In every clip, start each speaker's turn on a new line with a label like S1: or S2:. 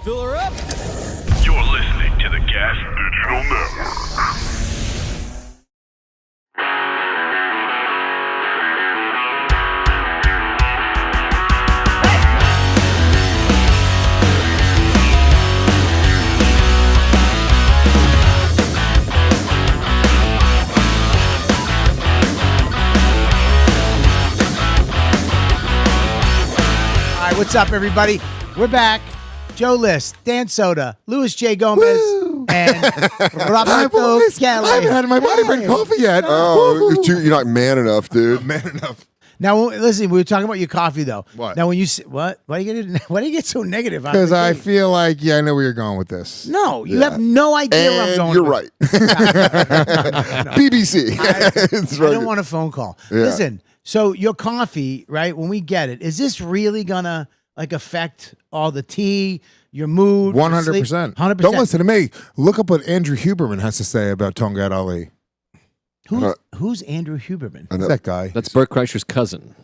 S1: Fill her up.
S2: You're listening to the GaS Digital Network.
S3: What's up, everybody? We're back. Joe List, Dan Soder, Louis J. Gomez, and Roberto Kelly.
S4: I haven't had my BodyBrain Coffee yet.
S5: Oh, you're not man enough, dude.
S4: Man enough.
S3: Now, listen, we were talking about your coffee, though.
S4: What?
S3: Now, when you what? Why do you get so negative?
S4: Because I feel like, I know where you're going with this.
S3: No, you have no idea where I'm
S5: And
S3: going.
S5: you're
S3: with.
S5: right. BBC.
S3: I don't want a phone call.
S5: Yeah.
S3: Listen, so your coffee, right? When we get it, is this really gonna affect all the tea, your mood,
S4: 100%.
S3: 100%.
S4: Don't listen to me. Look up what Andrew Huberman has to say about Tongat Ali.
S3: Who's Andrew Huberman?
S5: I know.
S4: That guy.
S1: That's Burt Kreischer's cousin.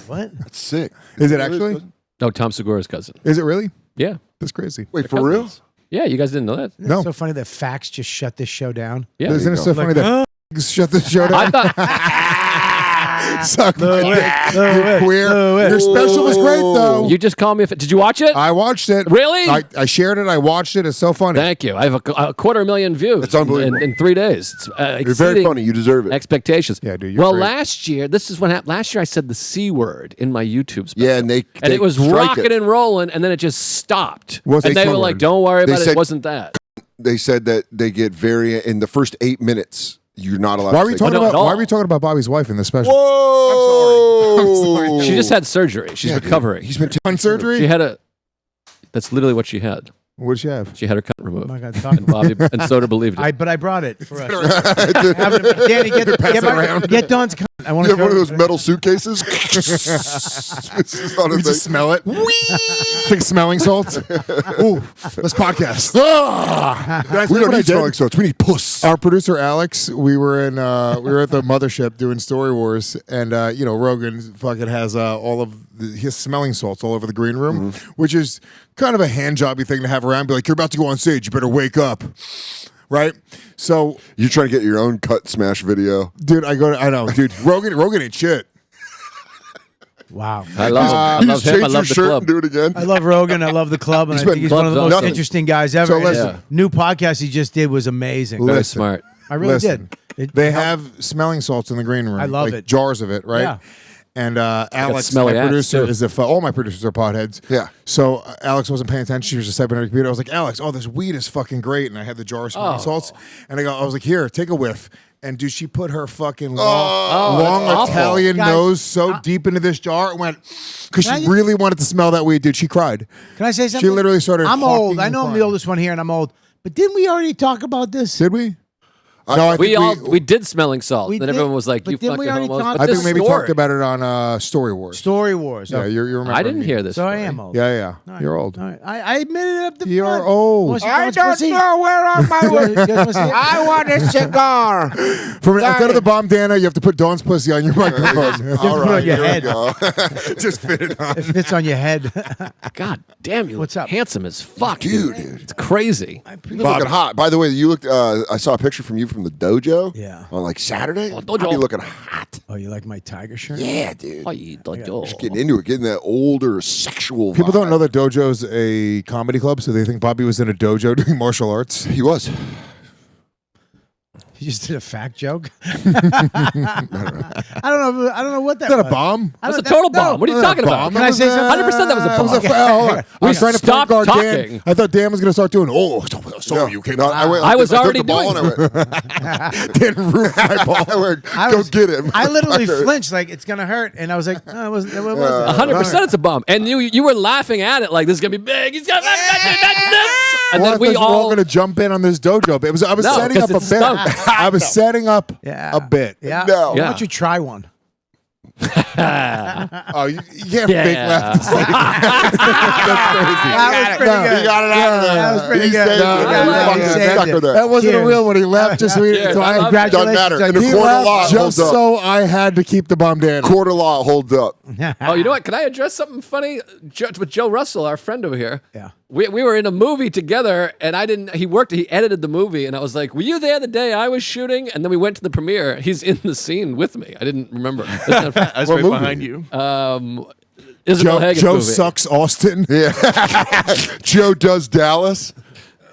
S3: What?
S5: That's sick.
S4: Is it actually?
S1: No, Tom Segura's cousin.
S4: Is it really?
S1: Yeah.
S4: That's crazy.
S5: Wait, for real?
S1: Yeah, you guys didn't know that?
S4: No.
S3: It's so funny that facts just shut this show down.
S1: Yeah.
S4: Isn't it so funny that shut this show down?
S1: I thought
S4: Suck my dick. You're queer. Your special was great, though.
S1: you just called me. Did you watch it?
S4: I watched it.
S1: Really?
S4: I shared it. I watched it. It's so funny.
S1: Thank you. I have a 250,000 views.
S5: It's unbelievable.
S1: in 3 days. It's
S5: You're very funny. You deserve it.
S1: Expectations.
S4: Yeah, dude, you're
S1: Well,
S4: great.
S1: last year, this is what happened. Last year, I said the C word in my YouTube special.
S5: Yeah, and they
S1: it was
S5: strike
S1: rocking
S5: it.
S1: and rolling, and then it just stopped.
S4: What's
S1: and
S4: the
S1: they were
S4: C
S1: like,
S4: word?
S1: "Don't worry
S5: They
S1: about it.
S5: said-
S1: It wasn't that."
S5: They said that they get in the first 8 minutes, you're not allowed
S4: Why
S5: to
S4: are we
S5: say
S4: talking
S1: no,
S4: about?
S1: no.
S4: Why are we talking about Bobby's wife in this special?
S5: Whoa!
S4: I'm sorry.
S1: She just had surgery. She's
S5: Yeah, dude.
S1: recovering.
S5: He's been
S4: On surgery?
S1: She had a. That's literally what she had.
S4: What did she have?
S1: She had her cut removed.
S3: Oh my God,
S1: And Bobby and Soder believed it.
S3: But I brought it for us. Danny, get Don's. I want
S5: You
S3: to
S5: have one of those metal suitcases? It's just on a
S4: We
S5: thing.
S4: just smell it. Think smelling salts. Ooh, let's podcast. Guys,
S5: We
S4: look
S5: don't
S4: what I
S5: need
S4: did.
S5: smelling salts. We need puss.
S4: Our producer Alex, we were at the mothership doing Story Wars, and Rogan fucking has all of his smelling salts all over the green room, which is kind of a hand jobby thing to have around. Be like, you're about to go on stage, you better wake up, right? So,
S5: You're trying to get your own cut smash video.
S4: dude, I know, dude, Rogan ain't shit.
S3: Wow.
S1: I love him. I
S5: You
S1: love
S5: just
S1: him. I
S5: change your
S1: love the
S5: shirt
S1: club.
S5: and do it again.
S3: I love Rogan. I love the club, and I
S5: He's
S3: think
S5: been
S3: he's one of the
S1: clubbed
S3: most
S1: up.
S3: interesting guys ever.
S4: So
S3: And
S4: listen.
S3: his new podcast he just did was amazing.
S1: Very
S4: Listen.
S1: smart.
S3: I really
S4: Listen,
S3: did. It
S4: They
S3: helped.
S4: have smelling salts in the green room.
S3: I love
S4: like
S3: it.
S4: jars of it, right?
S3: Yeah.
S4: And Alex,
S1: smelly
S4: my
S1: ass,
S4: producer,
S1: too.
S4: is all my producers are potheads.
S5: Yeah.
S4: So Alex wasn't paying attention. She was just typing on her computer. I was like, Alex, this weed is fucking great. And I had the jar of smelling salts. And I was like, here, take a whiff. And dude, she put her fucking long
S1: that's awful.
S4: Italian
S3: Guys,
S4: nose so deep into this jar, it went, because
S3: Can
S4: she
S3: I-
S4: really wanted to smell that weed, dude. She cried.
S3: Can I say something?
S4: She literally started.
S3: I'm
S4: hawking
S3: old. I
S4: and
S3: know I'm the
S4: crying.
S3: oldest one here, and I'm old. But didn't we already talk about this?
S4: Did we? No, I
S1: We
S4: think
S1: we did smelling salt.
S3: We
S1: Then
S3: did,
S1: everyone was like,
S3: but
S1: "You
S3: didn't we
S1: fucking
S3: already
S1: homos."
S3: talk-
S1: But
S4: I
S1: this
S4: think maybe
S1: story-
S4: talked about it on Story Wars.
S3: Story Wars.
S4: Yeah, you remember.
S1: I didn't hear this.
S3: So I
S1: story.
S3: am old.
S4: Yeah.
S3: All right.
S4: You're old.
S3: All right. I admitted it up the
S4: You're
S3: front.
S4: old.
S3: Want
S6: I
S3: some
S6: don't
S3: pussy?
S6: know where are my.
S3: You guys wanna see it?
S6: I want a cigar.
S4: Instead of the bomb, Dana, you have to put Dawn's pussy on your microphone.
S5: All
S3: put it on
S5: right,
S3: your
S5: here we
S3: head.
S5: go.
S4: Just fit it on.
S3: It fits on your head.
S1: God damn you!
S3: What's up?
S1: Handsome as fuck,
S5: Dude.
S1: It's crazy.
S5: You're looking hot. By the way, you looked. I saw a picture from you from the dojo.
S3: Yeah.
S5: On like Saturday.
S1: Dojo.
S5: You looking hot.
S3: Oh, you like my tiger shirt?
S5: Yeah, dude.
S1: Oh, you like oh.
S5: Just getting into it, getting that older sexual.
S4: People
S5: vibe.
S4: don't know that Dojo's a comedy club, so they think Bobby was in a dojo doing martial arts.
S5: He was.
S3: You just did a fact joke. I don't know what that
S4: Is that
S3: was.
S4: a bomb?
S1: That's a total bomb. What are you talking about?
S3: Can I say something?
S1: 100% that was a
S4: That was
S1: bomb.
S4: hold on. I was trying to
S1: Stop
S4: punk our
S1: talking.
S4: Dan. I thought Dan was going to start doing,
S5: So you came out.
S1: I was
S5: took
S1: already
S5: the ball
S1: doing
S5: and I went,
S4: Dan roofed my ball.
S5: I went,
S3: I
S5: go
S3: was-
S5: get him.
S3: I literally
S5: Fucker.
S3: flinched like it's gonna hurt, and I was like, no, it wasn't. It wasn't.
S1: 100% it's a bomb. And you were laughing at it like this is gonna be big. He's gonna and
S4: Well,
S1: then we
S4: we're all
S1: all
S4: going to jump in on this dojo. But I was
S1: No,
S4: setting up a
S1: 'cause
S4: bit.
S1: it stunk.
S4: I was setting up
S3: Yeah.
S4: a bit.
S3: Yeah.
S5: No.
S3: Why
S1: Yeah.
S3: don't you try one?
S4: Oh, you can't
S1: Yeah.
S4: fake laugh. That's crazy.
S3: That was pretty
S4: No,
S3: good.
S5: He got it out of there.
S3: That was pretty
S5: He
S3: good.
S5: saved it.
S3: No,
S5: You
S3: no,
S5: fucking
S3: he saved
S5: sucker
S3: it.
S5: there.
S4: That wasn't a
S3: Here.
S4: real one. He left just so,
S1: Yeah,
S4: so
S1: I
S4: I
S1: love it.
S5: Doesn't matter. In the
S4: he
S5: court of law,
S4: left
S5: it holds
S4: just
S5: up.
S4: so I had to keep the bomb down.
S5: Court of law holds up.
S1: Oh, you know what? Can I address something funny with Joe Russell, our friend over here?
S3: Yeah.
S1: We were in a movie together, and he edited the movie, and I was like, were you there the day I was shooting? And then we went to the premiere. He's in the scene with me. I didn't remember.
S7: I was right behind you.
S1: Isabelle Hagen
S4: Joe
S1: movie.
S4: sucks Austin.
S5: Yeah. Joe does Dallas.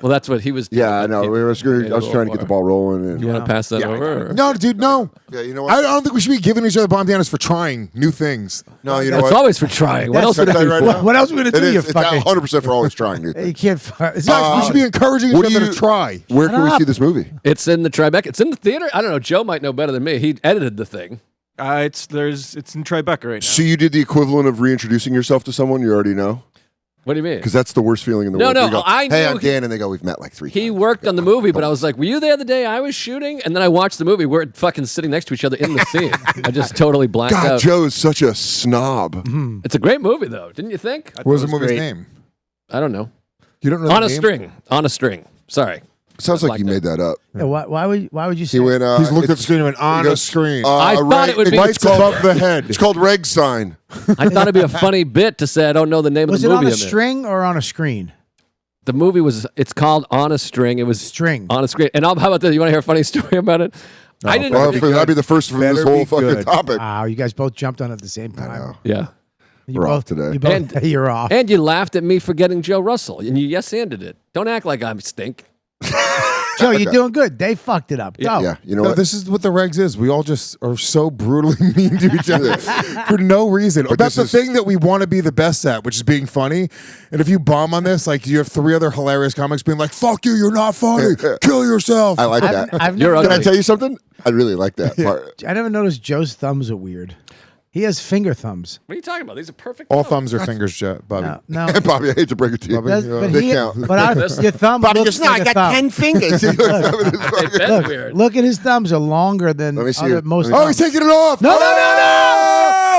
S1: Well, that's what he was doing.
S5: Yeah, I know. I was trying to get the ball rolling. And,
S1: You want to pass that over? Or?
S4: No, dude, no.
S5: Yeah, you know what?
S4: I don't think we should be giving each other bandanas for trying new things.
S5: No, you know
S1: It's
S5: what?
S1: always for trying. What else would it
S5: I'll
S1: be
S5: tell
S1: for?
S5: you right now.
S3: What else are we going to
S5: It
S3: do, you
S5: is. It's
S3: fucking...
S5: 100% for always trying, dude.
S3: You can't... It's
S4: We
S3: not...
S4: should be encouraging
S5: what
S4: each
S5: do
S4: other
S5: you-
S4: to try.
S5: Where can we see this movie?
S1: It's in the Tribeca. It's in the theater. I don't know. Joe might know better than me. He edited the thing.
S7: It's in Tribeca right now.
S5: So you did the equivalent of reintroducing yourself to someone you already know?
S1: What do you mean?
S5: Because that's the worst feeling in the world.
S1: No,
S5: You go,
S1: I
S5: hey,
S1: knew
S5: I'm Dan, and they go, we've met like 3
S1: He
S5: times.
S1: worked on the movie, but I was like, were you there the day I was shooting? And then I watched the movie. We're fucking sitting next to each other in the scene. I just totally blanked
S5: God,
S1: out.
S5: Joe is such a snob.
S1: It's a great movie, though. Didn't you think?
S4: What was the
S7: was
S4: movie's
S7: great.
S4: name?
S1: I don't know.
S4: You don't know
S1: On
S4: the
S1: a
S4: name?
S1: string. On a string. Sorry.
S5: Sounds like
S1: like
S5: you
S1: that.
S5: made that up.
S3: Yeah, why would you say...
S5: He went.
S4: He's looked at the
S5: it's-
S4: screen and went, on
S5: he
S4: the
S5: goes,
S4: screen.
S1: I thought it would be-
S4: Lights above the head.
S5: It's called Regz sign.
S1: I thought it'd be a funny bit to say I don't know the name
S3: Was
S1: of
S3: it
S1: the
S3: on
S1: movie.
S3: a
S1: I'm in.
S3: string or on a screen?
S1: The movie it's called On a String. It was
S3: String.
S1: on a screen. And how about this? You want to hear a funny story about it? I didn't.
S5: Well, that'd be the first for this
S4: Better
S5: whole
S4: be
S5: fucking
S4: good.
S5: topic.
S3: Wow, you guys both jumped on it at the same time.
S1: Yeah.
S3: You
S5: We're
S3: both,
S5: off today.
S3: You both, you're off.
S1: And you laughed at me for getting Joe Russell, and you yes-anded it. Don't act like I'm stink.
S3: Joe, you're doing good. They fucked it up. Go.
S5: Yeah, you know
S4: No,
S5: what?
S4: this is what the Regz is. We all just are so brutally mean to each other for no reason.
S5: But
S4: That's the
S5: this is-
S4: thing that we want to be the best at, which is being funny. And if you bomb on this, like you have 3 other hilarious comics being like, fuck you, you're not funny. Kill yourself.
S5: I like that.
S3: I've
S1: You're
S3: never,
S5: Can I
S1: ugly.
S5: tell you something? I really like that part.
S3: I never noticed Joe's thumbs are weird. He has finger thumbs.
S1: What are you talking about? These are perfect.
S4: All
S1: thumbs.
S4: thumbs are fingers, Bobby.
S3: No.
S5: Bobby, I hate to break it to you.
S4: Bobby,
S3: Does- but
S5: They
S3: he,
S5: count.
S3: but your thumb looks like a thumb.
S5: fingers.
S1: They've been weird.
S3: Look at his thumbs are longer than
S5: Let me see
S3: other,
S5: it.
S3: most.
S4: Oh, he's
S3: thumbs.
S4: taking it off.
S3: No.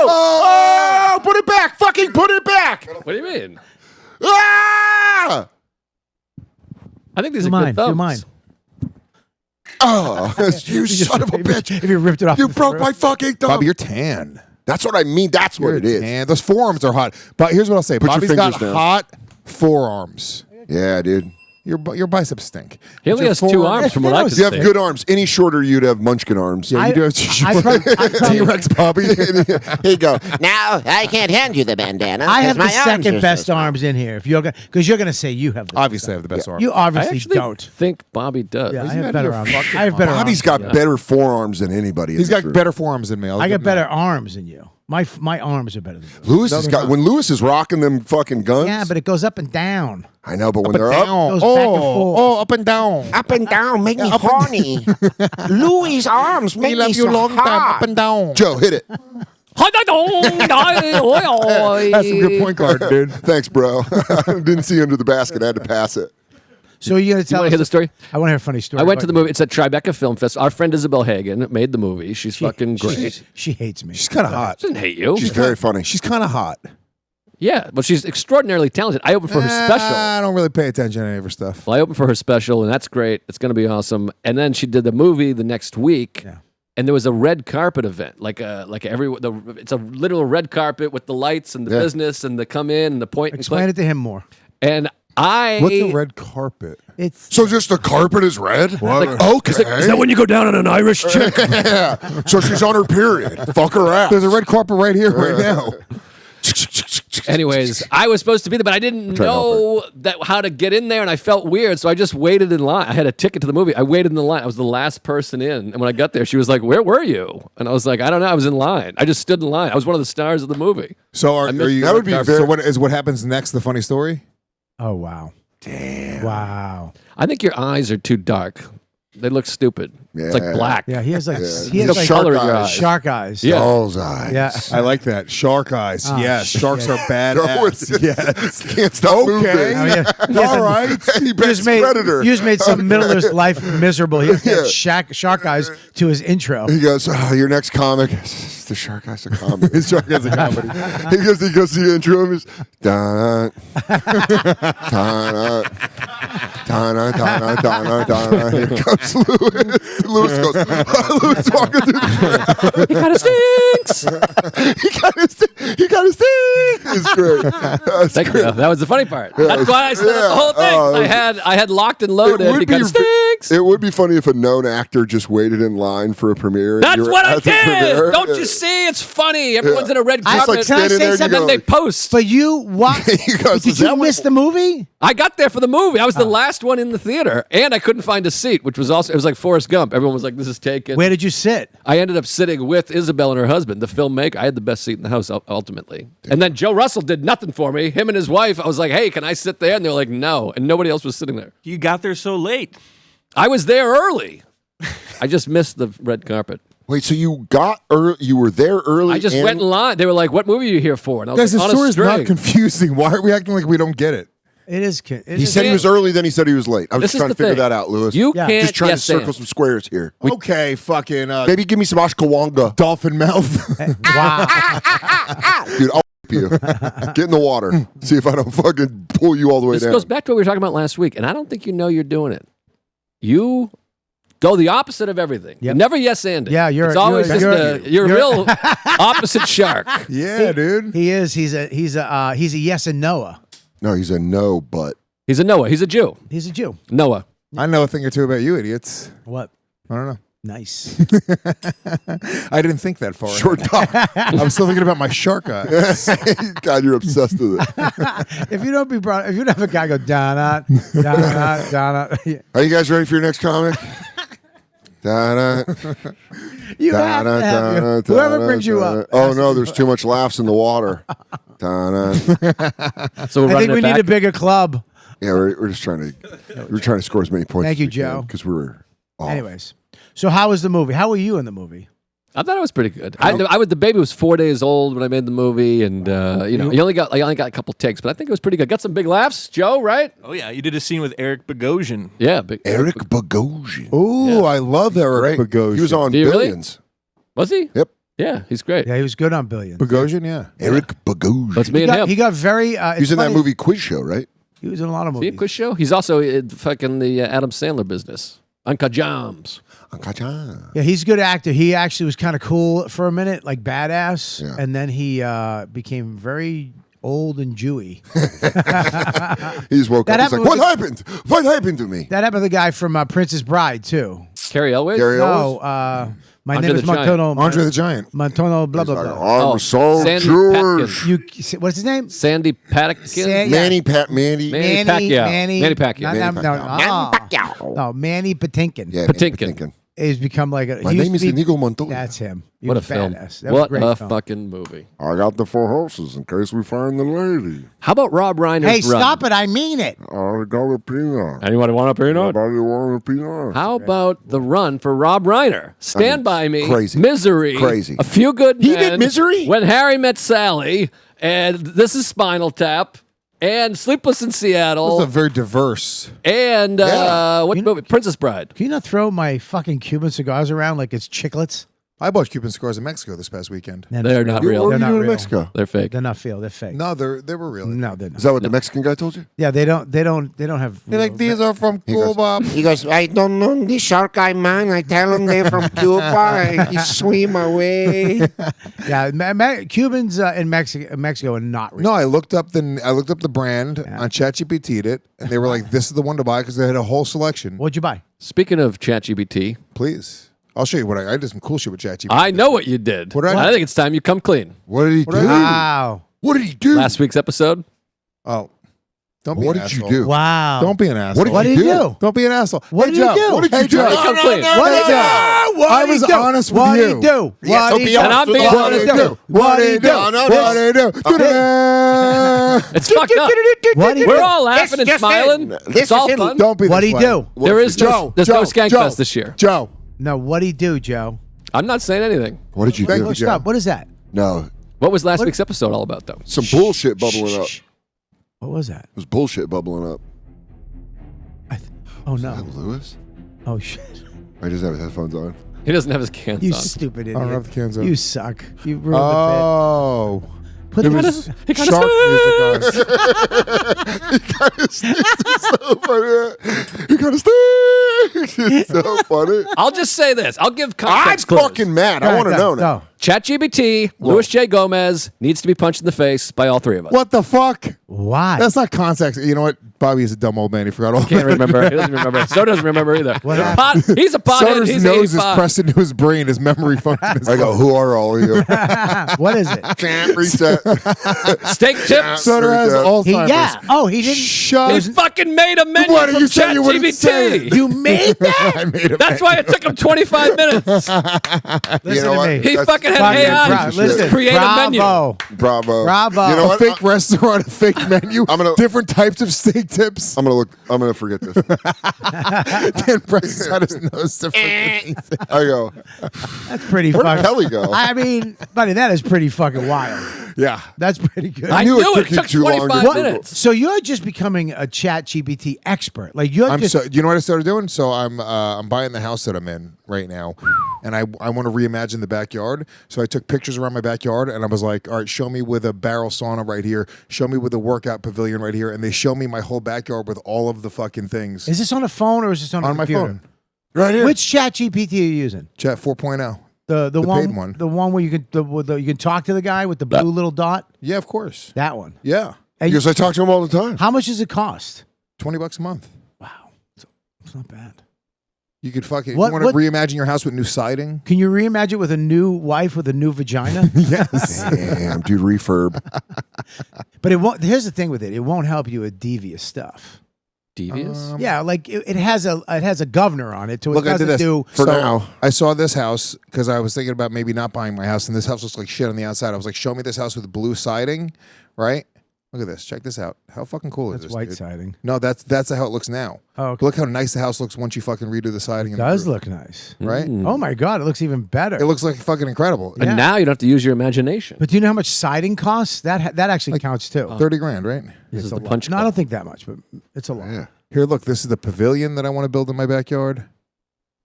S5: Oh, put it back. Fucking put it back.
S1: What do you mean?
S5: Ah!
S1: I think these
S3: Do
S1: are
S3: mine.
S1: good thumbs.
S3: Do mine.
S5: Oh, you son of a bitch.
S3: If you ripped it off,
S5: You
S3: the
S5: broke
S3: throat.
S5: my fucking thumb.
S4: Bobby, you're tan.
S5: That's what I mean. That's what it is.
S4: And those forearms are hot. But here's what I'll say.
S5: Put your
S4: Bobby's got
S5: fingers down.
S4: hot forearms.
S5: Yeah, dude.
S4: Your biceps stink.
S1: He only
S4: Your
S1: has 2
S4: forearm-
S1: arms from what I can
S5: You have
S1: see.
S5: good arms. Any shorter, you'd have Munchkin arms.
S4: Yeah, you do have T-Rex Bobby.
S5: Here you go.
S6: Now, I can't hand you the bandana.
S3: I have the
S6: 'cause my arms
S3: second
S6: are
S3: best
S6: so small.
S3: arms in here. If you're gonna, because you're gonna say you have the
S4: Obviously, I have the best arm.
S3: You
S1: I
S3: obviously
S1: actually
S3: don't.
S1: think Bobby does.
S3: Yeah, I
S4: Isn't
S3: have
S4: that
S3: better
S4: your
S3: arms.
S4: fucking
S3: I have better
S5: Bobby's
S3: arms.
S5: got better forearms than anybody.
S4: He's
S5: in this
S4: got
S5: room.
S4: better forearms than me.
S3: I got better arms than you. My arms are better than yours.
S5: Lewis has got. When Lewis is rocking them fucking guns.
S3: Yeah, but it goes up and down.
S5: I know, but when
S4: Up and
S5: they're
S4: down.
S5: up,
S3: Goes back and forth.
S4: Oh, up and down.
S6: Up and down, make me horny. Louis' arms make me so hot.
S4: and down.
S5: Joe, hit it.
S4: That's a good point guard, dude.
S5: Thanks, bro. Didn't see under the basket. I had to pass it.
S3: So you're gonna
S1: You
S3: tell
S1: want to
S3: us?
S1: hear the story?
S3: I want to hear a funny story.
S1: I went to
S3: about
S1: the movie. It's at Tribeca Film Fest. Our friend Isabelle Hagen made the movie. She's fucking great.
S3: She hates me.
S4: She's kind of hot.
S1: She doesn't hate you.
S5: She's very funny.
S4: She's kind of hot.
S1: Yeah, but she's extraordinarily talented. I opened for her special.
S4: I don't really pay attention to any of her stuff.
S1: Well, I opened for her special, and that's great. It's going to be awesome. And then she did the movie the next week,
S3: Yeah.
S1: and there was a red carpet event, it's a literal red carpet with the lights and the
S5: Yeah.
S1: business and the come in and the point and
S3: Explain
S1: click.
S3: it to him more.
S1: And I
S4: What's a red carpet?
S3: It's
S5: So just the carpet is red? Okay.
S1: Is that when you go down on an Irish chick?
S5: Yeah. So she's on her period. Fuck her ass.
S4: There's a red carpet right here, right now.
S1: Anyways, I was supposed to be there, but I didn't
S5: Try to
S1: know how to get in there, and I felt weird, so I just waited in line. I had a ticket to the movie. I waited in the line. I was the last person in, and when I got there, she was like, "Where were you?" And I was like, "I don't know. I was in line. I just stood in line. I was one of the stars of the movie."
S4: So are
S1: missed
S4: you?
S5: that would be
S4: so
S5: very-
S4: what happens next? The funny story.
S3: oh wow, damn, wow.
S1: I think your eyes are too dark. They look stupid. It's like
S5: Yeah.
S1: black.
S3: Yeah, he has like
S1: There's
S3: he
S1: no
S3: has like
S1: color in your
S5: eyes.
S1: eyes.
S3: shark eyes.
S1: Yeah.
S5: Doll's eyes.
S3: Yeah.
S4: I like that. Shark eyes.
S3: Oh,
S4: yes,
S3: shit.
S4: sharks are bad.
S5: No, it's-
S4: Yes.
S5: Can't stop moving.
S4: Okay.
S3: Oh, yeah. He has
S4: All
S3: a-
S4: right.
S5: He
S3: You
S5: bets
S3: just made
S5: Predator.
S3: you just made some Middler's life miserable. He has
S5: Yeah.
S3: shark eyes to his intro.
S5: He goes, your next comic is the Shark Eyes of Comedy.
S4: Shark eyes a comedy.
S5: he goes to the intro of his dun, dun, dun, Donna, Donna, Donna, Donna. Here comes Lewis. Lewis goes, Lewis walking through the
S1: He kind of stinks.
S5: He got his thing. It's great. That's
S1: Thank
S5: great.
S1: you. That was the funny part.
S5: Yeah,
S1: That's why I said the whole thing.
S5: Oh,
S1: I had locked and loaded. He kind of stinks.
S5: It would be funny if a known actor just waited in line for a premiere. and
S1: That's
S5: you were
S1: what I
S5: at the
S1: did.
S5: premiere.
S1: Don't you see? It's funny. Everyone's in a red
S5: Just
S1: carpet.
S5: like
S3: Can I
S5: standing
S3: say
S5: there and
S3: something?
S1: and then they
S5: go,
S1: post.
S3: But you what?
S5: You guys,
S3: Did
S5: is
S3: you
S5: that
S3: miss
S5: what-
S3: the movie?
S1: I got there for the movie. I was the last one in the theater, and I couldn't find a seat, which was also, it was like Forrest Gump. Everyone was like, this is taken.
S3: Where did you sit?
S1: I ended up sitting with Isabelle and her husband, the filmmaker. I had the best seat in the house ultimately. And then Joe Russell did nothing for me. Him and his wife, I was like, hey, can I sit there? And they were like, no. And nobody else was sitting there.
S7: You got there so late.
S1: I was there early. I just missed the red carpet.
S5: Wait, so you got early? You were there early?
S1: I just
S5: and-
S1: went in line. They were like, what movie are you here for? And I was
S4: Guys, the
S1: like, on a
S4: story's not
S1: string.
S4: confusing. Why are we acting like we don't get it?
S3: It is.
S5: He said he was early, then he said he was late. I was
S1: This
S5: just
S1: is
S5: trying to
S1: the
S5: figure
S1: thing.
S5: that out, Lewis.
S1: You
S3: Yeah.
S1: can't
S5: just trying
S1: yes
S5: to circle
S1: and.
S5: some squares here.
S4: Okay, fucking
S5: Baby, give me some ashkawanga.
S4: dolphin mouth.
S3: Wow.
S5: Dude, I'll you. Get in the water. See if I don't fucking pull you all the way
S1: This
S5: down.
S1: goes back to what we were talking about last week, and I don't think you know you're doing it. You go the opposite of everything.
S3: Yep.
S1: You never yes and it.
S3: Yeah,
S1: it's always just you're a real opposite shark.
S4: Yeah, dude.
S3: He is. He's a yes and Noah.
S5: No, he's a no, but
S1: He's a Noah. He's a Jew.
S3: He's a Jew.
S1: Noah.
S4: I know a thing or two about you idiots.
S3: What?
S4: I don't know.
S3: Nice.
S4: I didn't think that far.
S5: short talk.
S4: I was still thinking about my shark eyes.
S5: God, you're obsessed with it.
S3: If you don't have a guy go Donna, Donna, Donna.
S5: Are you guys ready for your next comic? Da-da,
S3: You have to have
S5: da-da,
S3: whoever
S5: da-da,
S3: brings you
S5: da-da.
S3: up.
S5: Oh no, there's too much laughs in the water. Da-da.
S1: So we're
S3: I
S1: running
S3: think we
S1: it
S3: need
S1: back.
S3: a bigger club.
S5: Yeah, we're just trying to score as many points.
S3: Thank you, Joe.
S5: Because we were off.
S3: Anyways, so how was the movie? How were you in the movie?
S1: I thought it was pretty good. The baby was 4 days old when I made the movie, and I only got a couple takes, but I think it was pretty good. Got some big laughs, Joe. Right?
S7: Oh yeah, you did a scene with Eric Bogosian.
S1: Yeah, big.
S5: Eric Bogosian.
S4: Ooh, I love Eric Bogosian.
S5: He was on
S1: Do you really?
S5: Billions.
S1: Was he?
S5: Yep.
S1: Yeah, he's great.
S3: Yeah, he was good on Billions.
S4: Bogosian, yeah.
S5: Eric Bogosian.
S1: That's me and him.
S3: He got very.
S5: He was in that movie Quiz Show, right?
S3: He was in a lot of
S1: See a
S3: movies.
S1: quiz show? He's also in fucking the Adam Sandler business. Uncut Jams.
S3: Yeah, he's a good actor. He actually was kind of cool for a minute, like badass,
S5: Yeah.
S3: and then he became very old and Jewy.
S5: He just woke
S3: That
S5: up. He's like,
S3: happened
S5: "What
S3: with
S5: happened? What happened to me?"
S3: That happened to the guy from Princess Bride too.
S1: Carrie Elway?
S5: Gary
S3: No,
S5: Owens?
S3: my
S1: Andre
S3: name is
S1: the Giant.
S3: Montono.
S4: Andre the Giant.
S3: Montono, blah blah
S5: He's like,
S3: blah.
S5: I'm so
S1: Sandy
S5: Jewish.
S1: Patkin.
S3: What's his name?
S1: Sandy Patkin?
S3: San-
S5: Manny
S3: Manny
S5: Manny
S1: Pacquiao.
S3: Manny
S1: Pacquiao.
S3: No, Manny Patinkin.
S5: Yeah,
S1: Patinkin.
S3: He's become like a.
S5: My
S3: he used
S5: name
S3: to
S5: is
S3: be-
S5: Inigo Montoya.
S3: That's him. He
S1: What a
S3: was
S1: film.
S3: badass. That was
S1: What
S3: great
S1: a
S3: film.
S1: fucking movie.
S5: I got the 4 horses in case we find the lady.
S1: How about Rob Reiner's
S3: Hey,
S1: Run?
S3: stop it! I mean it.
S5: I got a peanut.
S1: Anybody want a peanut?
S5: Anybody want a peanut?
S1: How about the run for Rob Reiner? Stand by Me,
S5: crazy.
S1: Misery,
S5: Crazy.
S1: A Few Good Men.
S5: He did Misery?
S1: When Harry Met Sally, and This Is Spinal Tap, and Sleepless in Seattle,
S4: It's a very diverse.
S1: and
S5: Yeah.
S1: what movie? Princess Bride.
S3: Can you not throw my fucking Cuban cigars around like it's chiclets?
S4: I bought Cuban cigars in Mexico this past weekend.
S1: They're not
S5: What
S1: real.
S5: were
S3: They're
S5: you
S3: not
S5: doing in
S3: real.
S5: Mexico?
S1: They're fake.
S3: They're not real. They're fake.
S4: No, they were real.
S3: No, they're
S5: Is
S3: not.
S5: that what the Mexican guy told you?
S3: Yeah, they don't have.
S4: They're like, these are from
S5: He goes-
S4: Cuba.
S6: He goes, I don't know this shark guy, man. I tell him they're from Cuba. He swim away.
S3: Yeah, Cubans in Mexico are not real.
S4: No, I looked up the brand on ChatGPT'd it, and they were like, "This is the one to buy" because they had a whole selection.
S3: What'd you buy?
S1: Speaking of ChatGPT,
S4: Please, I'll show you what I did. Some cool shit with ChatGPT.
S1: I know what you did.
S4: What did I do?
S1: I think it's time you come clean.
S5: What did he do?
S3: Wow.
S5: What did he do?
S1: Last week's episode.
S4: Oh, don't be
S5: What
S4: an
S5: did you
S4: asshole.
S5: do?
S3: Wow.
S4: Don't be an asshole.
S3: What did you do?
S4: Don't be an asshole.
S3: What
S4: Hey,
S3: did you
S4: Joe,
S3: do?
S4: What did
S5: Hey,
S4: you do?
S5: Joe,
S1: come clean.
S3: What did you do?
S4: I was honest with
S3: What
S4: you.
S3: did he do?
S6: Yes,
S3: What
S6: so
S3: did
S6: be
S3: he do?
S6: honest with
S1: be
S6: us.
S1: honest.
S3: What did he do? What did he do?
S4: What did he do?
S1: It's fucked up.
S3: What did he
S1: We're
S3: do?
S1: all laughing and
S6: just
S1: smiling.
S6: in.
S1: It's
S6: This
S1: all
S6: is in.
S1: fun.
S4: Don't be.
S3: What'd
S4: this
S3: he
S4: way.
S3: do?
S1: There is no, there's no Skank Fest this year.
S4: Joe,
S3: No, what'd he do, Joe?
S1: I'm not saying anything.
S5: What did you
S4: Thank
S5: do?
S4: you, Joe.
S3: Stop. What is that?
S5: No,
S1: What was last week's episode all about, though?
S5: some bullshit bubbling up.
S3: Shh. What was that?
S5: There's bullshit bubbling up.
S3: Oh
S5: Is that
S3: no.
S5: Lewis?
S3: Oh shit.
S5: I just have his headphones on.
S1: He doesn't have his cans
S3: You
S1: on.
S3: stupid idiot.
S4: I don't have the cans on.
S3: You suck. You ruined
S4: Oh,
S3: Put
S4: It
S3: the-
S4: was
S1: he kinda
S4: shark
S1: stinks.
S4: music on.
S5: So funny. You gotta stay. It's so funny.
S1: I'll just say this. I'll give
S5: I'm
S1: context clues.
S5: fucking mad. I
S3: Go,
S5: want to
S3: go,
S5: know now.
S3: go.
S1: ChatGPT, Louis J. Gomez needs to be punched in the face by all three of us.
S4: What the fuck?
S3: Why?
S4: That's not context. You know what? Bobby is a dumb old man. He forgot all
S1: Can't
S4: that.
S1: remember. He doesn't remember. So doesn't remember either. He's a pothead.
S4: Soder's
S1: He's
S4: nose is
S1: 85.
S4: pressed into his brain. His memory function is
S5: I go, who are all of you?
S3: What is it?
S5: Can't reset.
S1: Steak tips.
S4: Soder has Alzheimer's.
S3: Yeah. Oh, he didn't.
S4: Shut
S1: He's fucking made a menu
S4: What,
S1: from
S4: you said you wouldn't say
S1: ChatGPT.
S4: it.
S3: You made that?
S4: I made him.
S1: That's why it took him 25 minutes.
S3: Listen
S5: know
S3: to
S5: what?
S3: me.
S1: He
S5: That's
S1: fucking had
S3: Fucking
S1: AI
S3: bra- listen,
S1: create a menu.
S3: bravo.
S5: Bravo.
S3: Bravo.
S5: You know
S4: a
S5: what?
S4: fake restaurant, a fake menu,
S5: I'm gonna-
S4: different types of steak tips.
S5: I'm gonna forget this.
S4: Dan presses out his nose to forget.
S5: I go,
S3: That's pretty
S5: where'd
S3: fucking.
S5: Kelly go?
S3: I mean, buddy, that is pretty fucking wild.
S4: Yeah.
S3: That's pretty good.
S1: I
S5: knew
S1: knew
S5: it
S1: it.
S5: took
S1: It
S5: you
S1: took
S5: too long to
S1: 25
S5: Google.
S1: minutes.
S3: So you're just becoming a Chat GPT expert. Like you're just.
S4: You know what I started doing? So I'm buying the house that I'm in right now, and I want to reimagine the backyard. So I took pictures around my backyard, and I was like, all right, show me with a barrel sauna right here, show me with a workout pavilion right here, and they show me my whole backyard with all of the fucking things
S3: Is this on a phone or is this on a
S4: on my
S3: computer?
S4: phone. Right here.
S3: Which Chat GPT are you using?
S4: Chat 4.0.
S3: The
S4: paid
S3: one,
S4: one.
S3: the one where you can you can talk to the guy with the blue little dot.
S4: Yeah, of course.
S3: That one.
S4: Yeah.
S3: And
S5: because I talk to him all the time.
S3: how much does it cost?
S4: $20 a month.
S3: Wow, it's not bad.
S4: You could fucking
S3: What-
S4: you want to
S3: what-
S4: reimagine your house with new siding?
S3: Can you reimagine it with a new wife with a new vagina?
S4: Yes.
S5: Damn, dude, refurb.
S3: But it won't. Here's the thing with it: it won't help you with devious stuff.
S1: Devious?
S3: Yeah, like it has a governor on it, so
S4: Look,
S3: it
S4: I did
S3: doesn't
S4: this.
S3: do.
S5: For now.
S4: I saw this house because I was thinking about maybe not buying my house, and this house looks like shit on the outside. I was like, show me this house with blue siding, right? Look at this. Check this out. How fucking cool
S3: That's
S4: is this?
S3: white
S4: dude?
S3: siding.
S4: No, that's how it looks now.
S3: Oh, okay.
S4: Look how nice the house looks once you fucking redo the siding.
S3: It
S4: and the
S3: does
S4: roof,
S3: look nice.
S4: right.
S3: Oh my god, it looks even better.
S4: It looks like fucking incredible.
S1: And now you don't have to use your imagination.
S3: But do you know how much siding costs? That actually counts too.
S4: 30 grand, right?
S1: This is
S3: It's a
S1: the
S3: lot.
S1: punch
S3: No, I
S1: card.
S3: don't think that much, but it's a lot.
S5: Yeah.
S4: Here, look. This is the pavilion that I want to build in my backyard.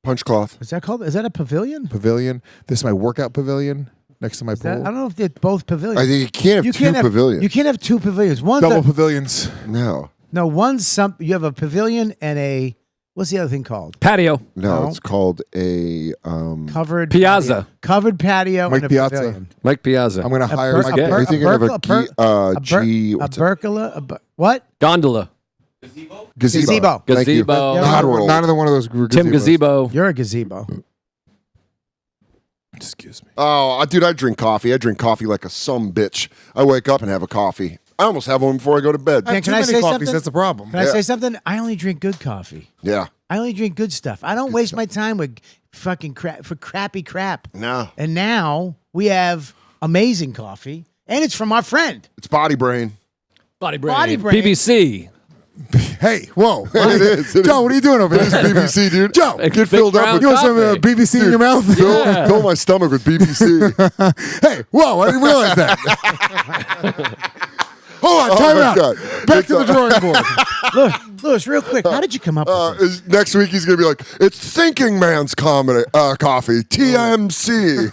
S5: Punch cloth.
S3: Is that called? Is that a pavilion?
S4: Pavilion. This is my workout pavilion next to my
S3: Is that-
S4: pool.
S3: I don't know if they're both pavilions.
S5: I think you can't have two pavilions.
S3: You can't have two pavilions. One's
S4: Double
S3: a,
S4: pavilions.
S5: No.
S3: no, one's some. You have a pavilion and a what's the other thing called?
S1: Patio.
S5: No,
S3: No.
S5: it's called a
S3: Covered
S1: Piazza.
S3: patio. Covered patio
S4: Mike
S3: and a
S4: Piazza.
S3: pavilion.
S1: Mike Piazza.
S4: I'm gonna hire.
S3: per-
S4: my
S3: a
S1: per-
S3: per-
S5: I think I have a G.
S3: A
S5: What's it?
S3: pergola. What?
S1: Gondola.
S5: Gazebo.
S3: Gazebo.
S5: Thank you.
S1: Gazebo.
S3: Yeah.
S5: God roll.
S4: Not another one of those.
S1: Tim
S4: gazebos.
S1: Gazebo.
S3: You're a gazebo.
S4: Excuse me.
S5: Oh, dude, I drink coffee. I drink coffee like a some bitch. I wake up and have a coffee. I almost have one before I go to bed.
S3: Man,
S4: Too
S3: can I
S4: many
S3: say
S4: coffees,
S3: something?
S4: That's the problem.
S3: Can I
S5: Yeah.
S3: say something? I only drink good coffee.
S5: Yeah.
S3: I only drink good stuff. I don't waste my time with fucking crappy crap.
S5: No.
S3: And now we have amazing coffee, and it's from our friend.
S5: It's body brain.
S1: Body Brain.
S3: Body Brain.
S1: BBC.
S4: Hey, whoa.
S5: It is. It
S4: Joe, what are you doing over
S5: is
S4: there?
S5: BBC, dude.
S4: Joe,
S1: Big
S5: Get filled up
S1: brown
S5: with
S4: you want some
S1: coffee.
S4: BBC in your mouth?
S5: Fill my stomach with BBC.
S4: Hey, whoa, I didn't realize that. Hold on, time
S5: my
S4: out.
S5: God.
S4: Back to the drawing board.
S3: Look, Louis, real quick, how did you come up with this?
S5: Next week he's gonna be like, "It's Thinking Man's comedy coffee, TMC."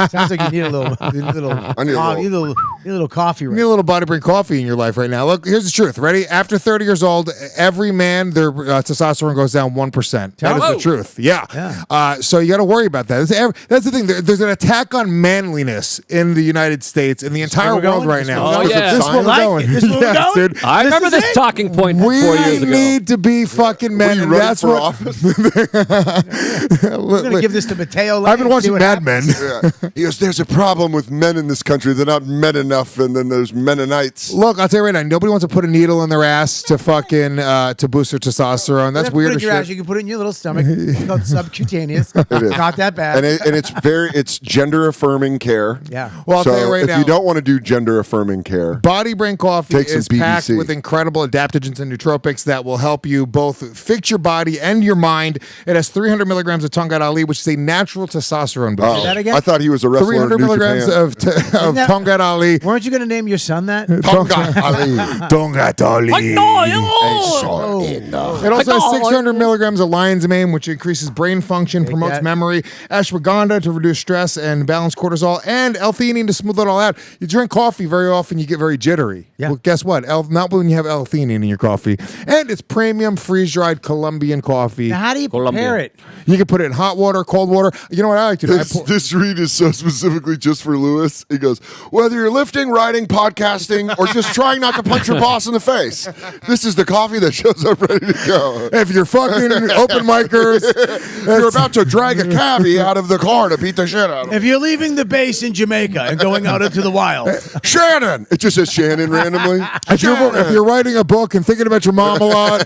S3: Sounds like you need a little,
S5: I need a little-
S3: you need a little coffee.
S4: You need
S3: Right?
S4: a little BodyBrain Coffee in your life right now. Look, here's the truth. Ready? After 30 years old, every man, their testosterone goes down 1%. That is the
S1: Oh.
S4: truth. Yeah.
S3: Yeah.
S4: So you got to worry about that. That's the thing. There's an attack on manliness in the United States, in the entire
S3: we're
S4: world
S3: going?
S4: right
S3: This
S4: now.
S1: where we're going?
S4: This is
S1: Oh,
S4: where we're
S3: yeah.
S4: going.
S3: This is where we're
S4: Yes,
S3: going?
S4: dude.
S1: I remember
S3: is
S1: this
S3: it?
S1: talking point
S4: We
S1: 4 years ago.
S4: need to be fucking men.
S5: you
S4: And
S5: running
S4: that's
S5: for
S4: what.
S5: office?
S3: We're gonna give this to Mateo.
S4: I've been watching Mad Men.
S5: Yeah. He goes, "There's a problem with men in this country. They're not men enough, and then there's Mennonites."
S4: Look, I'll tell you right now. Nobody wants to put a needle in their ass to fucking to boost their testosterone. That's weird
S3: Put it
S4: as
S3: in your ass.
S4: shit.
S3: You can put it in your little stomach. It's called subcutaneous.
S5: is.
S3: It's not that bad.
S5: And it's gender affirming care.
S3: yeah.
S4: Well, I'll
S5: so
S4: tell you right
S5: if
S4: now.
S5: you don't want to do gender affirming care,
S4: BodyBrain BodyBrain Coffee
S5: Take some
S4: is packed
S5: BBC.
S4: with incredible adaptogens and nootropics that will help you both fix your body and your mind. It has 300 milligrams of Tongat Ali, which is a natural testosterone boost.
S5: Oh,
S3: that again?
S5: I thought he was a wrestler.
S4: 300
S5: in New
S4: milligrams
S5: Japan.
S4: of
S3: that-
S4: Tongat Ali.
S3: Weren't you going to name your son that?
S5: Tonga Ali.
S4: Tongat Ali.
S3: Oh.
S4: It also has 600 milligrams of lion's mane, which increases brain function, promotes
S3: that.
S4: memory, ashwagandha to reduce stress and balance cortisol, and L-theanine to smooth it all out. You drink coffee very often, you get very jittery.
S3: Yeah.
S4: Well, guess what? Not when you have L-theanine in your coffee. And it's premium freeze-dried Colombian coffee.
S3: Now, how do you prepare it?
S4: You can put it in hot water, cold water. You know what I like to do?
S5: This read is so specifically just for Lewis. He goes, whether you're lifting, riding, podcasting, or just trying not to punch your boss in the face, this is the coffee that shows up ready to go.
S4: If you're fucking open micers,
S5: You're about to drag a cabbie out of the car to beat the shit out of him.
S3: If you're leaving the base in Jamaica and going out into the wild,
S5: Shannon! It just says Shannon randomly.
S4: if you're writing a book and thinking about your mom a lot,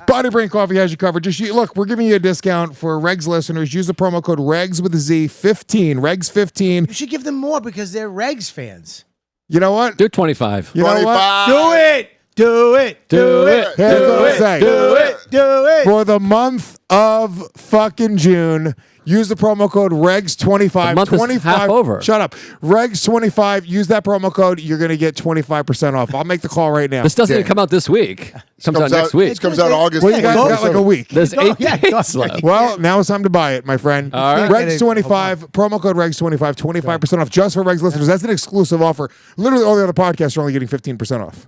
S4: BodyBrain Coffee has you covered. Look, we're giving you a discount for Regz listeners. Use the promo code Regz with a Z 15. Regz 15.
S3: you should give them more because they're Regz fans.
S4: You know what?
S1: Do 25.
S4: You know what?
S5: 25.
S3: Do it! Do it!
S1: Do it.
S4: Here's what I'm saying.
S3: Do it! Do it!
S4: For the month of fucking June, use the promo code Regz25.
S1: The month is
S4: 25.
S1: half over.
S4: Shut up. Regz25. Use that promo code. You're going to get 25% off. I'll make the call right now.
S1: This doesn't even come out this week. It comes out next week.
S5: It comes out August.
S4: Well, you guys got like a week.
S1: There's
S3: Go-
S1: 8
S3: yeah,
S1: days
S3: go-
S1: left.
S4: Well, now it's time to buy it, my friend.
S1: All right.
S4: Regz25, promo code Regz25, 25% off just for Regz listeners. That's an exclusive offer. Literally, all the other podcasts are only getting 15% off.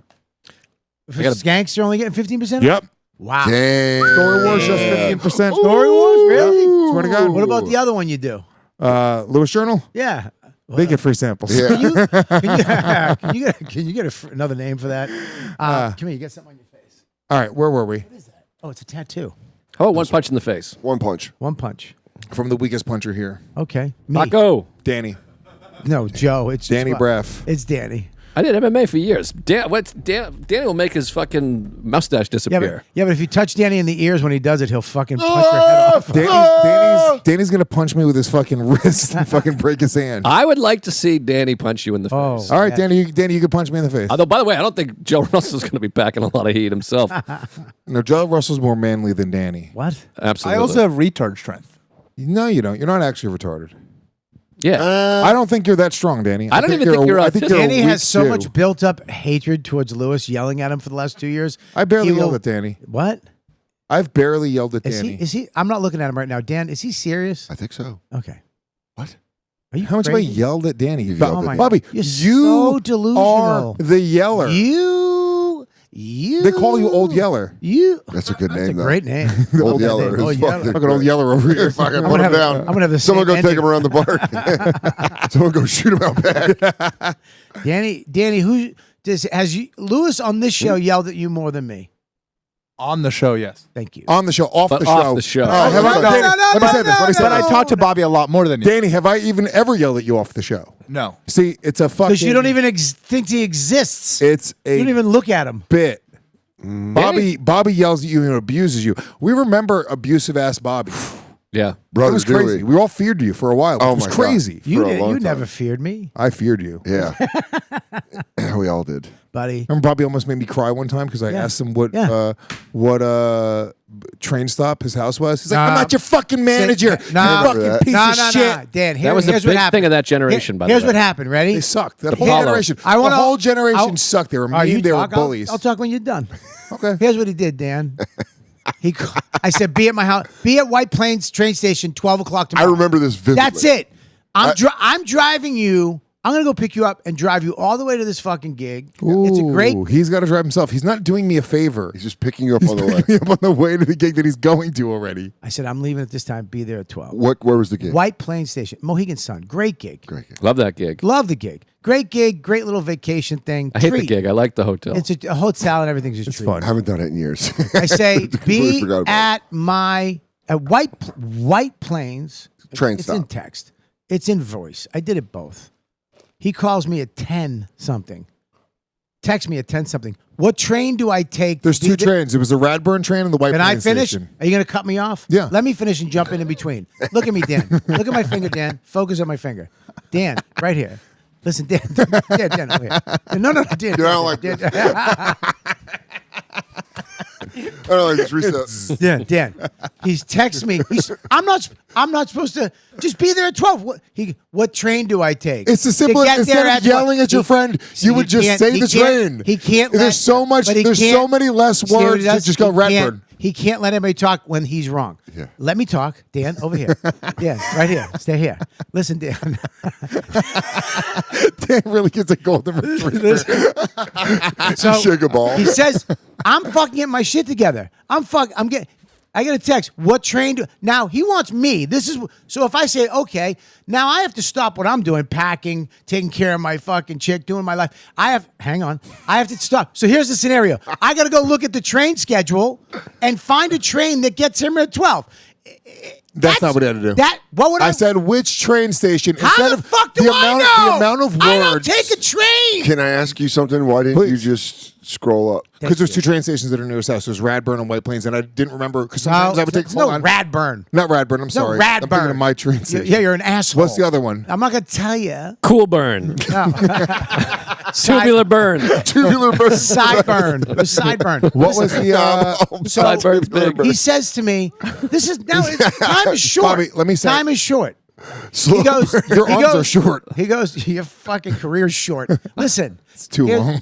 S3: For Skanks, you're only getting 15%?
S4: Yep.
S3: Wow.
S5: Dang.
S4: Story Wars just 15%.
S3: Story Wars? Really?
S4: Swear to God.
S3: What about the other one you do?
S4: Lewis Journal?
S3: Yeah.
S4: They get free samples.
S5: Yeah.
S3: Can you get another name for that? Come here, you got something on your face.
S4: All right, where were we?
S3: Oh, it's a tattoo.
S1: Oh, one punch in the face.
S5: One punch.
S3: One punch.
S4: From the weakest puncher here.
S3: Okay. Me.
S1: Paco.
S4: Danny.
S3: No, Joe. It's
S4: Danny
S3: just-
S4: Braff.
S3: It's Danny.
S1: I did MMA for years. Danny will make his fucking mustache
S3: Yeah,
S1: disappear.
S3: but if you touch Danny in the ears when he does it, he'll fucking punch your head off.
S4: Danny's going to punch me with his fucking wrist and fucking break his hand.
S1: I would like to see Danny punch you in the
S3: Oh.
S1: face.
S4: All right,
S3: Yeah.
S4: Danny, you can punch me in the face.
S1: Although, by the way, I don't think Joe Russell's going to be packing a lot of heat himself.
S4: No, Joe Russell's more manly than Danny.
S3: What?
S1: Absolutely.
S7: I also have retard strength.
S4: No, you don't. You're not actually retarded.
S1: yeah.
S4: I don't think you're that strong, Danny.
S1: I don't even think you're
S4: I think
S1: autistic.
S4: you're a
S3: Danny has
S4: weak
S3: so
S4: Jew.
S3: much built up hatred towards Lewis, yelling at him for the last 2 years.
S4: I barely
S3: He will-
S4: yelled at Danny.
S3: What?
S4: I've barely yelled at
S3: Is
S4: Danny.
S3: he? Is he? I'm not looking at him right now. Dan, is he serious?
S5: I think so.
S3: Okay.
S5: What?
S3: Are you
S4: How much have I
S3: crazy?
S4: yelled at Danny?
S5: You've
S4: Bo-
S5: yelled at
S3: my
S5: me.
S4: Bobby,
S3: You're
S4: you
S3: so delusional.
S4: are the yeller.
S3: You.
S4: They call you Old Yeller.
S3: You.
S5: That's a good
S3: That's a
S5: name, though.
S3: great name.
S5: Old Yeller.
S3: Old
S5: is
S3: Yeller.
S5: fucking
S4: Look at Old
S5: great.
S4: Yeller over here.
S5: Fucking
S3: I'm
S5: put
S3: gonna
S5: him
S3: have-
S5: down.
S3: I'm gonna have the
S5: Someone
S3: same
S5: go take
S3: ending.
S5: him around the park. Someone go shoot him out back.
S3: Danny, who has you? Lewis on this show yelled at you more than me.
S7: On the show, yes.
S3: Thank you.
S4: On the show, off
S1: But
S4: the
S1: off
S4: show.
S1: the show.
S4: Have I-
S3: No,
S4: Danny,
S3: no,
S4: let me
S3: no,
S4: say this. Let me say
S7: But I
S4: this.
S7: talked to Bobby a lot more than you.
S4: Danny, have I even ever yelled at you off the show?
S7: No.
S4: See, it's a fucking.
S3: Because you don't even think he exists.
S4: It's
S3: You
S4: a
S3: don't even look at him.
S4: bit. Bobby yells at you and abuses you. We remember abusive ass Bobby.
S1: Yeah.
S4: It
S5: Brother,
S4: was
S5: do
S4: crazy. We all feared you for a while.
S5: Oh
S4: It was
S5: my God.
S4: crazy.
S3: You
S5: For a long
S3: you
S5: time.
S3: never feared me,
S4: I feared you.
S5: Yeah. We all did.
S3: buddy.
S4: Remember Bobby almost made me cry one time because I
S3: Yeah.
S4: asked him what
S3: Yeah.
S4: train stop his house was. He's like,
S3: Nah.
S4: I'm not your fucking manager.
S3: Nah.
S4: you fucking
S5: Remember that.
S4: piece
S3: No,
S4: of
S3: no,
S4: shit.
S3: no, Dan.
S1: That was a
S3: here's what
S1: big
S3: happened.
S1: thing of that generation, by the
S3: Here's
S1: way.
S3: what happened. Ready?
S4: They sucked. That
S1: The
S4: whole
S1: Apollo.
S4: generation.
S3: I wanna-
S4: the whole generation
S3: I'll-
S4: sucked. They were
S3: Are you
S4: mean. They were
S3: talk? I'll-
S4: bullies.
S3: I'll talk when you're done.
S4: Okay.
S3: Here's what he did, Dan. I said, be at my house. Be at White Plains train station, 12 o'clock
S5: I
S3: tomorrow.
S5: remember this vividly.
S3: That's it. I'm driving you. I'm going to go pick you up and drive you all the way to this fucking gig. It's a great.
S4: Ooh, he's got to drive himself. He's not doing me a favor.
S5: He's just picking you up on the way.
S4: Picking me up on the way to the gig that he's going to already.
S3: I said, I'm leaving at this time. Be there at 12.
S5: Where was the gig?
S3: White Plains Station, Mohegan Sun. Great gig.
S5: Great gig.
S1: Love that gig.
S3: Love the gig. Great gig. Great little vacation thing.
S1: I hate the
S3: Treat.
S1: gig. I like the hotel.
S3: It's a hotel and everything's just
S4: It's
S3: treat.
S4: fun.
S5: I haven't done it in years.
S3: I say,
S5: Completely
S3: be
S5: forgot about
S3: at White Plains.
S5: Train
S3: It's
S5: stop.
S3: in text. It's in voice. I did it both. He calls me at 10 something. Text me at 10 something. What train do I take?
S4: There's two trains. It was the Radburn train and the White
S3: Can I
S4: Plains
S3: finish?
S4: Station.
S3: Are you going to cut me off?
S4: Yeah.
S3: Let me finish and jump in between. Look at me, Dan. Look at my finger, Dan. Focus on my finger. Dan, right here. Listen, Dan, over here. No, Dan.
S5: I don't like
S3: Dan,
S5: I don't like this reset.
S3: Dan. He's texting me. I'm not supposed to just be there at 12. What train do I take?
S4: It's the simple. Instead of yelling at your friend, you would just say the train.
S3: He can't.
S4: There's so much. There's so many less words to just go Redford.
S3: He can't let anybody talk when he's wrong.
S5: Yeah.
S3: Let me talk, Dan. Over here. Dan, right here. Stay here. Listen, Dan.
S4: Dan really gets a golden retriever.
S3: So
S5: Shake a ball.
S3: he says, "I'm fucking getting my shit together. I get a text. What train do?" Now he wants me. So if I say okay, now I have to stop what I'm doing, packing, taking care of my fucking chick, doing my life. Hang on. I have to stop. So here's the scenario. I got to go look at the train schedule and find a train that gets him at 12.
S4: That's not what I had to do.
S3: What would
S4: I said which train station?
S3: How the fuck do I know?
S4: The amount of words.
S3: I don't take a train.
S5: Can I ask you something? Why didn't you just scroll up?
S4: Because there's two train stations that are near us house. There's Radburn and White Plains, and I didn't remember because sometimes I would take.
S3: Hold on. Radburn.
S4: Not Radburn. I'm sorry.
S3: Radburn.
S4: I'm thinking of my train station.
S3: Yeah, you're an asshole.
S4: What's the other one?
S3: I'm not gonna tell you.
S1: Cool burn. Tubular burn.
S5: Tubular burn.
S3: Sideburn. It was sideburn.
S4: What was the?
S1: Sideburn's big.
S3: He says to me, "This is now. Time is short.
S4: Bobby, let me say.
S3: Time is short."
S5: Slow
S3: He goes.
S5: burn.
S4: Your arms are short.
S3: He goes. Your fucking career's short. Listen, it's
S4: too long.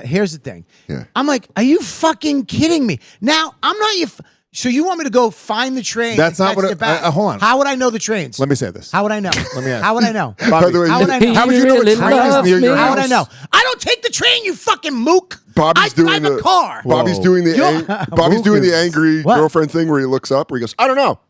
S3: Here's the thing.
S5: Yeah.
S3: I'm like, are you fucking kidding me? Now I'm not your. So you want me to go find the train?
S4: That's
S3: and
S4: not what
S3: text
S4: it-
S3: it back?
S4: hold on.
S3: How would I know the trains?
S4: Let me say this.
S3: How would I know?
S4: Let me ask.
S3: How would I know?
S5: By the way,
S3: How would I know?
S4: How would you know what
S1: really
S4: train is
S1: love
S4: near your
S1: me?
S3: How would I
S4: house?
S3: know? I don't take the train, you fucking mook.
S5: Bobby's
S3: I
S5: doing
S3: drive a car.
S5: Bobby's doing the Bobby's doing the angry
S3: What?
S5: girlfriend thing where he looks up where he goes, I don't know.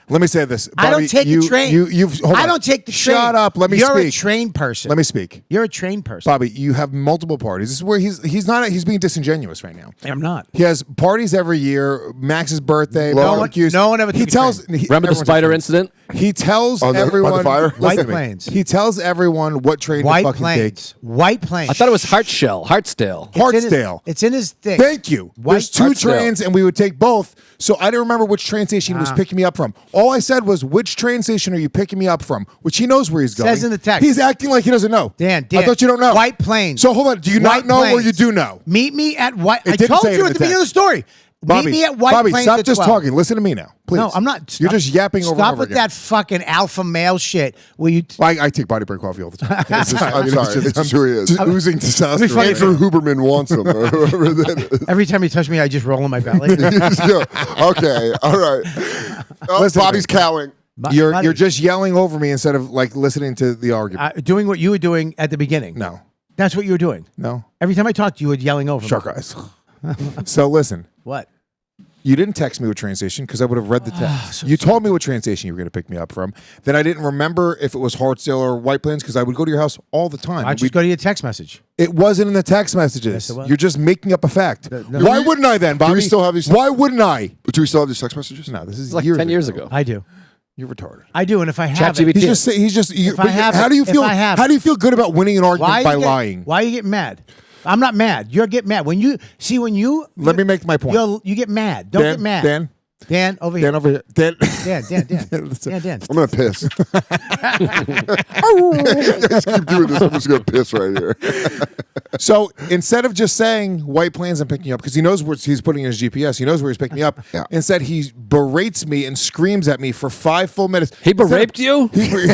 S4: Let me say this. Bobby,
S3: I don't take the train.
S4: Hold
S3: I
S4: on.
S3: don't take the train.
S4: Shut up. Let me
S3: You're
S4: speak.
S3: a trained person.
S4: Let me speak.
S3: You're a trained person.
S4: Bobby, you have multiple parties. This is where he's not. He's being disingenuous right now.
S3: I'm not.
S4: He has parties every year. Max's birthday, barbecues.
S3: no one ever
S4: He
S3: took a
S4: tells.
S3: train.
S1: Remember the
S4: everyone's
S1: spider
S4: a train.
S1: incident?
S4: He tells
S5: On the
S4: everyone.
S5: fire?
S4: Listen
S3: White
S4: to me.
S3: Plains.
S4: He tells everyone what train to
S3: White
S4: fucking take.
S3: Plains. White Plains.
S1: I thought it was Hartsdale.
S4: Hartsdale.
S3: It's in his thing.
S4: Thank you. There's two
S1: Hartsdale.
S4: trains, and we would take both. So I didn't remember which train station he was picking me up from. All I said was, "Which train station are you picking me up from?" Which he knows where he's going.
S3: Says in the text.
S4: He's acting like he doesn't know.
S3: Dan,
S4: I thought you don't know.
S3: White Plains.
S4: So hold on. Do you
S3: White
S4: not know or
S3: Plains.
S4: you do know?
S3: Meet me at White.
S4: It
S3: I
S4: didn't
S3: told
S4: say it
S3: you
S4: in
S3: at
S4: the
S3: the beginning of the
S4: text.
S3: story.
S4: Bobby,
S3: Meet me at White
S4: Bobby,
S3: Plains
S4: stop
S3: at
S4: just
S3: 12.
S4: talking. Listen to me now, please.
S3: No, I'm not.
S4: You're just yapping over and
S3: Stop
S4: over
S3: with
S4: again.
S3: that fucking alpha male shit. Where you?
S4: I take BodyBrain Coffee all the time.
S5: I'm sorry. It's just who he is.
S4: Just oozing
S3: funny.
S4: testosterone.
S5: Andrew Huberman wants him. or whoever that is.
S3: Every time you touch me, I just roll in my belly.
S5: You just go, okay, all right. Oh,
S4: Listen to
S5: Bobby's
S4: me.
S5: cowing.
S4: You're just yelling over me instead of like listening to the argument.
S3: Doing what you were doing at the beginning.
S4: No,
S3: That's what you were doing.
S4: no.
S3: Every time I talked to you, you were yelling over me.
S4: Shark eyes. So listen.
S3: What?
S4: You didn't text me what train station because I would have read the text. You told me what train station you were going to pick me up from. Then I didn't remember if it was Hartsdale or White Plains because I would go to your house all the time.
S3: I just go to your text message.
S4: It wasn't in the text messages.
S3: Yes, it was.
S4: You're just making up a fact.
S3: no.
S4: Why wouldn't I then, Bobby?
S5: we still have these-
S4: Why wouldn't I?
S5: Do we still have these text messages?
S4: No, this is
S1: It's like
S4: years
S1: 10 years ago.
S3: I do.
S4: You're retarded.
S3: I do. And if I have
S1: ChatGPT.
S3: it,
S4: He's just.
S3: If I have
S4: how
S3: it-
S4: do you
S3: if
S4: feel?
S3: I have
S4: How
S3: it-
S4: do you feel good about winning an argument by lying?
S3: Why are you getting mad? I'm not mad. You're getting mad. When you see when you
S4: Let me make my point.
S3: you get mad. Don't get mad. Dan over here.
S4: Dan over here. Dan.
S3: Dan. Dan.
S5: I'm going to piss. You guys keep doing this. I'm just going to piss right here.
S4: So instead of just saying White Plains I'm picking you up because he knows where he's putting in his GPS, he knows where he's picking me up.
S5: Yeah.
S4: Instead, he berates me and screams at me for 5 full minutes.
S1: He beraped you?
S4: Dude,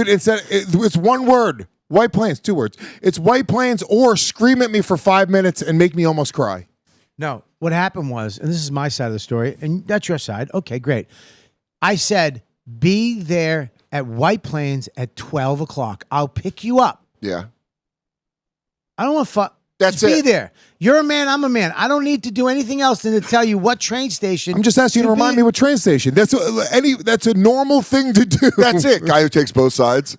S4: it's one word. White Plains, 2 words. It's White Plains or scream at me for 5 minutes and make me almost cry.
S3: No, what happened was, and this is my side of the story, and that's your side. Okay, great. I said, be there at White Plains at 12 o'clock. I'll pick you up.
S5: Yeah.
S3: I don't want to fuck.
S5: That's
S3: Just be
S5: it.
S3: there. You're a man. I'm a man. I don't need to do anything else than to tell you what train station.
S4: I'm just asking you to remind me what train station. That's a normal thing to do.
S5: That's it. Guy who takes both sides.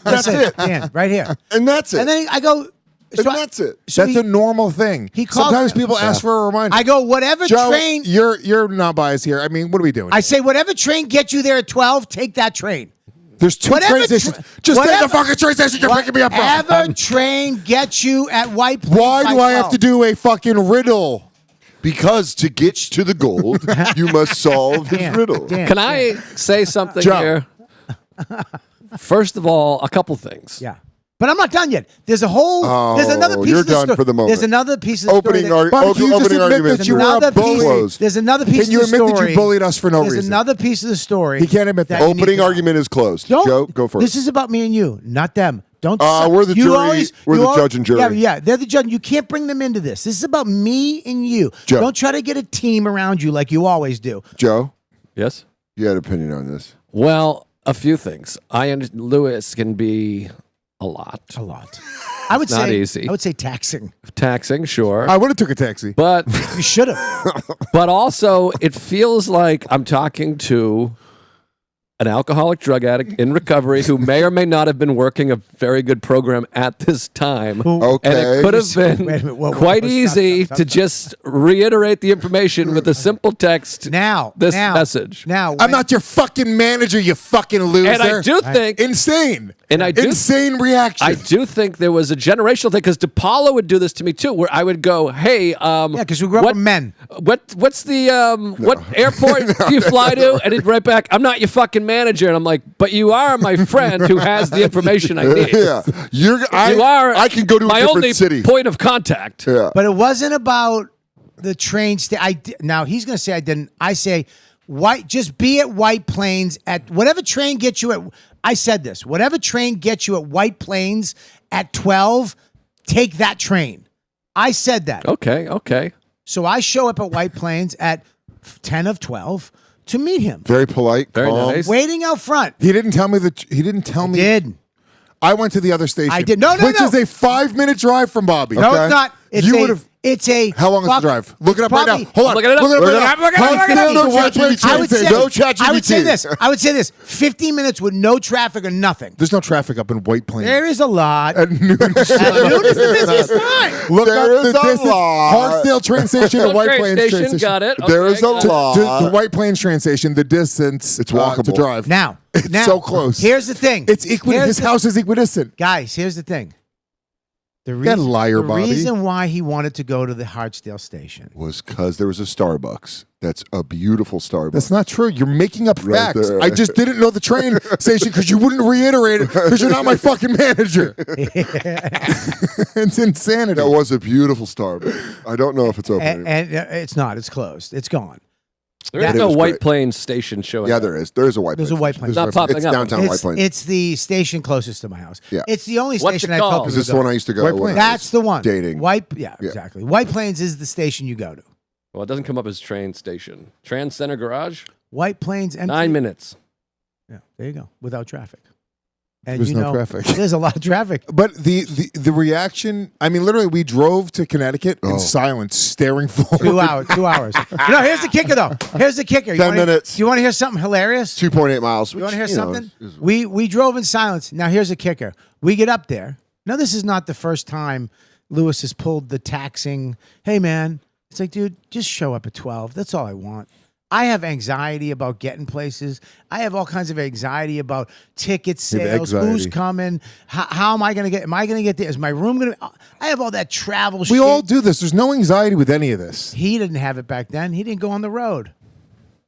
S5: That's it.
S3: Dan, right here.
S5: And that's it.
S3: And then I go.
S5: And that's it.
S3: So
S4: That's a normal thing.
S3: he calls-
S4: Sometimes people ask for a reminder.
S3: I go, whatever
S4: Joe,
S3: train.
S4: you're not biased here. I mean, what are we doing?
S3: I say, whatever train gets you there at 12, take that train.
S4: There's 2
S3: whatever
S4: train stations.
S3: tra-
S4: Just take
S3: whatever-
S4: the fucking train station you're picking me up from.
S3: Whatever train gets you at White Plains.
S4: Why
S3: by
S4: do I have
S3: 12.
S4: to do a fucking riddle?
S5: Because to get to the gold, you must solve his
S3: Dan,
S5: riddle.
S3: Dan,
S1: Can I say something
S4: Joe.
S1: here? First of all, a couple things.
S3: Yeah. But I'm not done yet. There's another piece
S5: you're
S3: of the
S5: done
S3: story.
S5: for the moment.
S3: There's another piece of the
S5: Opening
S3: story.
S4: Bobby, can you just
S5: opening
S4: admit
S5: argument.
S4: that you were a
S3: Another
S4: bully?
S5: Closed.
S3: There's another piece
S4: Can you
S3: of the
S4: admit
S3: story.
S4: that you bullied us for no
S3: There's
S4: reason?
S3: another piece of the story.
S4: He can't admit that.
S3: you need
S5: Opening
S3: to know.
S5: argument is closed.
S3: Don't,
S5: Joe, go for
S3: This
S5: it.
S3: is about me and you, not them. Don't.
S5: We're the
S3: you
S5: jury.
S3: Always,
S5: We're
S3: you
S5: the
S3: al-
S5: judge and jury.
S3: Yeah, they're the judge. You can't bring them into this. This is about me and you.
S5: Joe.
S3: Don't try to get a team around you like you always do.
S5: Joe,
S1: Yes?
S5: you had an opinion on this.
S1: Well, a few things. Lewis can be a lot.
S3: A lot. I would
S1: not
S3: say.
S1: easy.
S3: I would say taxing.
S1: Taxing, sure.
S4: I would have took a taxi.
S1: But
S3: You should have.
S1: but also it feels like I'm talking to an alcoholic drug addict in recovery who may or may not have been working a very good program at this time.
S5: Okay.
S1: And it could have been
S3: Wait a minute, whoa,
S1: quite
S3: stop,
S1: easy
S3: stop,
S1: to
S3: stop.
S1: just reiterate the information with a simple text.
S3: Now,
S1: This
S3: now,
S1: message.
S3: Now,
S4: I'm not your fucking manager, you fucking loser.
S1: And I do think
S4: Insane.
S1: And I do-
S4: Insane reaction.
S1: I do think there was a generational thing because DePaulo would do this to me too, where I would go, "Hey,
S3: Yeah, because we grew up with men.
S1: What's the what airport do you fly to?" And he'd write back, "I'm not your fucking manager." And I'm like, "But you are my friend who has the information I need.
S5: Yeah, you are. I can go to a
S1: my
S5: different
S1: only
S5: city.
S1: point of contact."
S5: Yeah.
S3: But it wasn't about the train now he's going to say I didn't. I say just be at White Plains at whatever train gets you at. I said this. Whatever train gets you at White Plains at 12, take that train. I said that.
S1: Okay.
S3: So I show up at White Plains at 10 of 12 to meet him.
S5: Very polite.
S1: Very
S5: calm.
S1: nice.
S3: Waiting out front.
S4: He didn't tell me that. He didn't tell me.
S3: Did.
S4: I went to the other station.
S3: I did. No,
S4: which is a 5-minute drive from Bobby.
S3: No,
S4: okay?
S3: it's not. It's a.
S4: How long is the drive? Look it up right now.
S3: probably-
S4: Hold on.
S1: Look it up.
S4: Look it up
S1: Look
S4: right
S1: it
S4: now.
S1: up. Look it up.
S4: Hold
S1: Look it
S4: on.
S1: up.
S4: No White Plains
S3: I would say,
S4: train station.
S5: No ChatGPT.
S3: I would say this. 15 minutes with no traffic or nothing.
S4: There's no traffic up in White Plains.
S3: There is a lot.
S4: At noon.
S3: At noon is the busiest time.
S4: Look
S5: There
S4: up
S5: is
S4: the
S5: a
S4: distance.
S5: lot.
S4: Hartsdale train station to White
S1: Train
S4: Plains train
S1: station,
S4: station.
S1: got it.
S5: There
S1: Okay,
S5: is a
S1: got it.
S5: lot.
S4: To White Plains train station, the distance
S5: It's
S4: to
S5: walkable.
S4: drive.
S3: Now,
S4: It's so close.
S3: Here's the thing.
S4: It's
S3: Here's
S4: his house is equidistant.
S3: Guys, here's the thing. The
S4: That liar,
S3: the
S4: Bobby.
S3: reason why he wanted to go to the Hartsdale station.
S5: Was because there was a Starbucks. That's a beautiful Starbucks.
S4: That's not true. You're making up
S5: Right
S4: facts.
S5: there.
S4: I just didn't know the train station because you wouldn't reiterate it because you're not my fucking manager. It's insanity.
S5: That was a beautiful Starbucks. I don't know if it's open.
S3: And,
S5: anymore.
S3: it's not. It's closed. It's gone.
S1: There is
S5: It
S1: no
S5: was
S1: White
S5: great.
S1: Plains station showing
S5: Yeah,
S1: up.
S5: there is. There is a White
S3: There's
S5: Plains.
S3: a White Plains.
S1: It's not popping
S5: It's
S1: up.
S5: downtown White
S3: It's,
S5: Plains.
S3: it's the station closest to my house.
S5: Yeah.
S3: It's the only
S1: What's
S3: station
S1: it
S3: I tell
S1: called?
S3: people
S5: Is
S3: to
S5: this the
S3: go
S5: one
S3: to.
S5: I used to go
S4: White
S5: when I
S4: Plains.
S5: was
S3: That's the one.
S5: dating?
S3: Yeah, exactly. White Plains is the station you go to.
S1: Well, it doesn't come up as train station. Trans Center Garage,
S3: White Plains. Empty.
S1: 9 minutes.
S3: Yeah, there you go. Without traffic. And
S4: There's
S3: you
S4: no
S3: know,
S4: traffic.
S3: There's a lot of traffic.
S4: But the reaction, I mean, literally, we drove to Connecticut in silence, staring forward.
S3: 2 hours. 2 hours. Here's the kicker, though. Here's the kicker.
S5: 10 minutes.
S3: Do you want to hear something hilarious?
S5: 2.8 miles.
S3: You want to hear something? We drove in silence. Now here's the kicker. We get up there. Now this is not the first time Lewis has pulled the taxing. Hey man, it's like, dude, just show up at 12. That's all I want. I have anxiety about getting places. I have all kinds of anxiety about ticket
S4: You have
S3: sales. Who's
S4: anxiety.
S3: coming? How am I going to get? Am I going to get there? Is my room going to? I have all that travel shit.
S4: We all do this. There's no anxiety with any of this.
S3: He didn't have it back then. He didn't go on the road.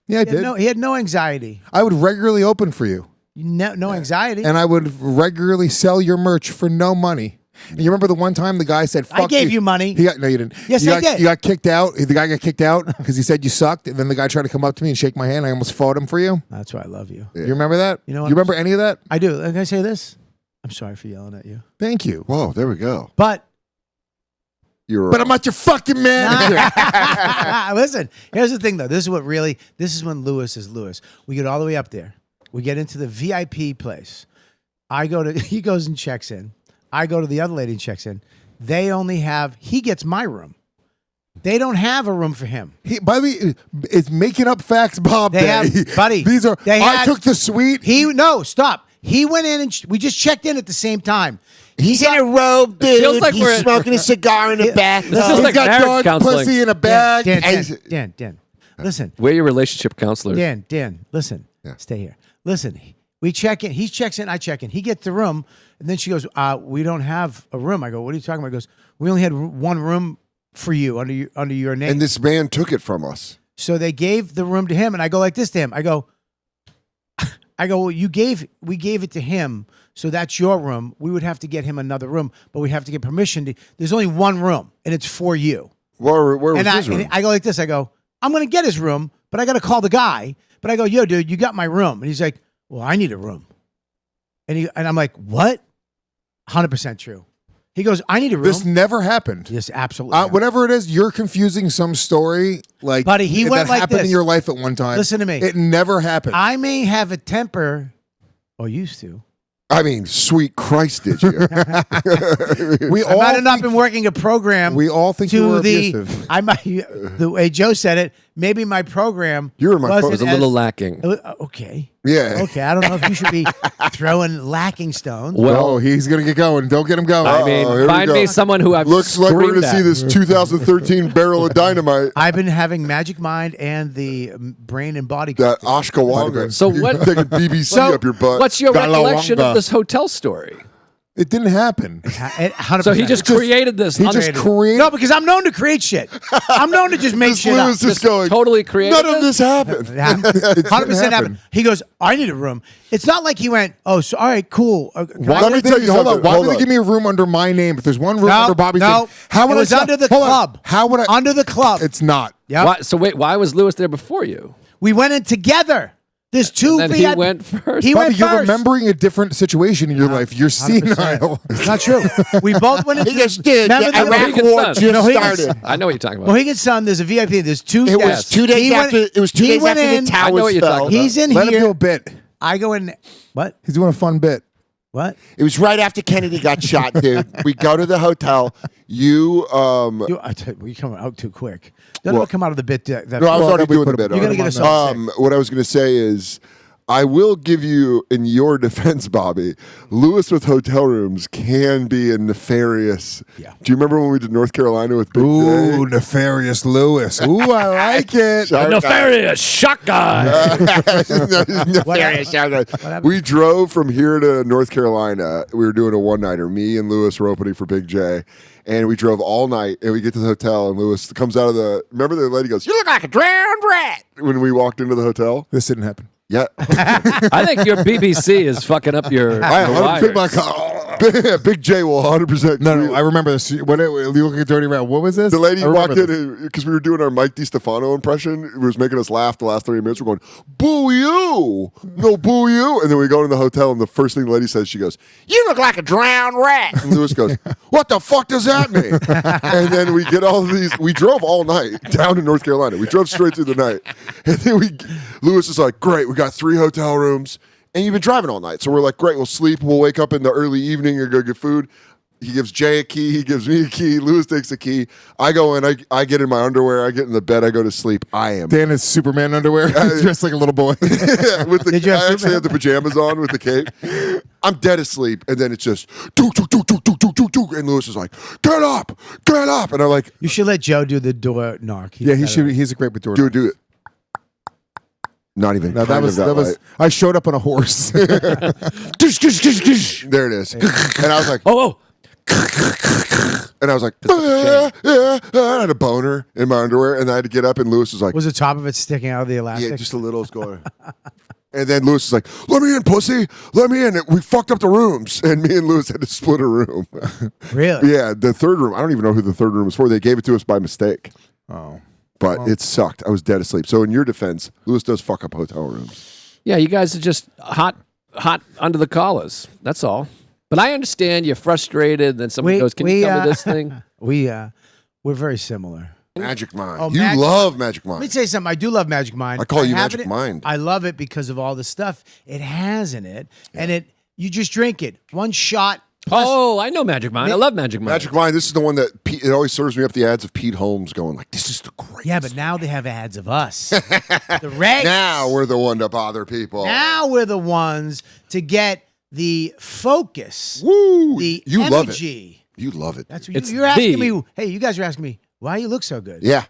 S4: Yeah, I did.
S3: He had no anxiety.
S4: I would regularly open for you,
S3: No anxiety.
S4: and I would regularly sell your merch for no money. And you remember the one time the guy said, "Fuck
S3: I gave you money.
S4: No, you didn't.
S3: Yes,
S4: you
S3: I did.
S4: You got kicked out. The guy got kicked out because he said you sucked. And then the guy tried to come up to me and shake my hand. I almost fought him for you.
S3: That's why I love you.
S4: You remember that?
S3: You know what?
S4: You remember any of that?
S3: I do. Can I say this? I'm sorry for yelling at you.
S4: Thank you.
S5: Whoa, there we go.
S3: But
S5: You're
S4: But I'm not your fucking manager.
S3: listen, here's the thing though. This is when Lewis is Lewis. We get all the way up there. We get into the VIP place. He goes and checks in. I go to the other lady and checks in. He gets my room. They don't have a room for him.
S4: By the way, it's making up facts, Bob.
S3: They
S4: Day.
S3: have- buddy,
S4: These are. I took the suite.
S3: Stop. He went in and we just checked in at the same time.
S6: He's in a robe, dude.
S1: feels like
S6: He's
S1: we're-
S6: smoking a cigar in the back.
S1: This is
S4: He's
S1: like
S4: got
S1: marriage
S4: dog
S1: counseling.
S4: pussy in a bag.
S3: Dan, listen.
S1: We're your relationship counselors.
S3: Dan, listen. Stay here. Listen, we check in. He checks in. I check in. He gets the room. And then she goes, we don't have a room. I go, what are you talking about? He goes, we only had one room for you under your name.
S5: And this man took it from us.
S3: So they gave the room to him. And I go like this to him. I go, I go, well, we gave it to him, so that's your room. We would have to get him another room, but we have to get permission. There's only one room, and it's for you.
S5: Where was his room?
S3: And I go like this. I go, I'm going to get his room, but I got to call the guy. But I go, yo, dude, you got my room. And he's like, well, I need a room. And I'm like, what? 100% true. He goes, I need a room.
S4: This never happened.
S3: Yes, absolutely.
S4: Whatever it is, you're confusing some story like
S3: Buddy, he went
S4: that
S3: like
S4: happened
S3: this.
S4: in your life at one time.
S3: Listen to me.
S4: It never happened.
S3: I may have a temper, or used to.
S5: I mean, sweet Christ, did you?
S4: we
S3: I might have not been working a program.
S4: We all think you were abusive.
S3: The way Joe said it, maybe my program
S5: You were my
S3: wasn't
S1: It was a little lacking.
S3: Okay.
S5: Yeah.
S3: Okay. I don't know if you should be throwing lacking stones.
S4: Well, he's gonna get going. Don't get him going.
S1: I
S5: here we
S1: mean, find
S5: go.
S1: me someone who I've
S5: Looks like we're going to see
S1: screamed
S5: this 2013 barrel of dynamite.
S3: I've been having Magic Mind and the brain and body.
S5: That Ashkawanga.
S1: So
S5: You
S1: what-
S5: Take a BBC up your butt.
S1: What's your recollection
S4: Galawanga.
S1: of this hotel story?
S4: It didn't happen.
S3: 100%.
S1: So he just created this.
S4: He just created.
S3: No, because I'm known to create shit. I'm known to just make
S5: This
S3: shit up.
S5: Lewis is going,
S1: totally created
S5: none of this happened.
S3: 100%
S4: happen.
S3: happened. He goes, I need a room. It's not like he went, oh, so all right, cool.
S4: Why
S5: Let me
S4: would
S5: tell
S4: they,
S5: you
S4: hold on.
S5: something.
S4: Why
S5: Hold
S4: would they
S5: on.
S4: give me a room under my name? If there's one room
S3: No,
S4: under Bobby's
S3: no.
S4: name, how would
S3: It was
S4: I?
S3: under the
S4: hold on.
S3: club.
S4: How would I?
S3: Under the club.
S4: It's not.
S3: Yep.
S1: Why, so wait, why was Lewis there before you?
S3: We went in together. There's two
S1: And then
S3: VIP.
S1: he went first.
S3: He
S4: Bobby,
S3: went
S4: you're
S3: first.
S4: remembering a different situation in your life. You're
S3: 100%.
S4: senile.
S3: It's not true. We both went into.
S6: He goes, dude,
S3: Remember
S6: the Iraq
S1: Hagen's
S6: War
S1: son.
S6: just
S3: No, Hagen's-
S6: started.
S1: I know what you're talking about.
S3: Mohegan Sun, there's a VIP. There's two.
S6: It was
S3: guests.
S6: 2 days
S3: He went-
S6: after. It was 2
S3: he
S6: days
S3: went
S6: after
S3: in-
S6: the
S1: I know
S6: towers
S1: what you're
S6: fell.
S1: talking about.
S3: He's in
S4: Let him do a
S3: here.
S4: bit.
S3: I go in. What?
S4: He's doing a fun bit.
S3: What?
S6: It was right after Kennedy got shot, dude. We go to the hotel.
S5: You,
S3: I tell you, we come out too quick. Don't come out of the bit. That
S5: no, I was
S4: Well,
S5: already
S4: we
S5: doing
S4: put
S5: the bit.
S3: You're gonna
S5: already.
S3: get us all sick.
S5: What I was going to say is, I will give you, in your defense, Bobby, Lewis with hotel rooms can be a nefarious.
S3: Yeah.
S5: Do you remember when we did North Carolina with Big
S4: Ooh,
S5: J?
S4: nefarious Lewis. Ooh, I like it.
S1: Nefarious shot guy.
S6: Nefarious shotgun.
S5: We drove from here to North Carolina. We were doing a one-nighter. Me and Lewis were opening for Big J. And we drove all night, and we get to the hotel, and Lewis comes out of the... Remember the lady goes,
S6: You look like a drowned rat.
S5: when we walked into the hotel?
S4: This didn't happen.
S5: Yeah.
S1: I think your BBC is fucking up your
S5: Big J will 100%.
S4: No, I remember this. What? You look at Dirty Rat. What was this?
S5: The lady
S4: I remember
S5: walked
S4: this.
S5: in because we were doing our Mike DiStefano impression. It was making us laugh the last 30 minutes. We're going, boo you. No, boo you. And then we go into the hotel, and the first thing the lady says, she goes,
S6: You look like a drowned rat.
S5: and Lewis goes, what the fuck does that mean? And then we get all of these. We drove all night down to North Carolina. We drove straight through the night. And then Lewis is like, great, we got 3 hotel rooms. And you've been driving all night. So we're like, great, we'll sleep. We'll wake up in the early evening and go get food. He gives Jay a key. He gives me a key. Lewis takes a key. I go in. I get in my underwear. I get in the bed. I go to sleep. I am.
S4: Dan is Superman underwear, dressed like a little boy.
S5: Yeah, with the,
S3: Did you have
S5: I actually
S3: Superman?
S5: have the pajamas on with the cape. I'm dead asleep. And then it's just, doo, doo, doo, doo, doo, doo, doo, doo. And Lewis is like, get up. And I'm like,
S3: You should let Joe do the door knock.
S4: Yeah, he should. He's a great with door.
S5: dude, do it. Not even.
S4: No, that
S5: kind
S4: was
S5: of
S4: that was.
S5: light.
S4: I showed up on a horse.
S5: There it is. And I was like,
S1: Oh,
S5: and I was like, I had a boner in my underwear, and I had to get up, and Lewis was like,
S3: Was the top of it sticking out of the elastic?
S5: yeah, just a little. It's going. And then Lewis is like, let me in, pussy. Let me in. We fucked up the rooms. And me and Lewis had to split a room.
S3: Really?
S5: Yeah, the third room. I don't even know who the third room was for. They gave it to us by mistake.
S4: Oh,
S5: But it sucked. I was dead asleep. So in your defense, Lewis does fuck up hotel rooms.
S1: yeah, you guys are just hot under the collars. That's all. But I understand you're frustrated. Then someone goes, "Can you tell me this thing?"
S3: We're very similar.
S5: Magic Mind.
S3: Oh,
S5: you love Magic
S3: Let me
S5: Mind.
S3: tell you something. I do love Magic Mind.
S5: I call you
S3: have
S5: Magic
S3: it-
S5: Mind.
S3: I love it because of all the stuff it has in it, and you just drink it. One shot.
S1: Oh, I know Magic Mind. I love Magic Mind.
S5: Magic Mind, this is the one that it always serves me up the ads of Pete Holmes going like, this is the greatest.
S3: Yeah, but now they have ads of us. The Regz.
S5: Now we're the one to bother people.
S3: Now we're the ones to get the focus.
S5: Woo!
S3: The
S5: You love it.
S3: energy.
S5: You love it.
S3: That's what
S1: It's
S3: you're asking
S1: the-
S3: me. Hey, you guys are asking me why you look so good.
S5: Yeah.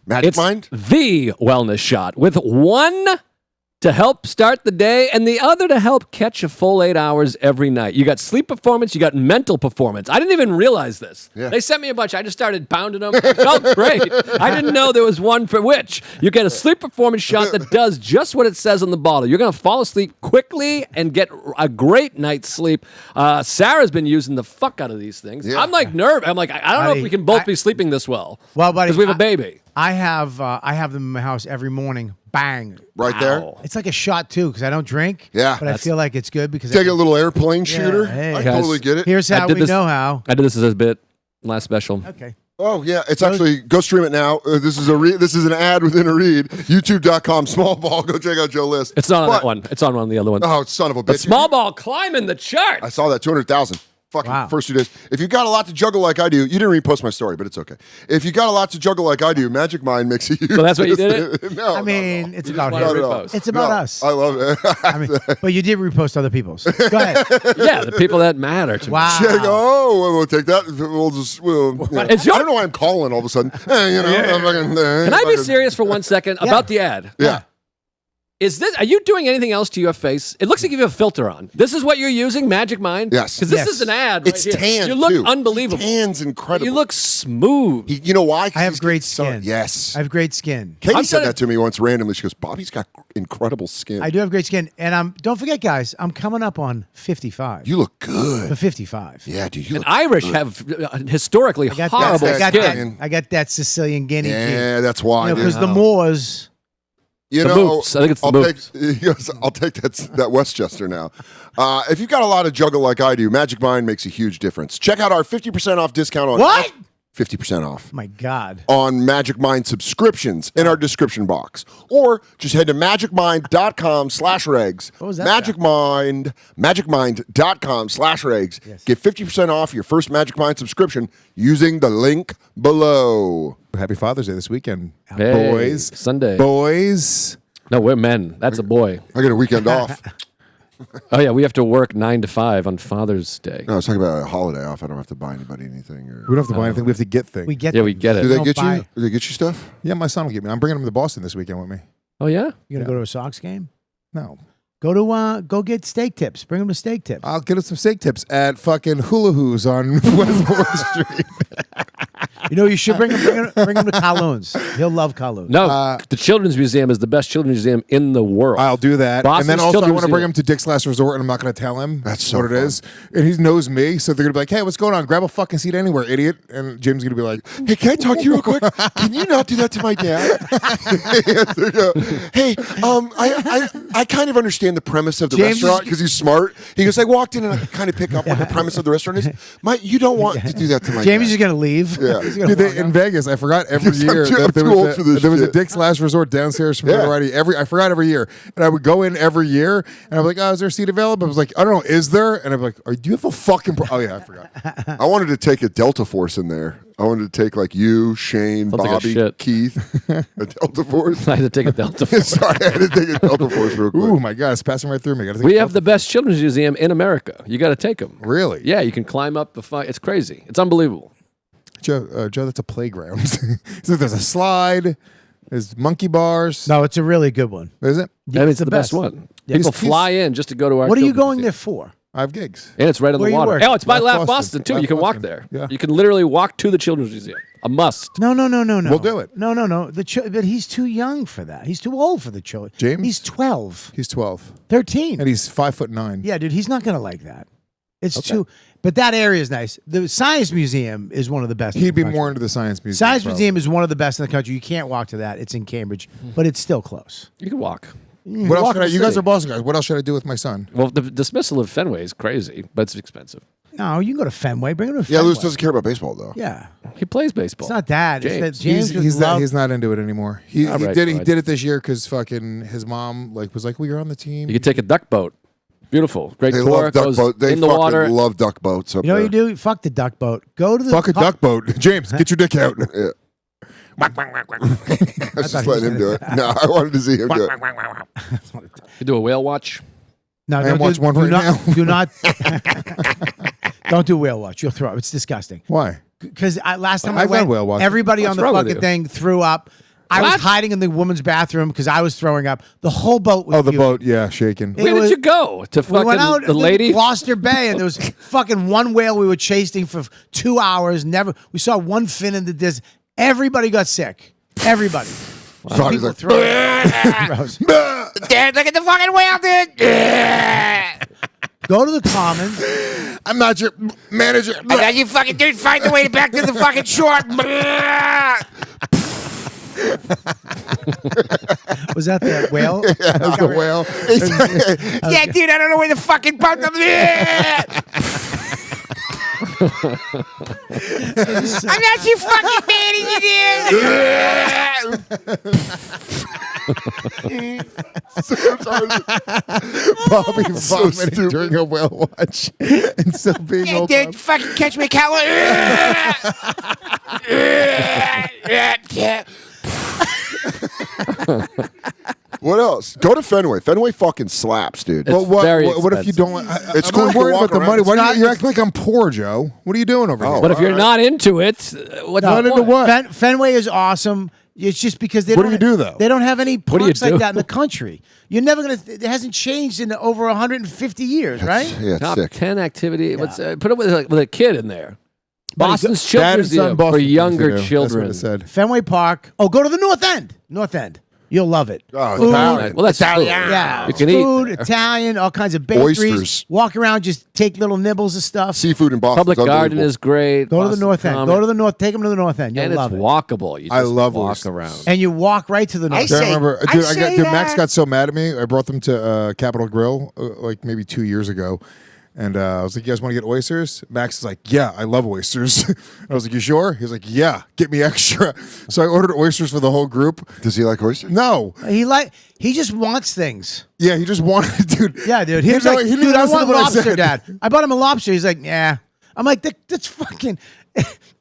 S5: Magic
S1: It's
S5: Mind?
S1: the wellness shot with one to help start the day, and the other to help catch a full 8 hours every night. You got sleep performance, you got mental performance. I didn't even realize this.
S5: Yeah.
S1: They sent me a bunch. I just started pounding them. It felt great. I didn't know there was one for which. You get a sleep performance shot that does just what it says on the bottle. You're going to fall asleep quickly and get a great night's sleep. Sarah's been using the fuck out of these things.
S5: Yeah.
S1: I'm like nervous. I'm like, I don't know if we can both be sleeping this well.
S3: Well, buddy,
S1: because we have a baby.
S3: I have them in my house every morning. Bang.
S5: Right there.
S1: Wow.
S3: It's like a shot too because I don't drink.
S5: Yeah.
S3: But I feel like it's good because
S5: Take a little airplane shooter.
S3: hey.
S5: I
S1: Guys,
S5: totally get it.
S3: Here's how we know how.
S1: I did this as a bit last special.
S3: Okay.
S5: Oh yeah, it's actually go stream it now. This is an ad within a read. YouTube.com small ball. Go check out Joe List.
S1: It's not on that one. It's on one of the other ones.
S5: Oh, son of a bitch!
S1: But small ball climbing the chart.
S5: I saw that 200,000. Fucking
S3: Wow.
S5: first 2 days. If you got a lot to juggle like I do, you didn't repost my story, but it's okay. If you got a lot to juggle like I do, Magic Mind makes you.
S1: So that's what you did it?
S5: No,
S3: I mean, it's about
S1: wanted to
S3: him.
S1: repost.
S3: It's about
S5: no,
S3: us.
S5: I love it.
S3: I mean, but you did repost other people's. Go ahead.
S1: Yeah, the people that matter to me.
S3: Wow.
S5: Check, we'll take that. We'll just.
S1: It's your-
S5: I don't know why I'm calling all of a sudden. I'm fucking,
S1: Can I be serious for 1 second about the ad?
S5: Yeah.
S1: Are you doing anything else to your face? It looks like you have a filter on. This is what you're using, Magic Mind?
S5: Yes.
S1: Because this
S3: Yes.
S1: is an ad.
S5: It's
S1: right here.
S5: tan.
S1: You look
S5: too.
S1: unbelievable.
S5: Tan's incredible.
S1: You look smooth.
S5: You know why? 'Cause
S3: I have
S5: he's
S3: great
S5: getting sun.
S3: skin.
S5: Yes.
S3: I have great skin.
S5: Katie
S1: I'm
S5: said
S1: gonna-
S5: that to me once randomly. She goes, "Bobby's got incredible skin.
S3: I do have great skin, and don't forget, guys, I'm coming up on 55.
S5: You look good.
S3: For 55.
S5: Yeah, dude. You look
S1: Irish
S5: good.
S1: have historically
S3: I got
S1: horrible
S3: that.
S1: skin.
S3: I got that Sicilian Guinea.
S5: Yeah, that's why.
S3: Because
S5: dude.
S3: the Moors.
S5: You
S1: The
S5: know,
S1: moops. I think it's the
S5: I'll
S1: moops.
S5: take, he goes, I'll take that Westchester now. If you've got a lot of juggle like I do, Magic Mind makes a huge difference. Check out our 50% off discount on
S3: What?
S5: 50% off
S3: My God.
S5: on Magic Mind subscriptions in our description box. Or just head to magicmind.com/regs.
S3: What was that
S5: magicmind.com/regs. Get 50% off your first Magic Mind subscription using the link below.
S7: Happy Father's Day this weekend,
S1: Hey,
S7: boys.
S1: Sunday.
S7: Boys.
S1: No, we're men. That's a boy.
S5: I get a weekend off.
S1: Oh, yeah, we have to work 9 to 5 on Father's Day.
S5: No, I was talking about a holiday off. I don't have to buy anybody anything. Or
S7: We don't have to buy anything. We have to get things.
S3: We get
S1: Yeah, we get it.
S5: do they
S3: don't
S5: get
S3: buy-
S5: you? Do they get you stuff?
S7: Yeah, my son will get me. I'm bringing him to Boston this weekend with me.
S1: Oh, yeah?
S3: You gonna go to a Sox game?
S7: No.
S3: Go get steak tips. Bring him to steak tips.
S7: I'll get him some steak tips at fucking Hula Hoos on West 4th Street.
S3: You know, you should bring him to Kowloon's. He'll love Kowloon's.
S1: No, the Children's Museum is the best children's museum in the world.
S7: I'll do that.
S1: Boston's
S7: and then also, I
S1: Children's
S7: want to bring
S1: Museum.
S7: him to Dick's Last Resort, and I'm not going to tell him
S5: That's so
S7: what it
S5: fun.
S7: is. And he knows me, so they're going to be like, hey, what's going on? Grab a fucking seat anywhere, idiot. And Jim's going to be like,
S5: Hey, can I talk to you real quick? Can you not do that to my dad? Hey, I kind of understand the premise of the
S3: James-
S5: restaurant because he's smart. He goes, I walked in and I kind of pick up what the premise of the restaurant is. You don't want to do that to my
S3: James
S5: dad.
S3: is gonna leave.
S5: Yeah.
S3: He's gonna
S7: dude,
S3: walk
S7: in
S3: out.
S7: Vegas, I forgot every
S5: I'm
S7: year
S5: too-
S7: that
S5: I'm
S7: there
S5: too
S7: was
S5: old
S7: a-
S5: for this
S7: there was a
S5: shit.
S7: Dick's Last Resort downstairs from
S5: Yeah.
S7: Variety. I forgot every year, and I would go in every year, and I'm like, oh, is there a seat available? I was like, I don't know, is there? And I'm like, do you have a fucking? Oh yeah, I forgot.
S5: I wanted to take a Delta Force in there. I wanted to take like you, Shane,
S1: Sounds like a
S5: Bobby,
S1: shit.
S5: Keith, a Delta Force.
S1: I had to take a Delta. Force.
S5: Sorry, I had to take a Delta Force real quick.
S7: Ooh my god, it's passing right through me. Gotta take
S1: We
S7: a
S1: have the best children's museum in America. You got to take them.
S7: Really?
S1: Yeah, you can climb up the fight. It's crazy. It's unbelievable.
S7: Joe, that's a playground. So there's a slide. There's monkey bars.
S3: No, it's a really good one.
S7: Is it?
S1: I mean, it's the best one.
S3: Yeah.
S1: People
S7: He's-
S1: fly in just to go to our.
S3: What are you
S1: children's
S3: going there
S1: museum.
S3: for?
S7: I have gigs.
S1: And it's right on
S3: Where
S1: the
S3: you
S1: water.
S3: work?
S1: Oh, it's by
S7: Laugh
S1: Laugh Boston, too.
S7: Laugh
S1: You can walk
S7: Boston.
S1: there.
S7: Yeah.
S1: You can literally walk to the children's museum. A must.
S3: No.
S7: We'll do it.
S3: No. But he's too young for that. He's too old for the children.
S7: James?
S3: He's 12,
S7: He's 12,
S3: 13.
S7: and he's 5'9".
S3: Yeah, dude, he's not gonna like that. It's too. But that area is nice. The Science Museum is one of the best. in
S7: He'd
S3: the
S7: be
S3: country.
S7: more into the science museum.
S3: Science
S7: probably.
S3: Museum is one of the best in the country. You can't walk to that. It's in Cambridge, but it's still close.
S1: You can walk.
S7: What else
S1: walk
S7: should I?
S1: the
S7: You guys
S1: city.
S7: are Boston guys. What else should I do with my son?
S1: Well, the dismissal of Fenway is crazy, but it's expensive.
S3: No, you can go to Fenway. Bring him to
S5: Yeah,
S3: Fenway.
S5: Lewis doesn't care about baseball though.
S3: Yeah,
S1: He plays baseball.
S3: it's not that. It's that
S1: James.
S3: James would love.
S7: He's not into it anymore. He
S1: All right,
S7: did
S1: fine.
S7: it this year because fucking his mom was like, well, you're on the team.
S1: You can take a duck boat. Beautiful. Great
S5: They
S1: tour.
S5: love duck
S1: Goes
S5: boat. They
S1: in the
S5: fucking
S1: water.
S5: love duck boats up
S3: You know
S5: there.
S3: what you do? Fuck the duck boat. Go to the
S7: Fuck a duck boat. James, get your dick out.
S5: Yeah. I was just letting him do it. No, I wanted to see him do it.
S1: You do a whale watch.
S3: No,
S7: I
S3: don't
S7: am watching one
S3: do
S7: right
S3: not,
S7: now.
S3: Do not. Don't do whale watch. You'll throw up. It's disgusting.
S7: Why?
S3: Because last time I
S7: I've
S3: went,
S7: done whale watch.
S3: everybody
S1: What's
S3: on the
S1: wrong with
S3: fucking
S1: you?
S3: thing threw up. I was hiding in the woman's bathroom because I was throwing up. The whole boat was
S7: the
S3: puking.
S7: boat, yeah, shaking.
S3: It
S1: Where
S3: was-
S1: did you go? To
S3: We went out
S1: fucking the lady?
S3: Gloucester Bay, and there was fucking one whale we were chasing for 2 hours. We saw one fin in the distance. Everybody got sick. Everybody.
S5: Bobby's
S3: People
S5: like,
S3: throwing Gross.
S6: Dude, look at the fucking whale, dude.
S3: Go to the Commons.
S7: I'm not your manager.
S6: I got you fucking dude. Find the way back to the fucking shore.
S3: Was that the whale?
S7: That's the whale.
S6: Yeah, dude. I don't know where the fucking boat. I'm not too fucking mad
S7: Bobby vomiting
S5: stupid.
S7: during a whale watch and still being
S6: Yeah,
S7: all
S6: dude. Fucking catch me, Cal.
S5: what else? Go to Fenway. Fenway fucking slaps, dude.
S1: It's
S7: Well,
S1: very
S7: what if you
S1: expensive.
S7: don't?
S5: It's
S7: I'm
S5: cool
S7: not
S5: to
S7: worried
S5: walk
S7: about the
S5: around.
S7: money.
S5: It's
S7: Why do
S3: not-
S7: you act like I'm poor, Joe? What are you doing over here?
S1: But if you're not into it, what's
S3: No,
S1: the point?
S7: what?
S3: Fenway is awesome. It's just because they
S7: What
S3: don't.
S7: do you do, though?
S3: They don't have any
S1: do you
S3: parks like
S1: do?
S3: that in the country. You're never gonna. It hasn't changed in over 150 years, right?
S5: Yeah, it's
S1: Top
S5: sick.
S1: 10 activity. What's put it with a kid in there. Boston's
S7: Dad
S1: Children's
S7: and son
S1: Museum for
S7: Boston
S1: younger
S7: Museum.
S1: children.
S7: That's what it said.
S3: Fenway Park. Oh, go to the North End. North End. You'll love it.
S5: Oh,
S3: Food,
S5: Italian.
S1: Well, that's food.
S3: Yeah,
S1: You can
S3: food,
S1: eat there.
S3: Italian, all kinds of bakeries.
S5: Oysters.
S3: Walk around, just take little nibbles of stuff.
S5: Seafood in Boston.
S1: Public Garden is great.
S3: Go to the
S1: Boston
S3: North End.
S1: Common.
S3: Go to the North. Take them to the North End. You'll
S1: and it's
S3: love it.
S1: walkable. You
S7: I
S1: just
S7: love
S1: walk
S7: oysters.
S1: around.
S3: And you walk right to the North
S6: I
S3: End.
S7: I
S6: say-
S7: remember,
S6: I
S7: dude.
S6: say
S7: Dude, Max
S6: that-
S7: got so mad at me. I brought them to Capitol Grill like maybe 2 years ago, and I was like, "You guys want to get oysters?" Max is like, "Yeah, I love oysters." I was like, "You sure?" He was like, "Yeah, get me extra." So I ordered oysters for the whole group.
S5: Does he like oysters?
S7: No,
S3: He just wants things.
S7: yeah, he just wanted, dude.
S3: Yeah, dude. He was
S7: didn't
S3: like,
S7: know- he didn't
S3: dude, I
S7: listen to
S3: want
S7: what
S3: lobster,
S7: said.
S3: Dad. I bought him a lobster. He's like, yeah. I'm like, that's fucking.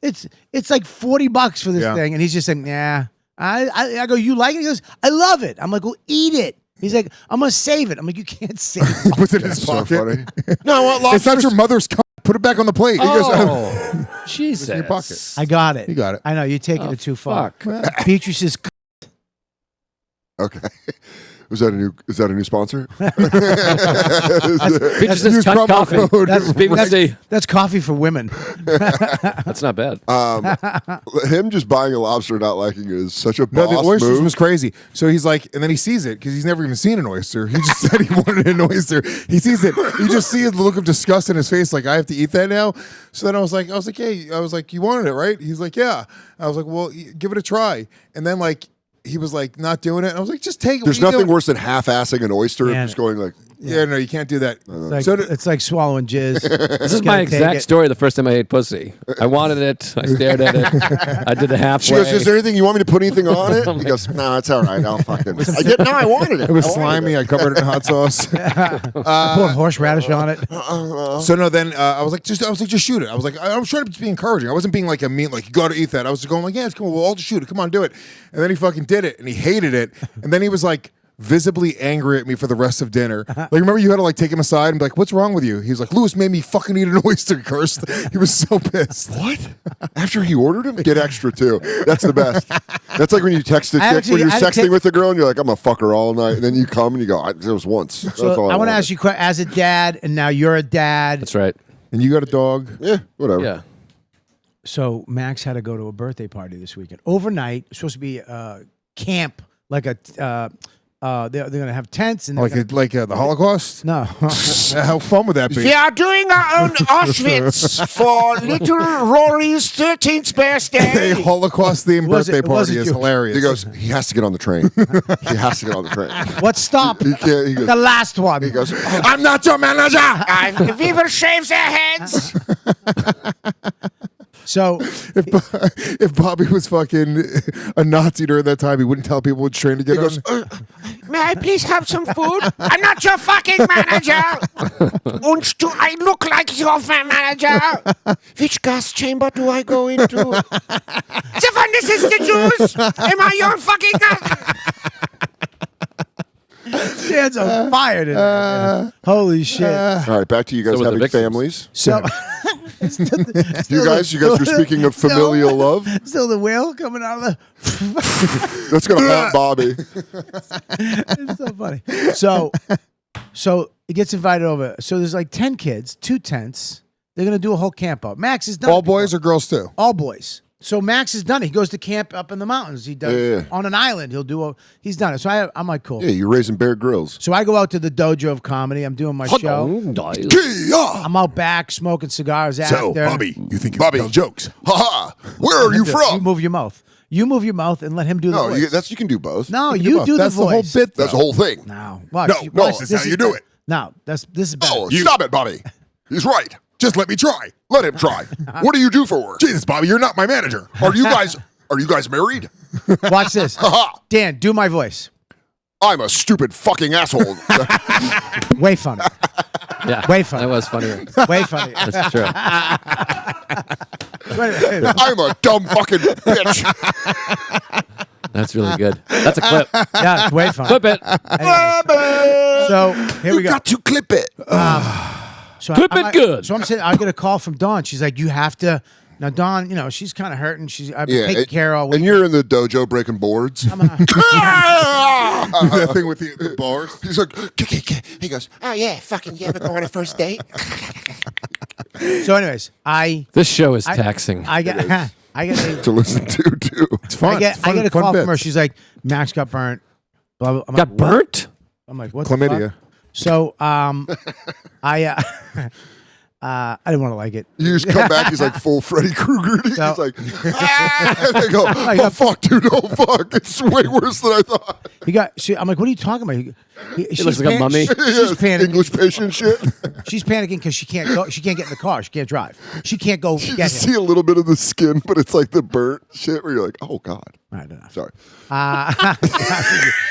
S3: It's like $40 for this
S7: Yeah.
S3: thing, and he's just like, yeah. I go, you like it? He goes, I love it. I'm like, well, eat it. He's like, I'm gonna save it. I'm like, you can't save
S7: He
S3: it.
S7: puts it in his
S5: So
S7: pocket.
S5: funny.
S7: No, what? It's not your mother's. Put it back on the plate. He goes,
S1: Oh, Jesus.
S7: in your pocket.
S3: I got it.
S7: You got it.
S3: I know you're taking it too far.
S1: Fuck.
S3: Beatrice's.
S5: Okay. Is that a new sponsor?
S1: Peaches
S7: Use
S1: is cut
S7: promo
S1: coffee.
S7: code.
S3: That's,
S1: BBC.
S3: that's coffee for women.
S1: That's not bad.
S5: Him just buying a lobster and not liking it is such a
S7: No,
S5: boss
S7: the oysters
S5: move.
S7: was crazy. So he's like, and then he sees it because he's never even seen an oyster. He just said he wanted an oyster. He sees it. You just see the look of disgust in his face, like I have to eat that now. So then I was like, hey, you wanted it, right? He's like, yeah. I was like, well, give it a try. And then like he was like not doing it. And I was like, just take it.
S5: There's
S7: What are you
S5: nothing
S7: doing?
S5: worse than half-assing an oyster
S3: Yeah.
S5: and just going like,
S7: Yeah, no, you can't do that.
S3: It's like swallowing jizz.
S1: This is my exact story the first time I ate pussy. I wanted it. I stared at it. I did it halfway.
S5: she goes, is there anything you want me to put anything on it? He goes, no, it's all right. I'll fucking. I wanted it.
S7: It was
S5: I wanted
S7: slimy.
S5: it.
S7: I covered it in hot sauce.
S3: Poured horseradish on it.
S7: So no, then I was like, just shoot it. I was like, I was trying to be encouraging. I wasn't being like a mean, like you got to eat that. I was just going like, yeah, it's cool. We'll all just shoot it. Come on, do it. And then he fucking did it, and he hated it. And then he was like visibly angry at me for the rest of dinner. Like, remember you had to like take him aside and be like, what's wrong with you? He was like, Lewis made me fucking eat an oyster. Cursed. He was so pissed.
S5: What? After he ordered him, get extra too. That's the best. That's like when you text a chick
S3: Actually,
S5: when you're
S3: I
S5: texting
S3: take-
S5: with a girl and you're like, I'm gonna fuck her all night, and then you come and you go, it was once. That's all
S3: So I want to
S5: wanted.
S3: ask you, as a dad, and now you're a dad.
S1: That's right.
S7: And you got a dog.
S5: Yeah, whatever.
S1: Yeah.
S3: So Max had to go to a birthday party this weekend. Overnight, it's supposed to be camp, like a. They're gonna have tents and they're
S7: Like
S3: gonna,
S7: the Holocaust?
S3: no.
S7: How fun would that be?
S6: We are doing our own Auschwitz for little Rory's 13th
S7: A
S6: birthday.
S7: Holocaust themed
S3: Was it-
S7: birthday
S3: was
S7: party
S3: it
S7: is
S3: you?
S7: hilarious.
S5: He goes, he has to get on the train. He has to get on the train.
S3: What stop?
S5: He can't. He goes.
S3: The last one.
S5: He goes.
S7: I'm not your manager.
S6: We will shave their heads.
S3: So
S7: If Bobby was fucking a Nazi during that time, he wouldn't tell people which train to get
S5: He goes.
S7: on.
S6: May I please have some food? I'm not your fucking manager. And do I look like your manager? Which gas chamber do I go into? The one, this is the Jews. Am I your fucking
S3: Dan's on fire today. Holy shit.
S5: All right, back to you guys
S1: So with the
S5: having
S1: victims.
S5: families.
S3: So
S5: You guys were speaking of familial love.
S3: Still the whale coming out of the.
S5: That's gonna haunt Bobby.
S3: It's so funny. So he gets invited over. So there's like 10 kids, 2 tents. They're gonna do a whole camp out. Max is done.
S7: All boys or girls too?
S3: All boys. So Max has done it. He goes to camp up in the mountains. He does
S5: Yeah.
S3: on an island. He's done it. So I'm like, cool.
S5: Yeah, you're raising Bear Grylls.
S3: So I go out to the Dojo of Comedy. I'm doing my show. I'm out back smoking cigars after.
S7: So, Bobby, you think you
S5: Bobby.
S7: tell jokes?
S5: Ha! Where are you
S3: You
S5: from?
S3: move your mouth. You move your mouth and let him do the
S5: No,
S3: voice.
S5: you can do both.
S3: No, you do
S7: That's
S3: the
S7: the whole
S3: voice.
S7: bit.
S5: That's the
S7: though.
S5: whole thing.
S3: No, watch.
S7: No,
S3: watch.
S7: this is how you do it.
S3: No, this is better.
S5: Oh, stop it, Bobby. He's right.
S7: Just let me try.
S5: Let him try. What do you do for work?
S7: Jesus, Bobby, you're not my manager.
S5: Are you guys married?
S3: Watch this.
S5: Ha!
S3: Dan, do my voice.
S5: I'm a stupid fucking asshole.
S3: Way funny.
S1: Yeah,
S3: Way funny.
S1: That was funnier.
S3: Way funny.
S1: That's true.
S5: I'm a dumb fucking bitch.
S1: That's really good. That's a clip.
S3: Yeah, it's way funny.
S1: Clip it.
S3: Anyway, so here we go.
S5: Got to clip it.
S3: So
S1: Clip it good.
S3: So I'm saying I get a call from Dawn. She's like, you have to. Now Dawn, she's kind of hurting. I've been taking care of all week.
S5: And you're in the dojo breaking boards.
S7: That thing with the bars.
S5: He's like,
S6: He goes, oh yeah, fucking, you ever go on a first date?
S3: So, anyways,
S1: This show is taxing.
S3: I get
S5: to listen to too.
S7: It's fun.
S3: I get a call from her. She's like, Max got burnt. Blah, blah. I'm
S1: Got
S3: like, what?
S1: burnt?
S3: I'm like, what? The
S7: Chlamydia.
S3: fuck? So, I didn't want to like it.
S5: You just come back. He's like full Freddy Krueger. He's
S3: So-
S5: like, and they go, oh fuck, dude, oh fuck, it's way worse than I thought.
S3: I'm like, what are you talking about? She
S1: looks like a mummy.
S3: She's panicking.
S5: English patient shit.
S3: She's panicking because she can't go. She can't get in the car. She can't drive. She can't go
S5: You
S3: get
S5: just
S3: him.
S5: see a little bit of the skin, but it's like the burnt shit where you're like, oh god.
S3: I don't know.
S5: Sorry,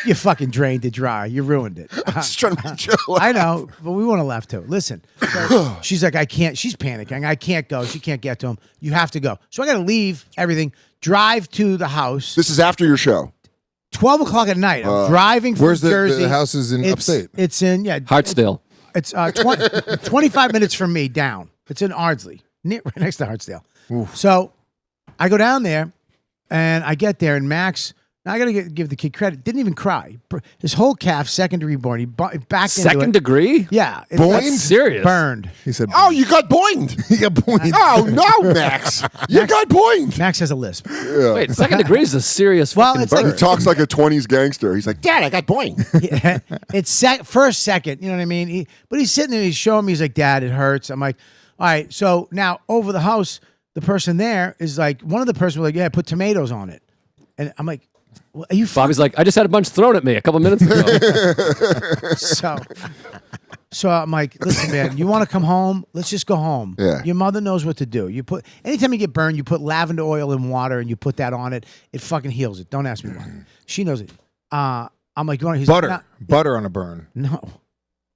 S3: You fucking drained it dry. You ruined it.
S5: I'm just trying to make chill.
S3: I know, but we want to laugh too. Listen, so she's like, I can't. She's panicking. I can't go. She can't get to him. You have to go. So I got to leave everything. Drive to the house.
S5: This is after your show.
S3: 12 o'clock at night. I'm driving from
S7: Where's
S3: Jersey.
S7: the house is in upstate?
S3: It's in
S1: Hartsdale.
S3: It's 25 minutes from me down. It's in Ardsley, right next to Hartsdale. So I go down there, and I get there, and Max. Now I got to give the kid credit. Didn't even cry. His whole calf, second degree born. He backed into it.
S1: Second degree?
S3: Yeah,
S1: That's serious.
S3: burned.
S7: He said,
S5: Oh, you got boinged.
S7: he got pointed.
S5: Oh no, Max, you got boinged.
S3: Max has a lisp.
S1: Wait, second degree is a serious
S3: Well,
S1: fucking
S3: it's like-
S1: burn.
S5: He talks like a 20s gangster. He's like,
S6: Dad, I got boing.
S3: It's first, second. You know what I mean? But he's sitting there. He's showing me. He's like, Dad, it hurts. I'm like, all right. So now over the house, the person there is like, one of the person was like, yeah, put tomatoes on it. And I'm like, well, are you
S1: Bobby's like, I just had a bunch thrown at me a couple minutes ago.
S3: So I'm like, listen, man, you want to come home? Let's just go home.
S5: Yeah.
S3: Your mother knows what to do. Anytime you get burned, you put lavender oil in water and you put that on it. It fucking heals it. Don't ask me why. She knows it. I'm like, you want? He's
S7: Butter.
S3: like,
S7: Butter on a burn.
S3: no,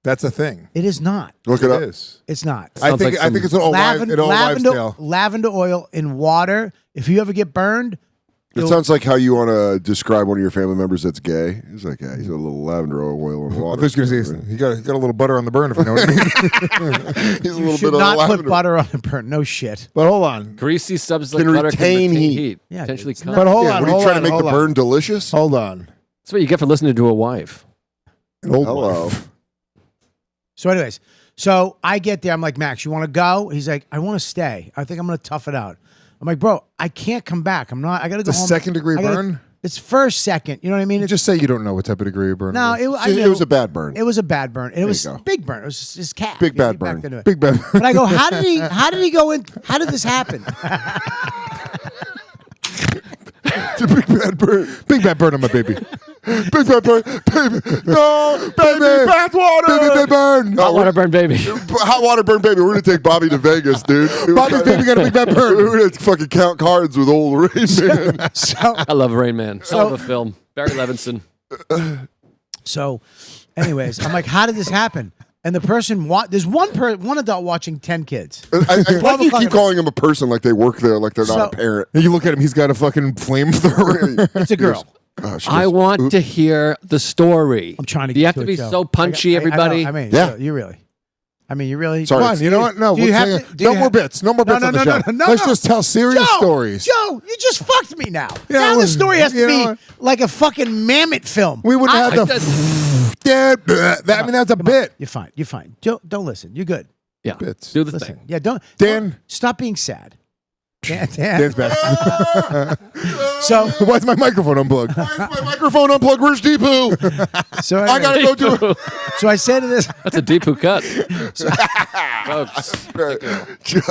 S7: That's a thing.
S3: it is not.
S5: look it up.
S7: is.
S3: It's not.
S7: I
S1: Sounds
S7: think
S1: like
S7: I think it's an old wives' tale.
S3: Lavender oil in water. If you ever get burned,
S5: It sounds like how you want to describe one of your family members that's gay. He's like, yeah, he's a little lavender oil and
S7: I
S5: water.
S7: was going to say he got a little butter on the burn, if you know what I mean.
S5: He's a
S3: you
S5: little
S3: should
S5: bit of
S3: not
S5: lavender.
S3: put butter on a burn. No shit.
S7: But hold on.
S1: Greasy subs like
S5: Can
S1: butter
S5: retain
S1: can retain
S5: heat.
S1: heat.
S3: Yeah,
S1: Potentially
S3: it's
S1: cut.
S7: But hold
S5: Yeah,
S7: on.
S5: what are you
S7: hold
S5: trying
S7: on,
S5: to make
S7: hold
S5: the
S7: on.
S5: burn delicious?
S7: Hold on.
S1: That's what you get for listening to a wife.
S7: An old
S5: Hello.
S7: wife.
S3: So, anyways, so I get there. I'm like, Max, you want to go? He's like, I want to stay. I think I'm going to tough it out. I'm like, bro, I can't come back. I'm not. I got to go
S7: The
S3: home.
S7: second degree
S3: I gotta-
S7: burn?
S3: It's first, second. You know what I mean?
S7: Just say you don't know what type of degree of burn.
S3: No,
S7: it is.
S3: I
S5: It
S3: knew.
S5: was a bad burn.
S3: It was a bad burn. It was
S5: you go.
S3: big burn. It was just his calf.
S5: Big
S3: You know,
S5: bad
S3: he backed
S5: burn.
S3: into it.
S7: Big bad.
S3: But I go, how did he go in? How did this happen?
S5: It's a big bad burn.
S7: Big bad burn on my baby.
S5: Big bad burn. Baby. No, baby. Bath water.
S7: Baby burn.
S1: Hot water burn baby.
S5: Hot water burn, baby. We're going to take Bobby to Vegas, dude.
S7: Bobby's baby got a big bad burn.
S5: We're going to fucking count cards with old Rain Man.
S3: So,
S1: I love Rain Man. Hell of a film. Barry Levinson.
S3: anyways, I'm like, how did this happen? And the person, there's one adult watching 10 kids.
S5: I like you
S3: o'clock
S5: keep
S3: at
S5: calling him a person like they work there, like they're
S3: So-
S5: not a parent.
S7: And you look at him, he's got a fucking flamethrower.
S3: It's a girl.
S5: She
S1: I
S5: goes,
S1: want
S5: "Oops."
S1: to hear the story.
S3: I'm trying to.
S1: Do you
S3: get
S1: have to
S3: it,
S1: be
S3: Joe.
S1: so punchy, everybody?
S3: I mean,
S5: Yeah.
S3: you really. I mean, you really.
S5: Sorry.
S7: Fine, you know what? No,
S3: Do you
S7: we'll
S3: have
S7: say-
S3: to- do you
S7: no more
S3: have-
S7: bits. No more bits on the show.
S3: No,
S7: Let's just tell serious
S3: Joe,
S7: stories.
S3: Joe, you just fucked me now.
S7: Yeah,
S3: now the
S7: listen,
S3: story has
S7: you
S3: to
S7: know
S3: be like a fucking mammoth film.
S7: We wouldn't have the. I mean, that's a
S3: Come on.
S7: bit.
S3: You're fine. You're fine. Don't listen. You're good.
S1: Yeah.
S7: Bits.
S1: Do the
S3: Listen.
S1: thing.
S3: Yeah, don't.
S7: Dan.
S3: Stop being sad. Dan.
S7: Dan's back.
S3: So,
S7: Why's my microphone unplugged?
S5: Why is my microphone unplugged? Where's Deepu?
S3: so
S5: I
S3: anyway,
S5: gotta go do
S3: So I say to this.
S1: That's a Deepu cut. Folks.
S5: it. Joe,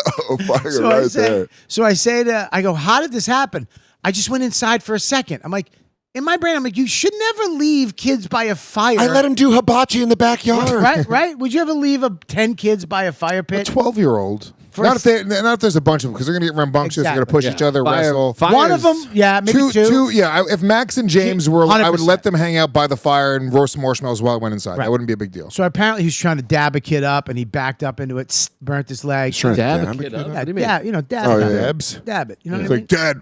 S5: fire
S3: So
S5: right there.
S3: I say I go, how did this happen? I just went inside for a second. I'm like, in my brain, I'm like, you should never leave kids by a fire.
S5: I let him do hibachi in the backyard.
S3: Right? Would you ever leave 10 kids by a fire
S7: A
S3: pit?
S7: 12-year-old.
S3: For
S7: Not
S3: a-
S7: if there's a bunch of them because they're gonna get rambunctious. They're gonna push each other, wrestle.
S3: One of them, yeah, maybe two.
S7: Yeah. If Max and James were, I would
S3: 100%.
S7: let them hang out by the fire and roast marshmallows while I went inside.
S3: Right.
S7: That wouldn't be a big deal.
S3: So apparently he was trying to dab a kid up, and he backed up into it, burnt his leg.
S5: Sure.
S1: Dab a
S5: Dab
S1: kid
S5: a
S1: up.
S5: kid
S1: What do you mean?
S3: Yeah, dab
S5: Oh,
S3: it.
S5: yeah.
S7: Debs.
S3: Dab it. You know
S7: It's
S3: what I mean?
S7: like Dad.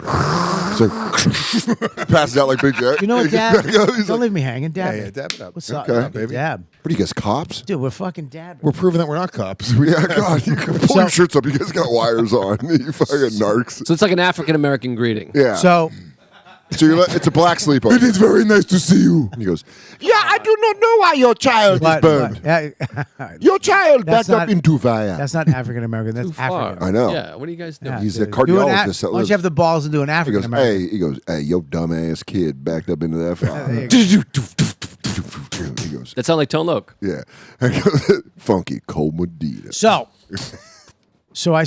S5: It's like, passes out like Big Jack.
S3: You know what,
S5: He's
S3: dab?
S5: gotta go. He's
S3: Don't
S5: like,
S3: leave me hanging. Dab
S7: Yeah,
S3: it.
S7: dab it up.
S3: What's up?
S5: Okay.
S3: Baby? Dab.
S5: what do you guys, cops?
S3: Dude, we're fucking dabbing.
S7: We're proving that we're not cops.
S5: Yeah, God, you can pull your shirts up. You guys got wires on. You fucking narcs.
S1: So it's like an African American greeting.
S5: Yeah.
S3: So
S5: It's a black sleepover.
S7: It is very nice to see you.
S5: He goes,
S6: Yeah, I do not know why your child
S3: what-
S6: is burned.
S3: what-
S6: Your child
S3: That's
S6: backed up
S3: not-
S6: into fire.
S3: That's not African American. That's
S1: Too far.
S3: African.
S5: I know.
S1: Yeah. What are you guys doing?
S3: Yeah,
S5: He's a
S3: dude.
S5: cardiologist that
S3: Why don't
S5: lives-
S3: you have the balls and do an
S5: he
S3: African
S5: goes,
S3: American?
S5: hey, yo, dumbass kid backed up into that fire. He goes,
S1: That sound like Tone Loc.
S5: yeah. Funky Cold Medina.
S3: So I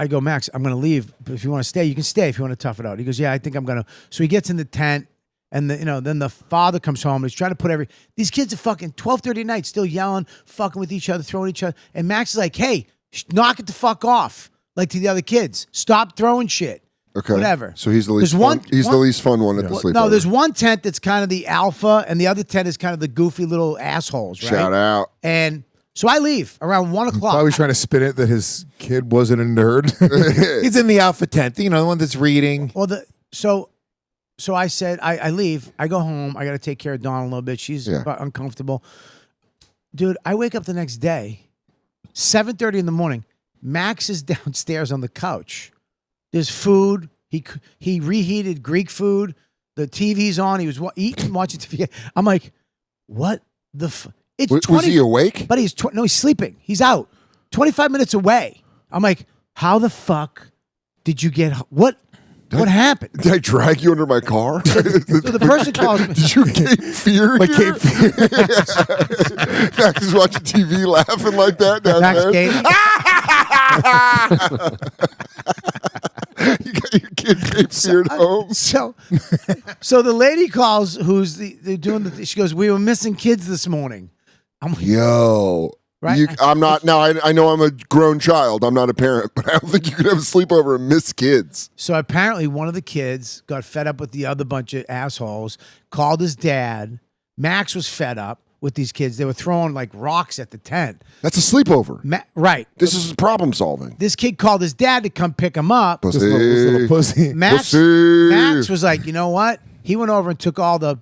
S3: go, Max, I'm going to leave. But if you want to stay, you can stay if you want to tough it out. He goes, yeah, I think I'm going to. So he gets in the tent, and then the father comes home, and he's trying to put these kids are fucking 12:30 at night, still yelling, fucking with each other, throwing each other. And Max is like, hey, knock it the fuck off, like to the other kids. Stop throwing shit.
S5: Okay.
S3: Whatever.
S5: So he's the least
S3: There's
S5: fun.
S3: one-
S5: He's the
S3: one-
S5: least fun one at the sleepover.
S3: No, there's one tent that's kind of the alpha, and the other tent is kind of the goofy little assholes, right?
S5: Shout out.
S3: And so I leave around 1 o'clock.
S7: Probably trying to spin it that his kid wasn't a nerd. He's in the alpha tent, the one that's reading.
S3: Well, so I said I leave. I go home. I got to take care of Dawn a little bit. She's uncomfortable. Dude, I wake up the next day, 7:30 in the morning. Max is downstairs on the couch. There's food. He reheated Greek food. The TV's on. He was eating, watching TV. I'm like, what the? It's
S5: Was
S3: 20.
S5: he awake?
S3: But he's sleeping. He's out. 25 minutes away. I'm like, how the fuck did you get what? What happened?
S5: Did I drag you under my car?
S3: So the person calls me.
S5: Did you Cape Fear?
S7: Like
S5: here?
S7: Cape Fear.
S5: Max is watching TV laughing like that
S3: Max
S5: downstairs.
S3: Gate.
S5: You got your kid Cape Fear at home.
S3: So the lady calls, who's they're doing she goes, we were missing kids this morning. I'm like,
S5: Yo.
S3: Right?
S5: I'm not. Now, I know I'm a grown child. I'm not a parent, but I don't think you could have a sleepover and miss kids.
S3: so apparently one of the kids got fed up with the other bunch of assholes, called his dad. Max was fed up with these kids. They were throwing like rocks at the tent.
S5: That's a sleepover.
S3: Right.
S5: This is problem solving.
S3: This kid called his dad to come pick him up.
S5: Pussy.
S7: This little pussy.
S3: Max was like, you know what? He went over and took all the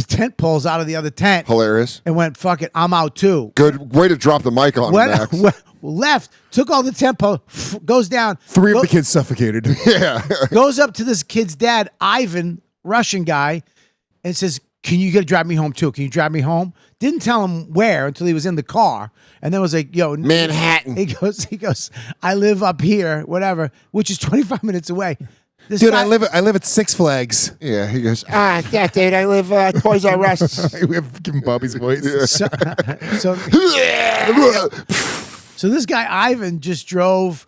S3: tent poles out of the other tent
S5: Hilarious.
S3: and went, fuck it, I'm out too.
S5: Good way to drop the mic on him, Max.
S3: Left, took all the tent poles, goes down.
S7: Three of the kids suffocated.
S5: Yeah.
S3: Goes up to this kid's dad, Ivan, Russian guy, and says, can you drive me home too? Can you drive me home? Didn't tell him where until he was in the car. And then was like, yo,
S6: Manhattan.
S3: He goes, I live up here, whatever, which is 25 minutes away. This
S7: Dude,
S3: guy-
S7: I live at Six Flags.
S5: Yeah, he goes,
S6: Yeah, dude, I live Toys R Us.
S7: We have given Bobby's voice.
S3: so this guy Ivan just drove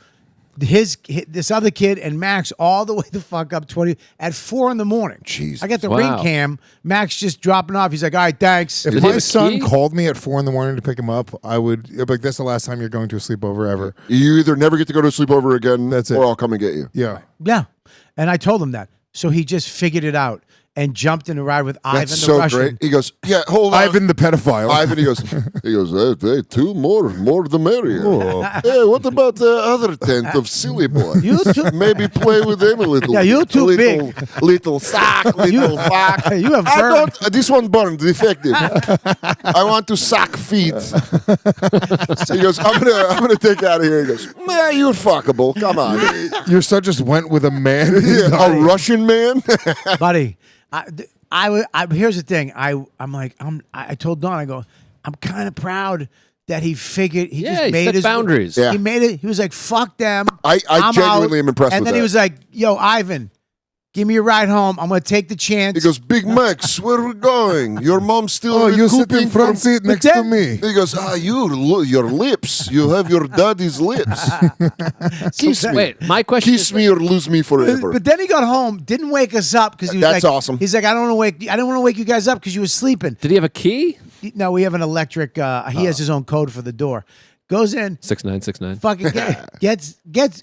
S3: this other kid and Max all the way the fuck up at 4 a.m.
S5: Jesus.
S3: I got the
S1: Wow.
S3: ring cam. Max just dropping off. He's like, all right, thanks.
S7: If
S1: Did he
S7: my
S1: have a
S7: son
S1: key?
S7: called me at 4 a.m. to pick him up, I'd be like, that's the last time you're going to a sleepover ever.
S5: you either never get to go to a sleepover again,
S7: That's it.
S5: or I'll come and get you.
S7: Yeah.
S3: Yeah. And I told him that. So he just figured it out. and jumped in a ride with Ivan
S5: That's
S3: the
S5: so
S3: Russian.
S5: great. He goes, yeah, hold on.
S7: Ivan the pedophile.
S5: Ivan, he goes, hey, two more the merrier. Hey, what about the other tent of silly boy?
S3: You too-
S5: Maybe play with them a little.
S3: Yeah, you too
S5: little,
S3: big.
S5: Little sack, little fuck.
S3: You have
S5: I
S3: burned.
S5: don't. This one burned, defective. I want to suck feet. He goes, I'm gonna take you out of here. He goes, man, you're fuckable. Come on.
S7: Your son just went with a man.
S5: A Russian man.
S3: Buddy, here's the thing. I told Dawn, I go, I'm kind of proud that he figured he
S1: Yeah,
S3: just
S1: he
S3: made
S1: set
S3: his
S1: boundaries.
S5: Yeah.
S3: He made it. He was like, fuck them.
S5: I
S3: I'm
S5: genuinely
S3: out.
S5: am impressed
S3: And
S5: with
S3: then he
S5: that.
S3: was like, yo, Ivan, give me a ride home. I'm gonna take the chance.
S5: He goes, Big Max, where are we going? Your mom's still
S7: Oh, you sit in
S5: recouping
S7: front
S5: from-"
S7: seat next
S3: then-
S7: to me.
S5: He goes, your lips. You have your daddy's lips. Kiss me.
S1: Wait, my question
S5: Kiss
S1: is,
S5: me or lose me forever.
S3: But then he got home, didn't wake us up because he was
S5: That's
S3: like,
S5: awesome.
S3: He's like, I don't want to wake you guys up because you were sleeping.
S1: did he have a key?
S3: No, we have an electric. He has his own code for the door. Goes in,
S1: 6969.
S3: fucking gets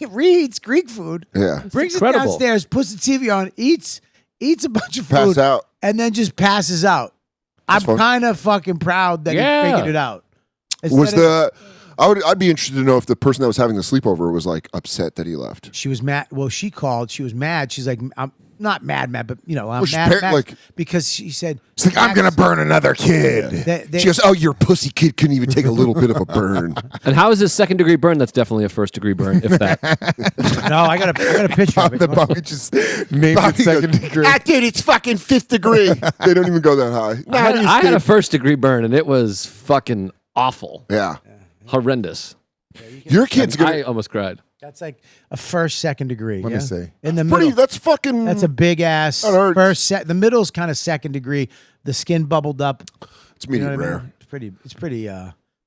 S3: reads Greek food.
S5: Yeah.
S3: Brings it
S1: incredible.
S3: downstairs, puts the TV on, eats a bunch of
S5: Pass
S3: food,
S5: out.
S3: and then just passes out. I'm
S5: fun.
S3: kind of fucking proud that
S1: Yeah.
S3: he figured it out.
S5: Was
S3: Instead of-
S5: I'd be interested to know if the person that was having the sleepover was like upset that he left.
S3: She was mad. Well, she called. She was mad. She's like, I'm not mad, but I'm
S5: Well, she
S3: mad,
S5: par- like-
S3: because she said,
S7: It's like, I'm going to burn another kid.
S5: She goes, oh, your pussy kid couldn't even take a little bit of a burn.
S1: And how is his second degree burn? That's definitely a first degree burn, if that.
S3: No, I got a picture of
S7: The
S3: it.
S7: Bobby just named it
S5: Bobby
S7: second
S5: goes,
S7: degree.
S5: dude, it's fucking 5th degree. They don't even go that high.
S1: I had a first degree burn, and it was fucking awful.
S5: Yeah.
S1: Horrendous.
S5: Your kid's
S1: I
S5: gonna.
S1: almost cried.
S3: That's like a first, second degree.
S7: Let me see.
S3: In the
S5: Pretty.
S3: middle.
S5: That's fucking.
S3: That's a big ass
S5: That hurts.
S3: first. The middle's kind of second degree. The skin bubbled up.
S5: It's
S3: You
S5: medium
S3: know what I
S5: rare.
S3: mean? It's pretty.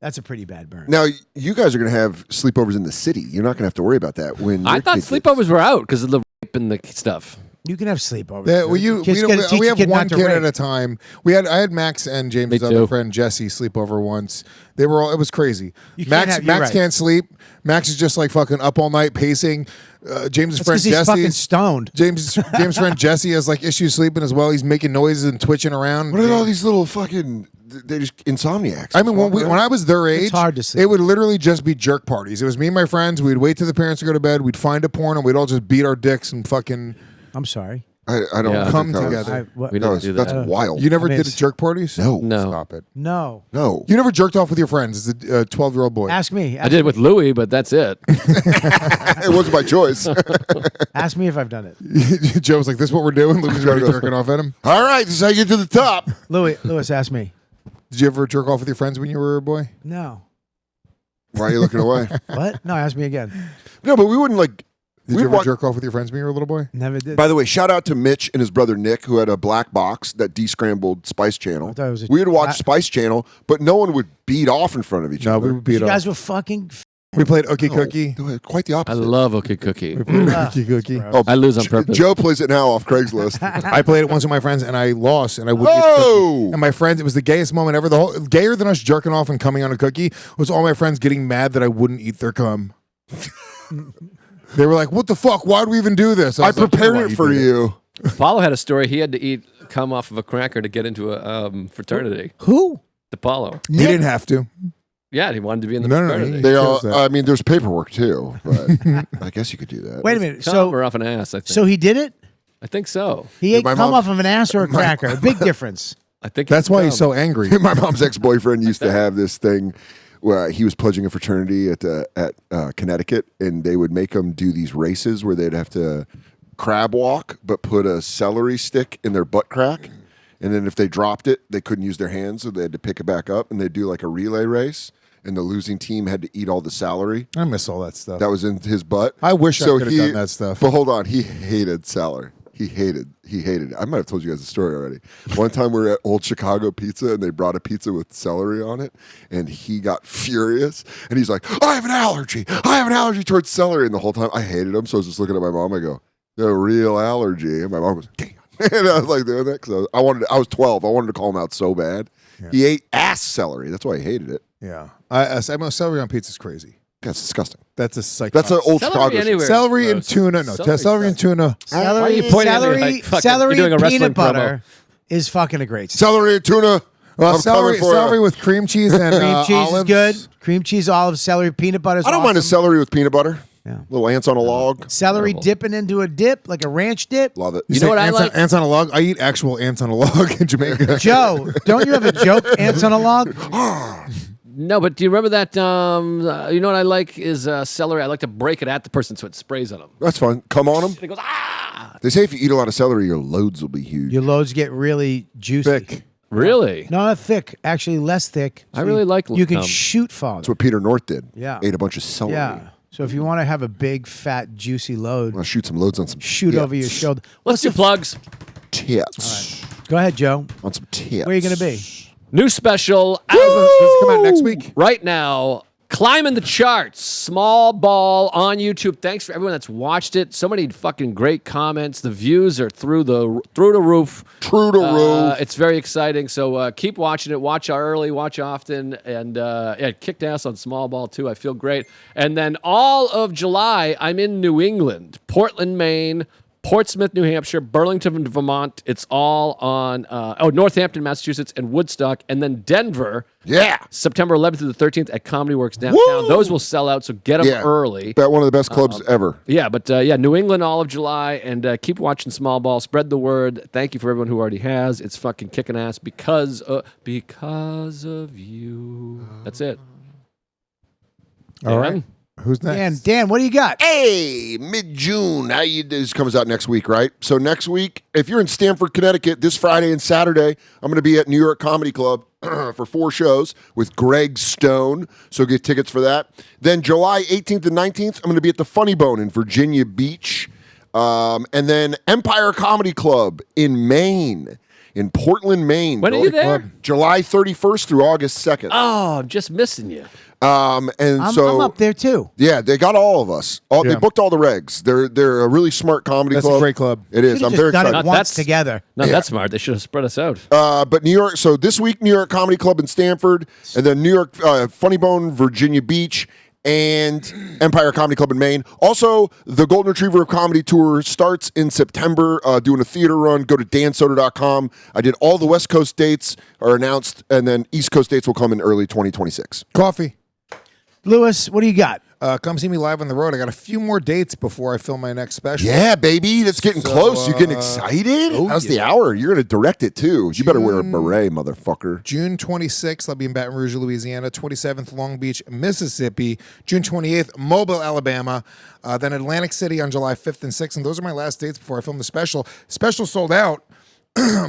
S3: That's a pretty bad burn.
S5: Now you guys are gonna have sleepovers in the city. You're not gonna have to worry about that when
S1: I
S5: your
S1: thought
S5: kid gets-
S1: sleepovers were out because of the rape and the stuff.
S3: You can have sleepovers.
S7: Yeah, well, we have one
S3: not to
S7: kid
S3: rape.
S7: at a time. I had Max and James'
S1: Me
S7: other
S1: too.
S7: friend Jesse sleep over once. It was crazy.
S3: You can't
S7: Max
S3: have- you're right.
S7: can't sleep. Max is just like fucking up all night pacing. James's
S3: That's
S7: friend
S3: 'cause he's fucking
S7: Jesse.
S3: stoned.
S7: James' friend Jesse has like issues sleeping as well. He's making noises and twitching around.
S5: What are all these little fucking? They just insomniacs.
S7: I mean, when I was their age,
S3: hard to sleep.
S7: it would literally just be jerk parties. It was me and my friends. We'd wait till the parents would go to bed. We'd find a porn and we'd all just beat our dicks and fucking.
S3: I'm sorry.
S5: I don't
S1: Yeah.
S5: think
S7: Come
S5: that was-
S7: together.
S1: We
S5: No,
S1: didn't do
S5: that's
S1: that.
S5: wild.
S7: You never
S3: I mean,
S7: did
S3: it's-
S7: jerk parties?
S5: No.
S1: No.
S7: Stop it.
S3: No.
S5: No.
S7: You never jerked off with your friends as a 12-year-old boy.
S3: Ask me.
S1: I did with Louis, but that's it.
S5: It wasn't by choice.
S3: Ask me if I've done it.
S7: Joe was like, "This is what we're doing." Louis already jerking off at him.
S5: All right, this is how you get to the top.
S3: Lewis, ask me.
S7: Did you ever jerk off with your friends when you were a boy?
S3: No.
S5: Why are you looking away?
S3: What? No, ask me again.
S5: No, but we wouldn't like.
S7: Did
S5: we'd
S7: you ever
S5: wa-
S7: jerk off with your friends when you were a little boy?
S3: Never did.
S5: By the way, shout out to Mitch and his brother Nick, who had a black box that descrambled Spice Channel.
S3: I thought it was a-
S5: We would watch
S3: I-
S5: Spice Channel, but no one would beat off in front of each
S7: No,
S5: other.
S7: we would beat
S3: you guys
S7: off.
S3: were fucking.
S7: We played Ookie
S5: No,
S7: Cookie.
S5: no, quite the
S1: I
S5: opposite.
S1: love OK Cookie.
S7: We played Ookie Cookie.
S5: Oh,
S1: I lose on purpose.
S5: Joe plays it now off Craigslist.
S7: I played it once with my friends and I lost and I wouldn't. eat
S5: Oh!
S7: cookie. And my friends, it was the gayest moment ever. The whole gayer than us jerking off and coming on a cookie was all my friends getting mad that I wouldn't eat their cum. They were like, "What the fuck? Why'd we even do this?"
S5: I
S7: was like,
S5: prepared
S7: "Why
S5: it for
S7: did
S5: you.
S1: Apollo had a story. He had to eat cum off of a cracker to get into a fraternity.
S3: Who?
S1: Apollo.
S7: He didn't have to.
S1: Yeah, he wanted to be in the
S7: No, no,
S1: fraternity.
S7: he-
S5: They all.
S7: shows that.
S5: I mean, there's paperwork too, but I guess you could do that.
S3: Wait a minute.
S1: Cum
S3: So,
S1: or off an ass, I think.
S3: so he did it?
S1: I think so.
S3: He ate
S5: my
S3: cum
S5: mom-
S3: off of an ass or a cracker? A big difference.
S1: I think
S7: That's
S1: it's
S7: why
S1: cum.
S7: he's so angry.
S5: My mom's ex-boyfriend used to have this thing where he was pledging a fraternity at Connecticut, and they would make him do these races where they'd have to crab walk, but put a celery stick in their butt crack, and then if they dropped it, they couldn't use their hands, so they had to pick it back up, and they'd do like a relay race, and the losing team had to eat all the celery
S7: I miss all that stuff.
S5: that was in his butt.
S7: I wish I could have done that stuff.
S5: But hold on, he hated celery. He hated it. I might have told you guys the story already. One time we were at Old Chicago Pizza and they brought a pizza with celery on it, and he got furious and he's like, I have an allergy. I have an allergy towards celery. And the whole time I hated him, so I was just looking at my mom. I go, the real allergy. And my mom goes, damn. And I was like doing that because I was 12. I wanted to call him out so bad.
S7: Yeah.
S5: He ate ass celery. That's why I hated it.
S7: Yeah. I mean, celery on pizza is crazy.
S5: That's disgusting.
S7: That's a psych.
S5: That's an old
S1: Celery
S5: Chicago.
S1: anywhere.
S7: Celery and
S1: Gross.
S7: tuna. No, celery and tuna.
S1: Why are you pointing at me like fucking-
S3: celery
S1: you're doing a wrestling
S3: peanut
S1: promo.
S3: butter is fucking a great.
S5: Celery and tuna.
S7: Well,
S5: I'm
S7: celery,
S5: coming for
S7: celery
S5: you.
S7: with cream cheese and
S3: Cream cheese
S7: olives.
S3: is good. Cream cheese, olives, celery, peanut butter.
S5: I don't mind a celery with peanut butter.
S3: Yeah.
S5: Little ants on a log.
S3: Celery
S1: Terrible.
S3: dipping into a dip, like a ranch dip.
S5: Love it.
S1: You know what I like?
S7: Ants on a log. I eat actual ants on a log in Jamaica.
S3: Joe, don't you have a joke? Ants on a log?
S1: No, but do you remember that? You know what I like is celery. I like to break it at the person so it sprays on them.
S5: That's fun. Come on them.
S1: It goes ah.
S5: They say if you eat a lot of celery, your loads will be huge.
S3: Your loads get really juicy.
S7: Thick.
S1: Really?
S3: No, not thick. Actually, less thick.
S1: I really like
S3: You can
S1: cum.
S3: shoot farther.
S5: That's what Peter North did.
S3: Yeah.
S5: Ate a bunch of celery.
S3: Yeah. So if you want to have a big, fat, juicy load,
S5: I'll shoot some loads on some
S3: shoot
S5: tits.
S3: over your shoulder.
S1: Let's do plugs.
S5: Tits.
S3: Go ahead, Joe.
S5: On some tits.
S3: Where are you going to be?
S1: New special
S7: Does it come out next week?
S1: right now. Climbing the charts. Small Ball on YouTube. Thanks for everyone that's watched it. So many fucking great comments. The views are through the roof.
S5: True to roof.
S1: It's very exciting. So keep watching it. Watch early, watch often, and yeah, kicked ass on Small Ball too. I feel great. And then all of July, I'm in New England, Portland, Maine, Portsmouth, New Hampshire, Burlington, Vermont. It's all on Northampton, Massachusetts, and Woodstock, and then Denver.
S5: Yeah.
S1: September 11th through the 13th at Comedy Works downtown.
S5: Woo!
S1: Those will sell out, so get them early.
S5: Bet one of the best clubs ever.
S1: Yeah, but yeah, New England all of July, and keep watching Small Ball. Spread the word. Thank you for everyone who already has. It's fucking kicking ass because of you. That's it.
S7: All right. Who's next?
S3: Dan, what do you got?
S5: Hey, mid-June. This comes out next week, right? So next week, if you're in Stamford, Connecticut, this Friday and Saturday, I'm going to be at New York Comedy Club for 4 shows with Greg Stone. So get tickets for that. Then July 18th and 19th, I'm going to be at the Funny Bone in Virginia Beach. And then Empire Comedy Club in Maine. In Portland, Maine.
S1: When are you there?
S5: July 31st through August 2nd.
S1: Oh, I'm just missing you.
S5: And
S3: I'm up there too.
S5: Yeah, they got all of us. They booked all the Regs. They're a really smart comedy
S7: That's
S5: club.
S7: a great club.
S5: It is.
S3: Should've
S5: I'm
S3: just
S5: very
S3: done
S5: excited.
S3: it once
S1: That's-
S3: together.
S1: Not that smart. They should have spread us out.
S5: But New York. So this week, New York Comedy Club in Stamford, and then New York Funny Bone, Virginia Beach, and Empire Comedy Club in Maine. Also, the Golden Retriever of Comedy Tour starts in September, doing a theater run. Go to dansoder.com. I did all the West Coast dates are announced, and then East Coast dates will come in early 2026.
S7: Coffee.
S3: Lewis, what do you got?
S7: Come see me live on the road. I got a few more dates before I film my next special.
S5: Yeah, baby. That's getting close. You getting excited? How's the hour? You're going to direct it, too. You better wear a beret, motherfucker.
S7: June 26th, I'll be in Baton Rouge, Louisiana. 27th, Long Beach, Mississippi. June 28th, Mobile, Alabama. Then Atlantic City on July 5th and 6th. And those are my last dates before I film the special. Special sold out.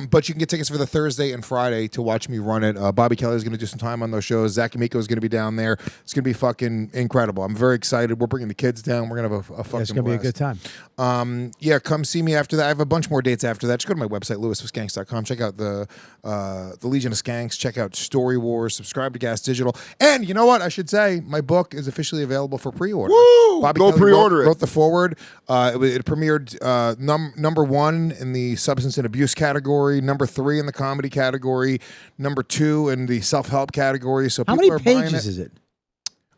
S7: But you can get tickets for the Thursday and Friday to watch me run it. Bobby Kelly is going to do some time on those shows. Zach Amico is going to be down there. It's going to be fucking incredible. I'm very excited. We're bringing the kids down. We're going to have a fucking
S3: It's going to be a good time.
S7: Yeah, come see me after that. I have a bunch more dates after that. Just go to my website, lewiswithskanks.com. Check out the Legion of Skanks. Check out Story Wars. Subscribe to GaS Digital. And you know what? I should say, my book is officially available for pre-order.
S5: Woo!
S7: Bobby
S5: Go
S7: Kelly
S5: pre-order it.
S7: wrote the foreword. It premiered number 1 in the substance and abuse category, number 3 in the comedy category, number 2 in the self-help category. So
S3: How
S7: people
S3: many
S7: are buying
S3: pages
S7: it.
S3: is it?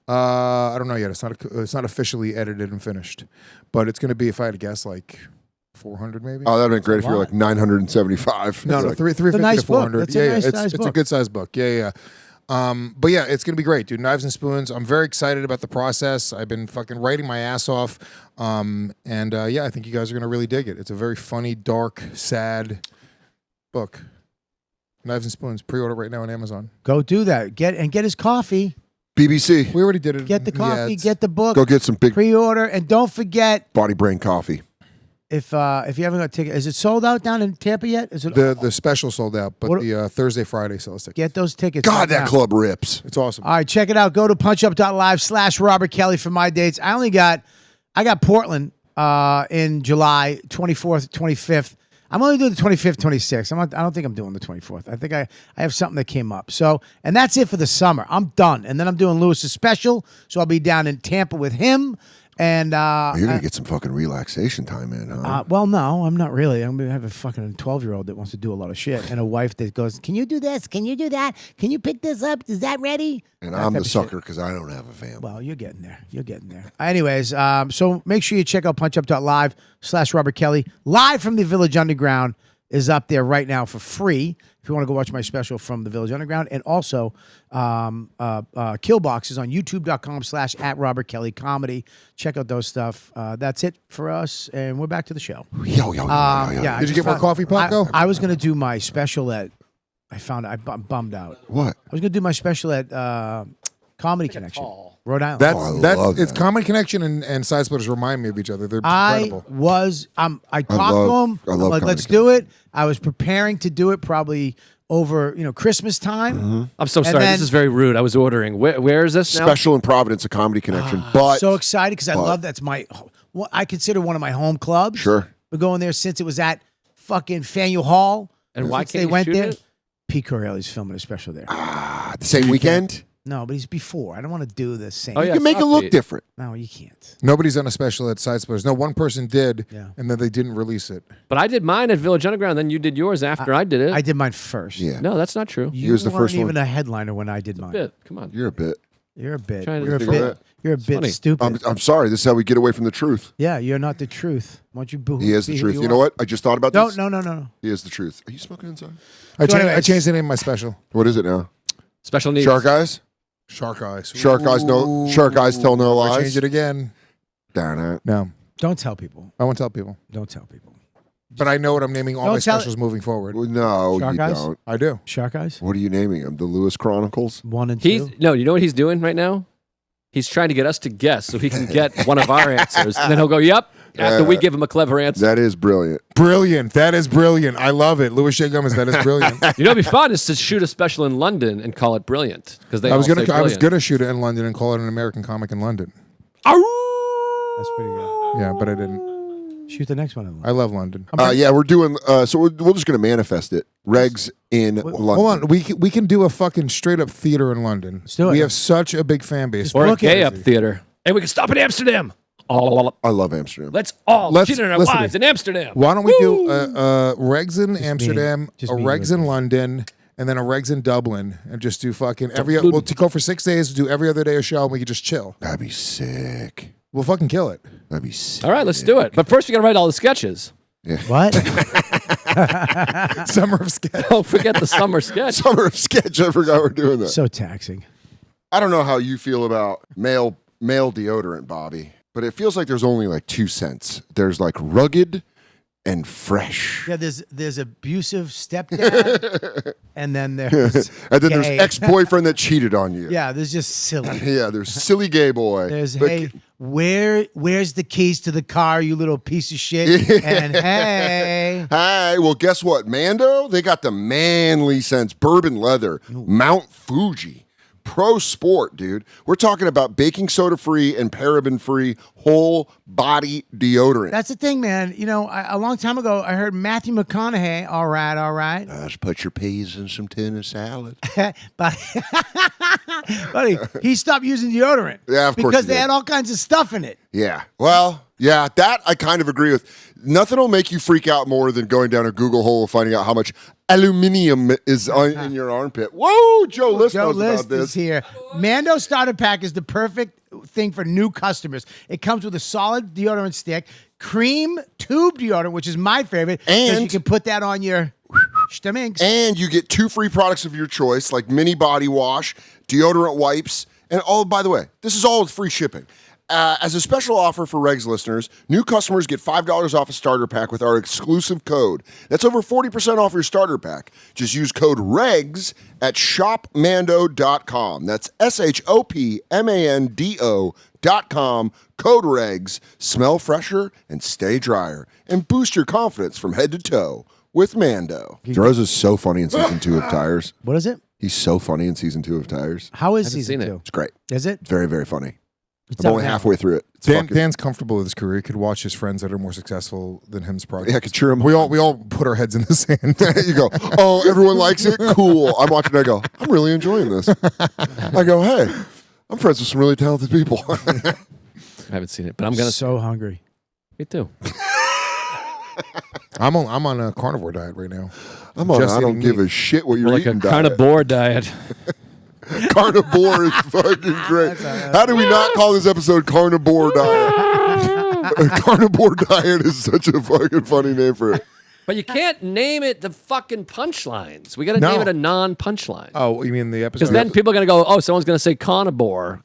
S7: I don't know yet. It's not officially edited and finished, but it's going to be, if I had to guess, like 400 maybe.
S5: Oh, that'd have been great if you were like 975.
S7: No,
S5: It's
S7: no,
S5: like,
S7: 350
S3: nice
S7: to 400.
S3: book. That's a nice
S7: it's a
S3: book.
S7: good sized book. Yeah. But yeah, it's gonna be great, dude. Knives and Spoons. I'm very excited about the process. I've been fucking writing my ass off, and yeah, I think you guys are gonna really dig it. It's a very funny, dark, sad book. Knives and Spoons. Pre-order right now on Amazon.
S3: Go do that. Get his coffee.
S5: BBC.
S7: We already did it.
S3: Get the
S7: in
S3: coffee.
S7: ads.
S3: Get the book.
S5: Go get some big
S3: Pre-order, and don't forget
S5: BodyBrain coffee.
S3: if you haven't got a ticket, is it sold out down in Tampa yet? Is it?
S7: the special sold out, but
S3: What-
S7: the Thursday, Friday sales tickets.
S3: Get those tickets.
S5: God,
S3: right
S5: that
S3: now.
S5: club rips.
S7: It's awesome.
S3: All right, check it out. Go to punchup.live/Robert Kelly for my dates. I got Portland in July 24th, 25th. I'm only doing the 25th, 26th. I don't think I'm doing the 24th. I think I have something that came up. So, and that's it for the summer. I'm done. And then I'm doing Lewis's special. So I'll be down in Tampa with him. And
S5: You're gonna get some fucking relaxation time in, huh?
S3: well, no, I'm not really. I'm gonna have a fucking 12-year-old that wants to do a lot of shit, and a wife that goes, "Can you do this? Can you do that? Can you pick this up? Is that ready?"
S5: And
S3: That
S5: I'm
S3: type
S5: the
S3: of
S5: sucker
S3: shit.
S5: because I don't have a family.
S3: Well, you're getting there. You're getting there. Anyways, so make sure you check out punchup.live/Robert Kelly. Live from the Village Underground is up there right now for free if you want to go watch my special from the Village Underground. And also, Killbox is on youtube.com/@Robert Kelly Comedy. Check out those stuff. That's it for us, and we're back to the show.
S5: Yo.
S3: Yeah, I
S7: Did you
S3: just
S7: get more
S3: found-
S7: coffee, Paco?
S3: I was going to do my special at, I'm bummed out.
S5: What?
S3: I was going to do my special at Comedy Connection, Rhode Island.
S7: That's
S5: love
S7: it's
S5: that.
S7: Comedy Connection and Side Splitters remind me of each other. They're
S3: I
S7: incredible.
S3: I talked to him.
S5: I
S3: I'm
S5: love
S3: like,
S5: Comedy
S3: let's do it. I was preparing to do it probably over, Christmas time.
S1: I'm so
S3: And
S1: sorry.
S3: then-
S1: This is very rude. I was ordering. Where is this now?
S5: Special in Providence, a comedy connection. But
S3: So excited because I love that's my, I consider one of my home clubs.
S5: Sure.
S3: We're going there since it was at fucking Faneuil Hall.
S1: And why
S3: Since
S1: can't
S3: they
S1: you
S3: went
S1: shoot
S3: there?
S1: it?
S3: Pete Corelli's filming a special there.
S5: the same weekend,
S3: No, but he's before. I don't want to do the same.
S1: Oh, yeah.
S5: you can make it look
S1: Pete.
S5: different.
S3: No, you can't.
S7: Nobody's done a special at Side Splitters. No, one person did,
S3: Yeah.
S7: and then they didn't release it.
S1: But I did mine at Village Underground. Then you did yours after I did it.
S3: I did mine first.
S5: Yeah.
S1: No, that's not true.
S3: You
S5: Here's the
S3: weren't
S5: first one.
S3: even a headliner when I did mine.
S1: Bit. Come on.
S5: You're a bit.
S3: You're a bit.
S1: Trying to
S3: You're a
S1: figure
S3: bit.
S5: that.
S3: You're a bit
S1: funny.
S3: stupid.
S5: I'm sorry. This is how we get away from the truth.
S3: Yeah, you're not the truth. Why don't you boo?
S5: He is the
S3: be who
S5: truth. You know
S3: are?
S5: what? I just thought about
S3: No,
S5: this.
S3: no.
S5: He is the truth. Are you smoking inside?
S7: I
S3: anyways-
S7: changed the name of my special.
S5: What is it now?
S1: Special needs.
S5: Shark eyes.
S7: Shark Eyes.
S5: Shark eyes. No. Shark eyes tell no
S7: I
S5: lies.
S7: changed it again.
S5: Darn it.
S7: No,
S3: Don't tell people.
S7: I won't tell people.
S3: Don't tell people.
S7: But I know what I'm naming all
S3: Don't
S7: my
S3: tell-
S7: specials moving forward.
S5: Well, no,
S3: Shark
S5: you
S3: eyes?
S5: don't.
S7: I do.
S3: Shark eyes.
S5: What are you naming them? The Lewis Chronicles?
S3: 1 and
S1: He's
S3: 2.
S1: no. You know what he's doing right now? He's trying to get us to guess so he can get one of our answers, and then he'll go, "Yep." After we give him a clever answer.
S5: That is brilliant.
S7: Brilliant. That is brilliant. I love it. Louis J. Gomez, that is brilliant.
S1: You know, what'd be fun is to shoot a special in London and call it brilliant because they
S7: I was
S1: all say
S7: gonna
S1: brilliant.
S7: shoot it in London and call it an American comic in London.
S3: That's pretty good.
S7: Yeah, but I didn't.
S3: Shoot the next one.
S7: I love London.
S5: Yeah, we're doing. So we're just going to manifest it. Regz in London.
S7: Hold on, we can do a fucking straight up theater in London.
S3: Let's do it.
S7: We have such a big fan base.
S1: Or a
S3: Book it.
S1: gay up theater, and we can stop in Amsterdam.
S5: I love Amsterdam.
S1: Let's all
S7: Let's-
S1: cheat on our
S7: listen to
S1: wives
S7: me.
S1: in Amsterdam.
S7: Why don't we do Regz in Amsterdam,
S3: Just
S7: a
S3: me
S7: Regz
S3: doing
S7: in London, and then a Regz in Dublin, and just do fucking every.
S1: Dublin.
S7: We'll go for 6 days. Do every other day a show, and we can just chill.
S5: That'd be sick.
S7: We'll fucking kill it.
S5: That'd be sick.
S1: All right, let's do it. But first, we got to write all the sketches.
S3: What?
S7: Summer of sketch.
S1: Don't forget the summer sketch.
S5: Summer of sketch. I forgot we're doing that.
S3: So taxing.
S5: I don't know how you feel about male deodorant, Bobby, but it feels like there's only like 2 cents. There's like rugged and fresh.
S3: Yeah, there's abusive stepdad, and then there's
S5: And then
S3: gay.
S5: there's ex-boyfriend that cheated on you.
S3: Yeah, there's just silly.
S5: Yeah, there's silly gay boy.
S3: There's
S5: But-
S3: hey, where's the keys to the car, you little piece of shit? And hey,
S5: Hey, well, guess what? Mando, they got the manly scents, bourbon leather, Mount Fuji, pro sport, dude. We're talking about baking soda free and paraben free whole body deodorant.
S3: that's the thing, man. You know, a long time ago, I heard Matthew McConaughey. All right,
S5: Just put your peas in some tuna salad.
S3: but buddy, he stopped using deodorant.
S5: Yeah, of course
S3: because
S5: he
S3: they
S5: did.
S3: had all kinds of stuff in it.
S5: Yeah. Well, yeah, that I kind of agree with. Nothing will make you freak out more than going down a Google hole and finding out how much aluminium is in your armpit. Whoa, Joe List
S3: Joe
S5: knows
S3: List
S5: about this.
S3: is here. Mando Starter Pack is the perfect thing for new customers. It comes with a solid deodorant stick, cream tube deodorant, which is my favorite, because
S5: And-
S3: you can put that on your stomachs.
S5: And you get 2 free products of your choice, like mini body wash, deodorant wipes, and oh, by the way, this is all with free shipping. As a special offer for Regz listeners, new customers get $5 off a starter pack with our exclusive code. That's over 40% off your starter pack. Just use code REGS at shopmando.com. That's SHOPMANDO.com. Code REGS. Smell fresher and stay drier. And boost your confidence from head to toe with Mando. Droz is so funny in season 2 of Tires.
S3: What is it?
S5: He's so funny in season 2 of Tires.
S3: How is
S1: Haven't
S3: season
S1: seen it.
S3: 2?
S5: It's great.
S3: Is it?
S5: Very, very funny.
S3: It's
S5: I'm
S3: out
S5: only
S3: now.
S5: halfway through it. It's fucking-
S7: Dan's comfortable with his career. He could watch his friends that are more successful than him's projects.
S5: Yeah, I could cheer him.
S7: We all put our heads in the sand.
S5: You go, oh, everyone likes it? Cool. I'm watching it. I go, I'm really enjoying this. I go, hey, I'm friends with some really talented people.
S1: I haven't seen it, but I'm gonna.
S3: So hungry.
S1: Me too.
S7: I'm on a carnivore diet right now.
S5: I'm on.
S7: Just
S5: I don't
S7: eating
S5: give
S7: meat.
S5: a shit what you're
S1: Like a
S5: eating.
S1: carnivore diet.
S5: Carnivore is fucking great. How do we not call this episode Carnivore Diet? Carnivore Diet is such a fucking funny name for it.
S1: But you can't name it the fucking punchlines. We got to
S7: No.
S1: name it a non-punchline.
S7: Oh, you mean the episode?
S1: Because then people are going to go, oh, someone's going to say carnivore.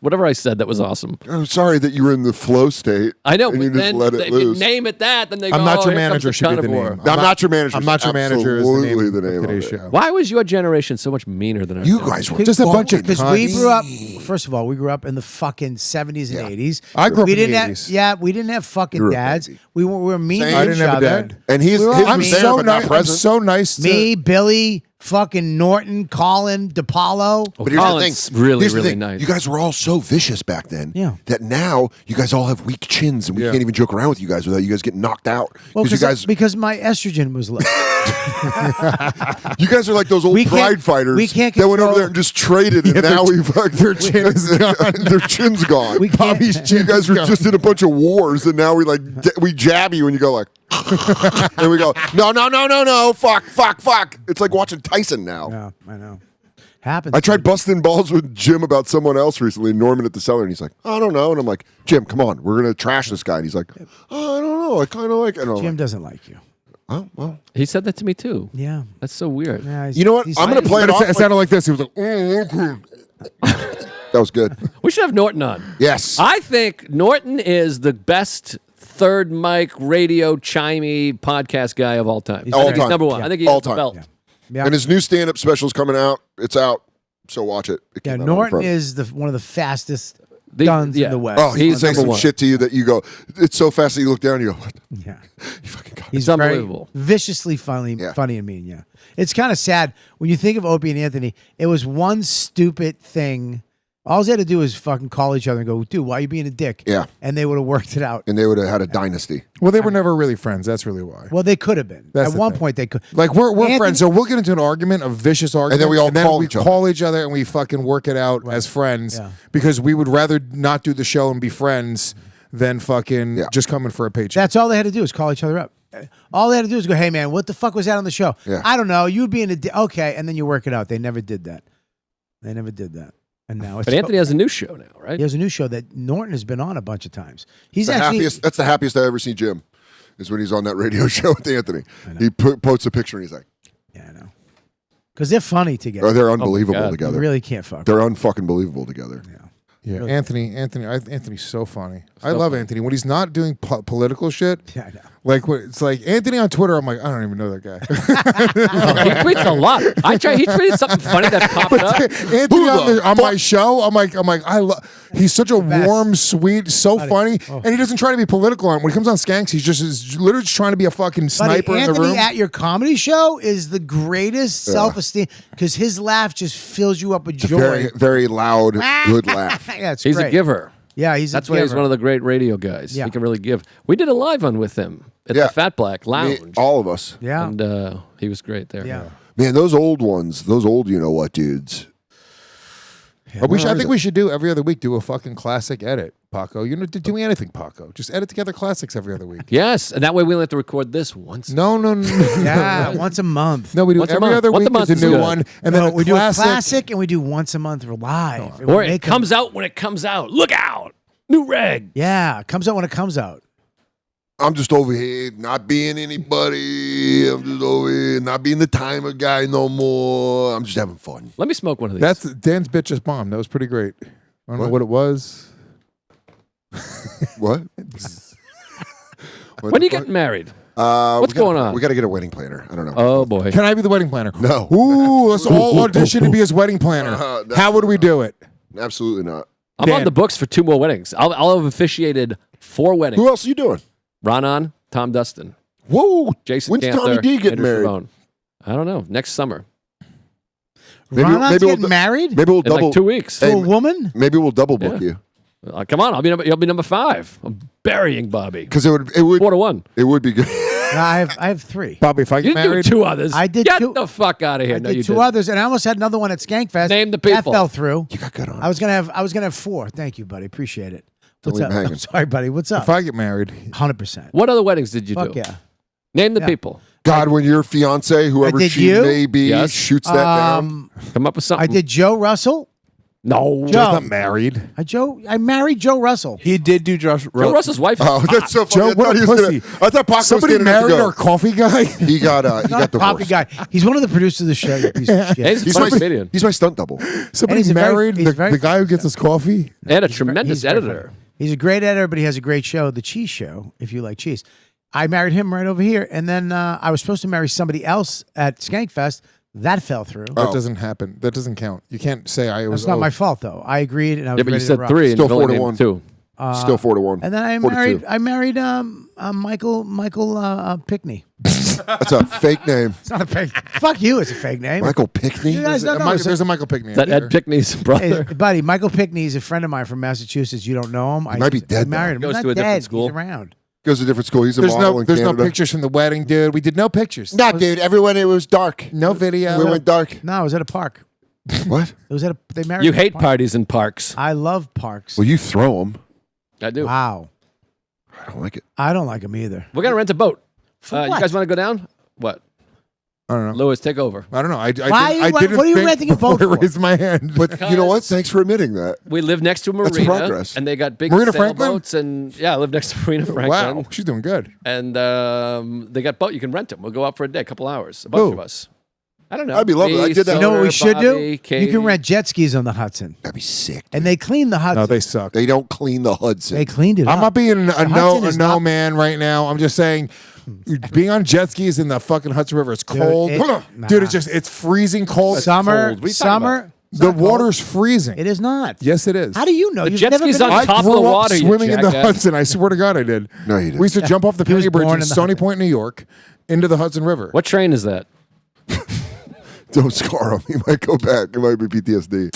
S1: Whatever I said that was awesome.
S5: I'm sorry that you were in the flow state.
S1: I know,
S5: and
S1: but
S5: you just
S1: then
S5: let it
S1: if you
S5: loose.
S1: name it that, then they go,
S7: I'm not
S1: oh,
S7: your
S1: here comes
S7: manager
S1: the
S7: should be the
S1: carnivore.
S7: name.
S5: I'm not your manager.
S7: I'm not your manager. Is
S5: Absolutely
S7: the name
S5: of
S7: today's
S5: it.
S7: show.
S1: Why was your generation so much meaner than ours?
S5: You guys were
S7: Just a bunch of
S3: Because we
S7: cunts.
S3: grew up. First of all, we grew up in the fucking 70s and 80s.
S7: I grew up
S3: we
S7: in the
S3: didn't
S7: 80s.
S3: Have, yeah, we didn't have fucking
S5: You're a
S3: dads.
S5: baby.
S3: We were mean
S5: Same.
S3: to
S5: I
S3: each
S7: didn't have a
S3: other.
S7: dad.
S5: And his
S3: We were all
S5: was
S7: I'm
S3: mean.
S5: there,
S7: so
S5: but not
S7: nice. I'm
S5: present.
S7: so nice. To,
S3: Me, Billy, fucking Norton, Colin, DePaulo.
S5: But here's the
S1: Colin's
S5: thing.
S1: really,
S5: Here's the
S1: really
S5: thing.
S1: nice.
S5: You guys were all so vicious back then.
S3: Yeah.
S5: That now you guys all have weak chins, and we
S7: Yeah.
S5: can't even joke around with you guys without you guys getting knocked out.
S3: Well,
S5: you guys,
S3: because my estrogen was low.
S5: you guys are like those old
S3: We can't-
S5: pride fighters
S3: we can't
S5: that went over
S3: control-
S5: there and just traded, and now we
S7: their chin is gone.
S5: their chin's gone.
S3: We can't-
S7: Bobby's
S5: You
S7: chin
S5: guys
S7: is
S5: were
S7: gone.
S5: just in a bunch of wars, and now we we jab you, and you go like, and we go, no, fuck. It's like watching Tyson now.
S3: Yeah, I know. Happens.
S5: I tried busting balls with Jim about someone else recently, Norman at the cellar, and he's like, I don't know. And I'm like, Jim, come on, we're going to trash this guy. And he's like, oh, I don't know. I kind of like it. And I'm
S3: Jim
S5: like,
S3: doesn't like you.
S5: oh, well.
S1: He said that to me too.
S3: Yeah.
S1: That's so weird.
S3: Yeah,
S5: You know what? I'm going to play it
S7: But
S5: off.
S7: it sounded like this. He was like, "Mm,
S5: That was good.
S1: We should have Norton on.
S5: Yes.
S1: I think Norton is the best third mic radio chimey podcast guy of all time.
S5: All
S1: I think he's
S5: time.
S1: number one.
S3: Yeah.
S1: I think he
S5: All
S1: has the
S5: time.
S1: belt.
S3: Yeah. Yeah.
S5: And his new stand-up special is coming out. It's out. So watch it. It
S3: Yeah,
S5: came out on
S3: Norton
S5: Friday.
S3: is one of the fastest guns in the West.
S5: Oh, he
S1: He's
S5: say
S1: number
S5: some
S1: one.
S5: shit to you that you go, it's so fast that you look down and you go, what?
S3: Yeah.
S5: You fucking got it.
S3: He's
S1: It's
S3: very
S1: unbelievable.
S3: viciously funny,
S5: Yeah.
S3: funny and mean. Yeah, it's kind of sad when you think of Opie and Anthony. It was one stupid thing. All they had to do was fucking call each other and go, "Dude, why are you being a dick?"
S5: Yeah.
S3: and they would have worked it out.
S5: And they would have had a dynasty.
S7: well, they were never really friends. That's really why.
S3: Well, they could have been.
S7: That's
S3: At
S7: the
S3: one
S7: thing.
S3: point, they could.
S7: Like we're
S3: Anthony-
S7: friends, so we'll get into an argument, a vicious argument,
S5: we all call each other.
S7: call each other and we fucking work it out as friends
S3: Yeah.
S7: because we would rather not do the show and be friends than fucking
S5: Yeah.
S7: just coming for a paycheck.
S3: That's all they had to do is call each other up. All they had to do is go, "Hey, man, what the fuck was that on the show?"
S5: Yeah.
S3: I don't know. You'd be in a okay, and then you work it out. They never did that. They never did that. And now it's
S1: But Anthony has a new show now, right?
S3: he has a new show that Norton has been on a bunch of times. He's
S5: The
S3: actually
S5: happiest. That's the happiest I ever seen Jim. Is when he's on that radio show with Anthony. He posts a picture and he's like,
S3: yeah, I know. Because they're funny together.
S5: "Oh, they're unbelievable
S1: God.
S3: You
S5: together.
S3: really can't fuck.
S5: They're unfucking believable together."
S7: yeah, Anthony's so funny. I love Anthony when he's not doing political shit.
S3: Yeah, I know.
S7: Like it's like Anthony on Twitter. I'm like, I don't even know that guy.
S1: He tweets a lot. He tweeted something funny that popped up.
S7: Anthony on my show, I'm like, I love. He's such a warm, sweet, so funny,
S3: Oh.
S7: and he doesn't try to be political. When he comes on Skanks, he's just literally just trying to be a fucking
S3: Buddy,
S7: sniper in the
S3: Anthony
S7: room.
S3: at your comedy show is the greatest self-esteem because his laugh just fills you up with joy.
S5: Very, very loud, good laugh.
S3: Yeah, it's
S1: He's
S3: great.
S1: a giver.
S3: Yeah,
S1: That's why he's one of the great radio guys.
S3: Yeah.
S1: He can really give. We did a live one with him at
S5: Yeah.
S1: the Fat Black
S5: Me-
S1: Lounge.
S5: all of us.
S3: Yeah,
S1: And he was great there.
S3: yeah.
S5: Man, those old ones, those old you know what dudes.
S7: I think we should do every other week. Do a fucking classic edit, Paco. You know, do anything, Paco. Just edit together classics every other week.
S1: Yes, and that way we only have to record this once.
S7: No.
S3: Yeah, once a month.
S7: No, we do
S1: Once a
S7: every
S1: month.
S7: other
S1: Once a
S7: week
S1: month
S7: is
S1: is
S7: a new
S1: good.
S7: one, and
S3: No,
S7: then
S3: we do a classic and we do once a month live. And we
S1: Or it
S3: make 'em-
S1: comes out when it comes out. Look out. New reg.
S3: Yeah, it comes out when it comes out.
S5: I'm just over here not being anybody. I'm just over here not being the timer guy no more. I'm just having fun.
S1: Let me smoke one of these.
S7: That's Dan's bitch's bomb. That was pretty great. I don't know what it was.
S5: What?
S1: when are you getting married?
S5: What's
S1: going on?
S5: We got to get a wedding planner. I don't know.
S1: Oh, boy.
S7: Can I be the wedding planner?
S5: No.
S7: Ooh, let's all audition to be his wedding planner.
S5: No.
S7: How would we do it?
S5: Absolutely not.
S1: I'm on
S7: Dan.
S1: the books for 2 more weddings. I'll have officiated 4 weddings.
S5: Who else are you doing?
S1: Ronan, Tom Dustin,
S5: Whoa.
S1: Jason
S5: When's
S1: Cantor,
S5: Tommy D getting
S1: Andrew
S5: married?
S1: Chabon. I don't know. Next summer.
S3: Ronan's
S5: maybe we'll
S3: getting married
S5: Maybe we'll
S1: In
S5: double.
S1: like 2 weeks.
S3: to a woman.
S5: Maybe we'll double book
S1: Yeah.
S5: you
S1: Come on. You'll be number 5. I'm burying Bobby.
S5: because it would
S1: 4-1.
S5: it would be good.
S3: No, I have 3.
S7: Bobby, if I
S1: You
S7: get
S1: didn't
S7: married,
S1: do 2 others.
S3: I did
S1: Get
S3: 2
S1: the fuck out of here.
S3: I
S1: No,
S3: did
S1: you
S3: 2
S1: didn't.
S3: others, and I almost had another one at Skankfest.
S1: Name the
S3: That
S1: people.
S3: fell through.
S5: You got good on.
S3: I was gonna have 4. Thank you, buddy. Appreciate it. What's
S5: leave
S3: up?
S5: him hanging.
S3: I'm sorry, buddy. What's up?
S7: If I get married,
S3: 100%.
S1: What other weddings did you
S3: Fuck
S1: do?
S3: yeah.
S1: Name the
S3: Yeah.
S1: people.
S5: God, when your fiance, whoever
S3: did
S5: she
S3: you?
S5: may be,
S1: Yes.
S5: shoots that down.
S1: Come up with something.
S3: I did Joe Russell.
S1: No.
S3: Joe.
S7: Joe's not married.
S3: I married Joe Russell.
S7: He did do Josh.
S1: Joe Russell's wife.
S5: Oh, that's so funny.
S7: Joe,
S5: I thought
S7: what
S5: he
S7: a
S5: was
S7: pussy.
S5: gonna, I thought Paco
S7: Somebody
S5: was getting ready
S7: married
S5: to
S7: our
S5: go.
S7: coffee guy.
S5: He got
S3: Not a copy
S5: divorced.
S3: guy. He's one of the producers of the show. You piece of shit.
S1: He's a
S5: He's
S1: funny
S5: my,
S1: comedian.
S5: he's my stunt double.
S7: Somebody
S3: he's a very-
S7: married
S3: he's very
S7: the guy who gets us coffee.
S1: And a tremendous
S3: He's very
S1: editor.
S3: funny. He's a great editor, but he has a great show, The Cheese Show, if you like cheese. I married him right over here, and then I was supposed to marry somebody else at Skankfest. That fell through.
S7: That doesn't happen. That doesn't count. You can't say I was.
S3: That's not my fault, though. I agreed, and I was
S1: Yeah, but you
S3: ready to
S1: said
S3: rock.
S1: 3 and
S5: Still
S1: you only
S5: 4 to
S1: named 2.
S5: Still 4-1.
S3: And then I
S5: 42.
S3: married Michael Pickney.
S5: That's a fake name.
S3: It's not a fake. Fuck you. It's a fake name.
S5: Michael Pickney.
S3: You guys don't know.
S7: There's a Michael Pickney.
S1: Is that Ed Pickney's
S3: Hey,
S1: brother?
S3: buddy, Michael Pickney is a friend of mine from Massachusetts. You don't know him. I
S5: might be dead
S3: I married
S5: now.
S3: him.
S1: Goes
S3: He's
S1: to
S3: not
S1: a different
S3: dead.
S1: school.
S3: He's around.
S5: Goes to a different school. He's a
S7: There's
S5: model
S7: no.
S5: in
S7: There's no
S5: Canada.
S7: pictures from the wedding, dude. We did no pictures.
S5: Nah, dude. Everyone, it was dark.
S7: No video.
S5: We went dark.
S3: No, it was at a park.
S5: What?
S3: It was at a. They married.
S1: You
S3: at a
S1: hate
S3: park.
S1: parties in parks.
S3: I love parks.
S5: Well, you throw them.
S1: I do.
S3: Wow.
S5: I don't like it.
S3: I don't like them either.
S1: We're going to rent a boat. You
S3: what?
S1: guys want to go down? What?
S7: I don't know.
S1: Lewis, take over.
S7: I don't know. I
S3: Why
S7: didn't
S3: what are you
S7: think
S3: renting a boat
S7: before I
S3: for?
S7: raised my hand.
S5: But you know what? Thanks for admitting that.
S1: We live next to a
S5: That's
S1: marina,
S5: progress.
S1: and they got big
S7: Marina Franklin?
S1: sailboats, and I live next to Marina Franklin.
S7: Wow, she's doing good.
S1: And they got boat. You can rent them. We'll go out for a day, a couple hours, a bunch
S7: Who?
S1: of us. I don't know.
S5: That'd be lovely. I did that.
S3: You know what we
S1: Soder,
S3: should do?
S1: Bobby,
S3: You
S1: Katie.
S3: can rent jet skis on the Hudson,
S5: That'd be sick.
S3: and they clean the Hudson.
S7: No, they suck.
S5: They don't clean the Hudson.
S3: They cleaned it
S7: I'm
S3: up.
S7: not being a
S3: Hudson is
S7: no
S3: not-
S7: man right now. I'm just saying, being on jet skis in the fucking Hudson River, it's cold.
S3: it-
S7: Dude, it's freezing cold.
S3: Summer.
S1: cold. What are you talking
S3: Summer. It's
S7: The
S3: not cold.
S7: water's freezing.
S3: It is not.
S7: Yes, it is.
S3: How do you know?
S1: The
S3: You've
S1: jet
S3: never
S1: skis
S3: been
S1: on
S3: to-
S1: top of
S7: grew
S1: the
S7: up
S1: water, you
S7: swimming in the
S1: jackass.
S7: Hudson. I swear to God, I did.
S5: No, you didn't.
S7: We used to jump off the
S3: He was
S7: Penny Bridge
S3: born
S7: in
S3: in the
S7: Stony
S3: Hudson.
S7: Point, New York, into the Hudson River.
S1: What train is that?
S5: Don't scar him. He might go back. It might be PTSD.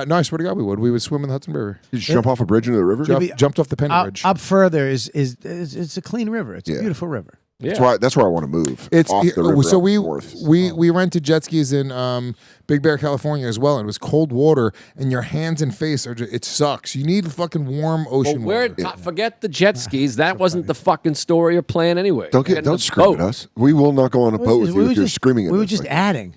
S7: No, I swear to God, we would. We would swim in the Hudson River.
S5: You just jump off a bridge into the river.
S7: Jumped off the Penny Bridge.
S3: Up further is it's a clean river. It's a
S5: Yeah.
S3: beautiful river.
S1: Yeah.
S5: That's where I want to move.
S7: It's
S5: off the river
S7: so
S5: up
S7: we
S5: north.
S7: we rented jet skis in Big Bear, California as well, and it was cold water, and your hands and face are just, it sucks. You need fucking warm
S1: Well,
S7: ocean water.
S1: forget the jet skis. That wasn't the fucking story or plan anyway.
S5: Don't scream at us. We will not go on a boat with you if you're screaming at us.
S3: We were just
S5: like,
S3: adding.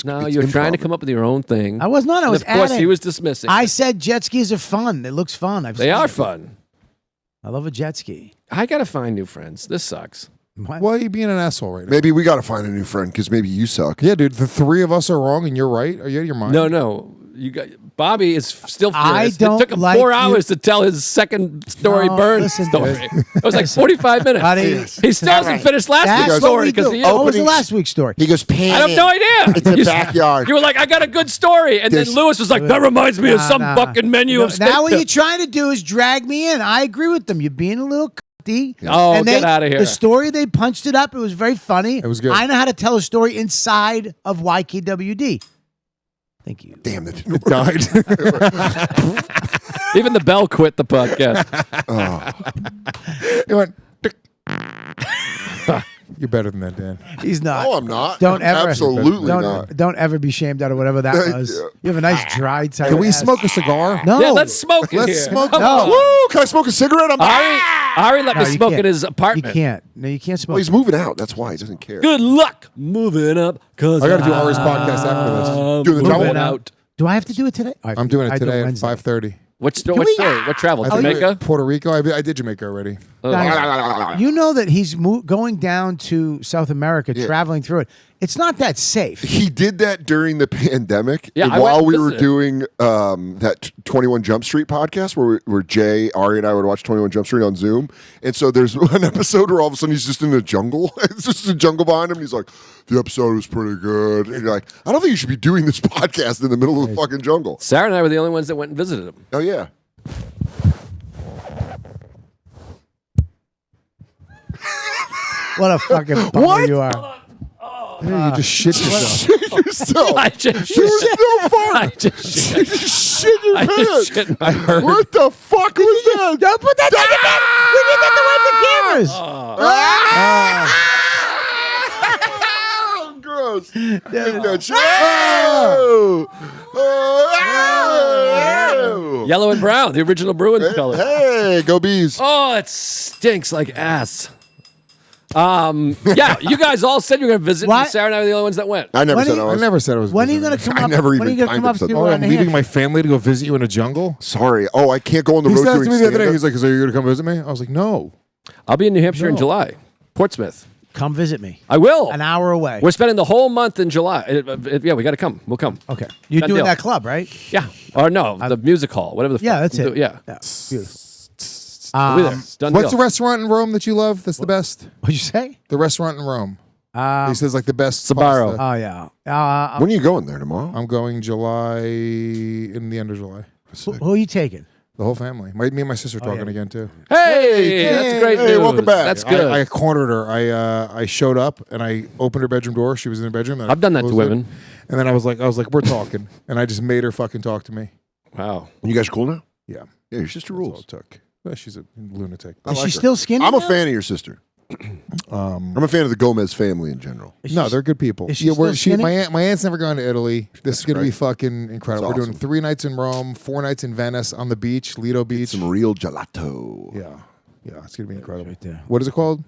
S1: No,
S5: it's
S1: you're trying to
S5: improv.
S1: come up with your own thing.
S3: I was not. I
S1: And
S3: was
S1: of course,
S3: adding.
S1: he was dismissing.
S3: I said jet skis are fun. It looks fun.
S1: They
S3: seen
S1: are
S3: it.
S1: fun.
S3: I love a jet ski.
S1: I gotta find new friends. This sucks.
S3: What?
S7: Why are you being an asshole right now?
S5: Maybe we got to find a new friend because maybe you suck.
S7: Yeah, dude, the three of us are wrong and you're right. Are you out of your mind?
S1: No. You got Bobby is still
S3: I
S1: furious.
S3: don't
S1: It took him
S3: like
S1: 4
S3: you-
S1: hours to tell his second story
S3: No,
S1: burn
S3: listen,
S1: story.
S3: dude.
S1: It was like 45 minutes.
S3: Buddy,
S1: He still hasn't finished last
S3: That's
S1: week's
S3: what
S1: story
S3: we
S1: because
S3: do.
S1: of you.
S3: What was the
S5: Opening-
S3: last week's story?
S5: He goes,
S1: I have
S5: panic.
S1: no idea.
S5: It's a backyard.
S1: You were like, I got a good story. And then
S5: There's-
S1: Lewis was like, that reminds me of some
S3: Nah.
S1: fucking menu of steak.
S3: Now what you're trying to do is drag me in. I agree with them. You're being a little cutty.
S1: Oh,
S3: And
S1: get outta here.
S3: The story, they punched it up. It was very funny.
S7: It was good.
S3: I know how to tell a story inside of YKWD. Thank you.
S5: Damn, that didn't
S7: It
S5: work.
S7: died.
S1: Even the bell quit the podcast.
S7: It went. tick. You're better than that, Dan.
S3: He's not.
S5: No, I'm not.
S3: Don't
S5: I'm
S3: ever.
S5: Absolutely
S3: don't,
S5: not.
S3: Don't ever be shamed out of whatever that
S5: Thank
S3: was.
S5: you.
S3: You have a nice dry tight
S7: Can we
S3: ass.
S7: smoke a cigar?
S3: No.
S1: Yeah, let's smoke it
S7: Let's
S1: here.
S7: smoke-
S1: Come
S3: No.
S1: on.
S5: Woo! Can I smoke a cigarette? I'm
S1: Ari let
S3: No,
S1: me
S3: you
S1: smoke
S3: can't.
S1: in his
S3: You
S1: apartment.
S3: can't. No, you can't smoke.
S5: Well, he's moving out. That's why he doesn't care.
S1: Good luck moving up. Cause
S7: I got to do Ari's podcast after this.
S5: Doing the
S1: moving
S5: travel?
S1: out.
S3: Do I have to do it today?
S7: I'm doing it
S3: I do
S7: today at
S3: Wednesday.
S7: 5:30.
S1: What story? What travel?
S7: I think
S1: Jamaica?
S7: Puerto Rico. I did Jamaica already.
S3: Guys, you know that he's going down to South America, traveling through it. It's not that safe.
S5: He did that during the pandemic.
S1: Yeah,
S5: and
S1: I went
S5: while
S1: and
S5: we were
S1: visited.
S5: doing that 21 Jump Street podcast where Jay, Ari, and I would watch 21 Jump Street on Zoom. And so there's one episode where all of a sudden he's just in the jungle. It's just a jungle behind him. And he's like, the episode was pretty good. And you're like, I don't think you should be doing this podcast in the middle of the fucking jungle.
S1: Sarah and I were the only ones that went and visited him.
S5: Oh, yeah.
S3: What a fucking bummer you are.
S7: You just shit yourself.
S5: Shit yourself.
S1: I just
S5: You were still
S1: I
S5: farting.
S1: just
S5: You just shit your
S1: I
S5: pants.
S1: just shit my
S5: What the fuck was that?
S3: Don't put that down your bed. We did that to wipe the cameras.
S5: Oh, gross. Take that shit. Oh. Oh.
S1: Yellow and brown, the original Bruins color.
S5: Hey, go bees.
S1: Oh, it stinks like ass. Yeah, you guys all said you were going to visit.
S3: What?
S1: And Sarah and I were the only ones that went.
S5: I never
S3: When
S5: said
S3: you-
S5: I
S7: I
S5: was.
S7: never said I was.
S3: When are you
S7: visiting.
S3: going to come
S5: I
S3: up?
S5: never
S3: when are
S5: even
S3: you going to
S5: kind
S3: come
S5: of
S3: up
S5: said
S3: to
S5: that.
S7: Oh, I'm
S3: New
S7: leaving my
S3: Hampshire?
S7: family to go visit you in a jungle.
S5: Sorry. Oh, I can't go on the
S7: He
S5: road
S7: said
S5: doing
S7: to me the other day,
S5: stand-up?
S7: he's like, "So you're gonna come visit me?" I was like, "No."
S1: I'll be in New Hampshire in
S7: No.
S1: July, Portsmouth.
S3: Come visit me.
S1: I will.
S3: An hour away.
S1: We're spending the whole month in July. Yeah, we got to come. We'll come.
S3: Okay. You're
S1: Done
S3: doing
S1: deal.
S3: that club, right?
S1: Yeah. Or no, the music hall, whatever the.
S3: Yeah,
S1: fuck.
S3: that's it.
S1: Yeah.
S3: Beautiful.
S1: We'll be there. It's done
S7: What's
S1: deal.
S7: the restaurant in Rome that you love? That's the best.
S3: What'd you say?
S7: The restaurant in Rome. He says like the best.
S1: Sbarro.
S7: pasta.
S3: Oh, yeah.
S5: When are you going there tomorrow?
S7: I'm going July in the end of July.
S3: Who are you taking?
S7: The whole family. Me and my sister talking
S3: yeah.
S7: again too.
S1: Hey, that's great
S5: hey,
S1: news.
S5: welcome back.
S1: That's good.
S7: I cornered her. I showed up and I opened her bedroom door. She was in her bedroom. And I
S1: I've done that to
S7: closed it.
S1: women.
S7: And then I was like, we're talking, and I just made her fucking talk to me.
S1: Wow.
S5: You guys cool now?
S7: Yeah,
S5: Yeah, your sister
S7: that's all
S5: rules.
S7: it took. Well, she's a lunatic.
S5: I
S3: Is
S5: like
S3: she
S5: her.
S3: still skinny?
S5: I'm a
S3: now?
S5: fan of your sister. I'm a fan of the Gomez family in general.
S3: Is she
S7: No, they're good people.
S3: is she still skinny?
S7: My aunt's never gone to Italy. This is gonna be
S5: great.
S7: fucking incredible.
S5: That's
S7: We're doing
S5: awesome.
S7: 3 nights in Rome, 4 nights in Venice on the beach, Lido Beach.
S5: Some real gelato.
S7: Yeah, it's gonna be incredible.
S3: right there.
S7: What is it called?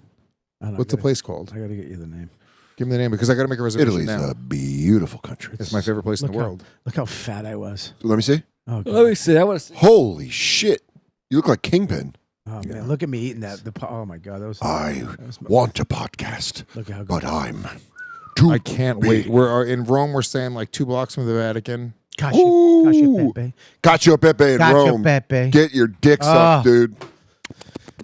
S3: I don't know,
S7: What's the
S3: I gotta-
S7: place called?
S3: I got to get you the name.
S7: Give me the name because I got to make a reservation
S5: Italy's
S7: now.
S5: a beautiful country.
S7: It's my favorite place in the world.
S3: Look how fat I was.
S5: Let me see.
S3: Oh, God.
S1: Let me see. I want to see.
S5: Holy shit. You look like Kingpin.
S3: Oh, man. Look at me eating that. Oh, my God. That was.
S5: I
S3: that was-
S5: want a podcast,
S3: Look at how good.
S5: but I'm too
S7: I can't wait. We're in Rome. We're staying like 2 blocks from the Vatican.
S3: Cacio Pepe.
S5: Cacio Pepe in
S3: Cacio
S5: Rome.
S3: Pepe.
S5: Get your dicks up,
S3: Oh.
S5: dude.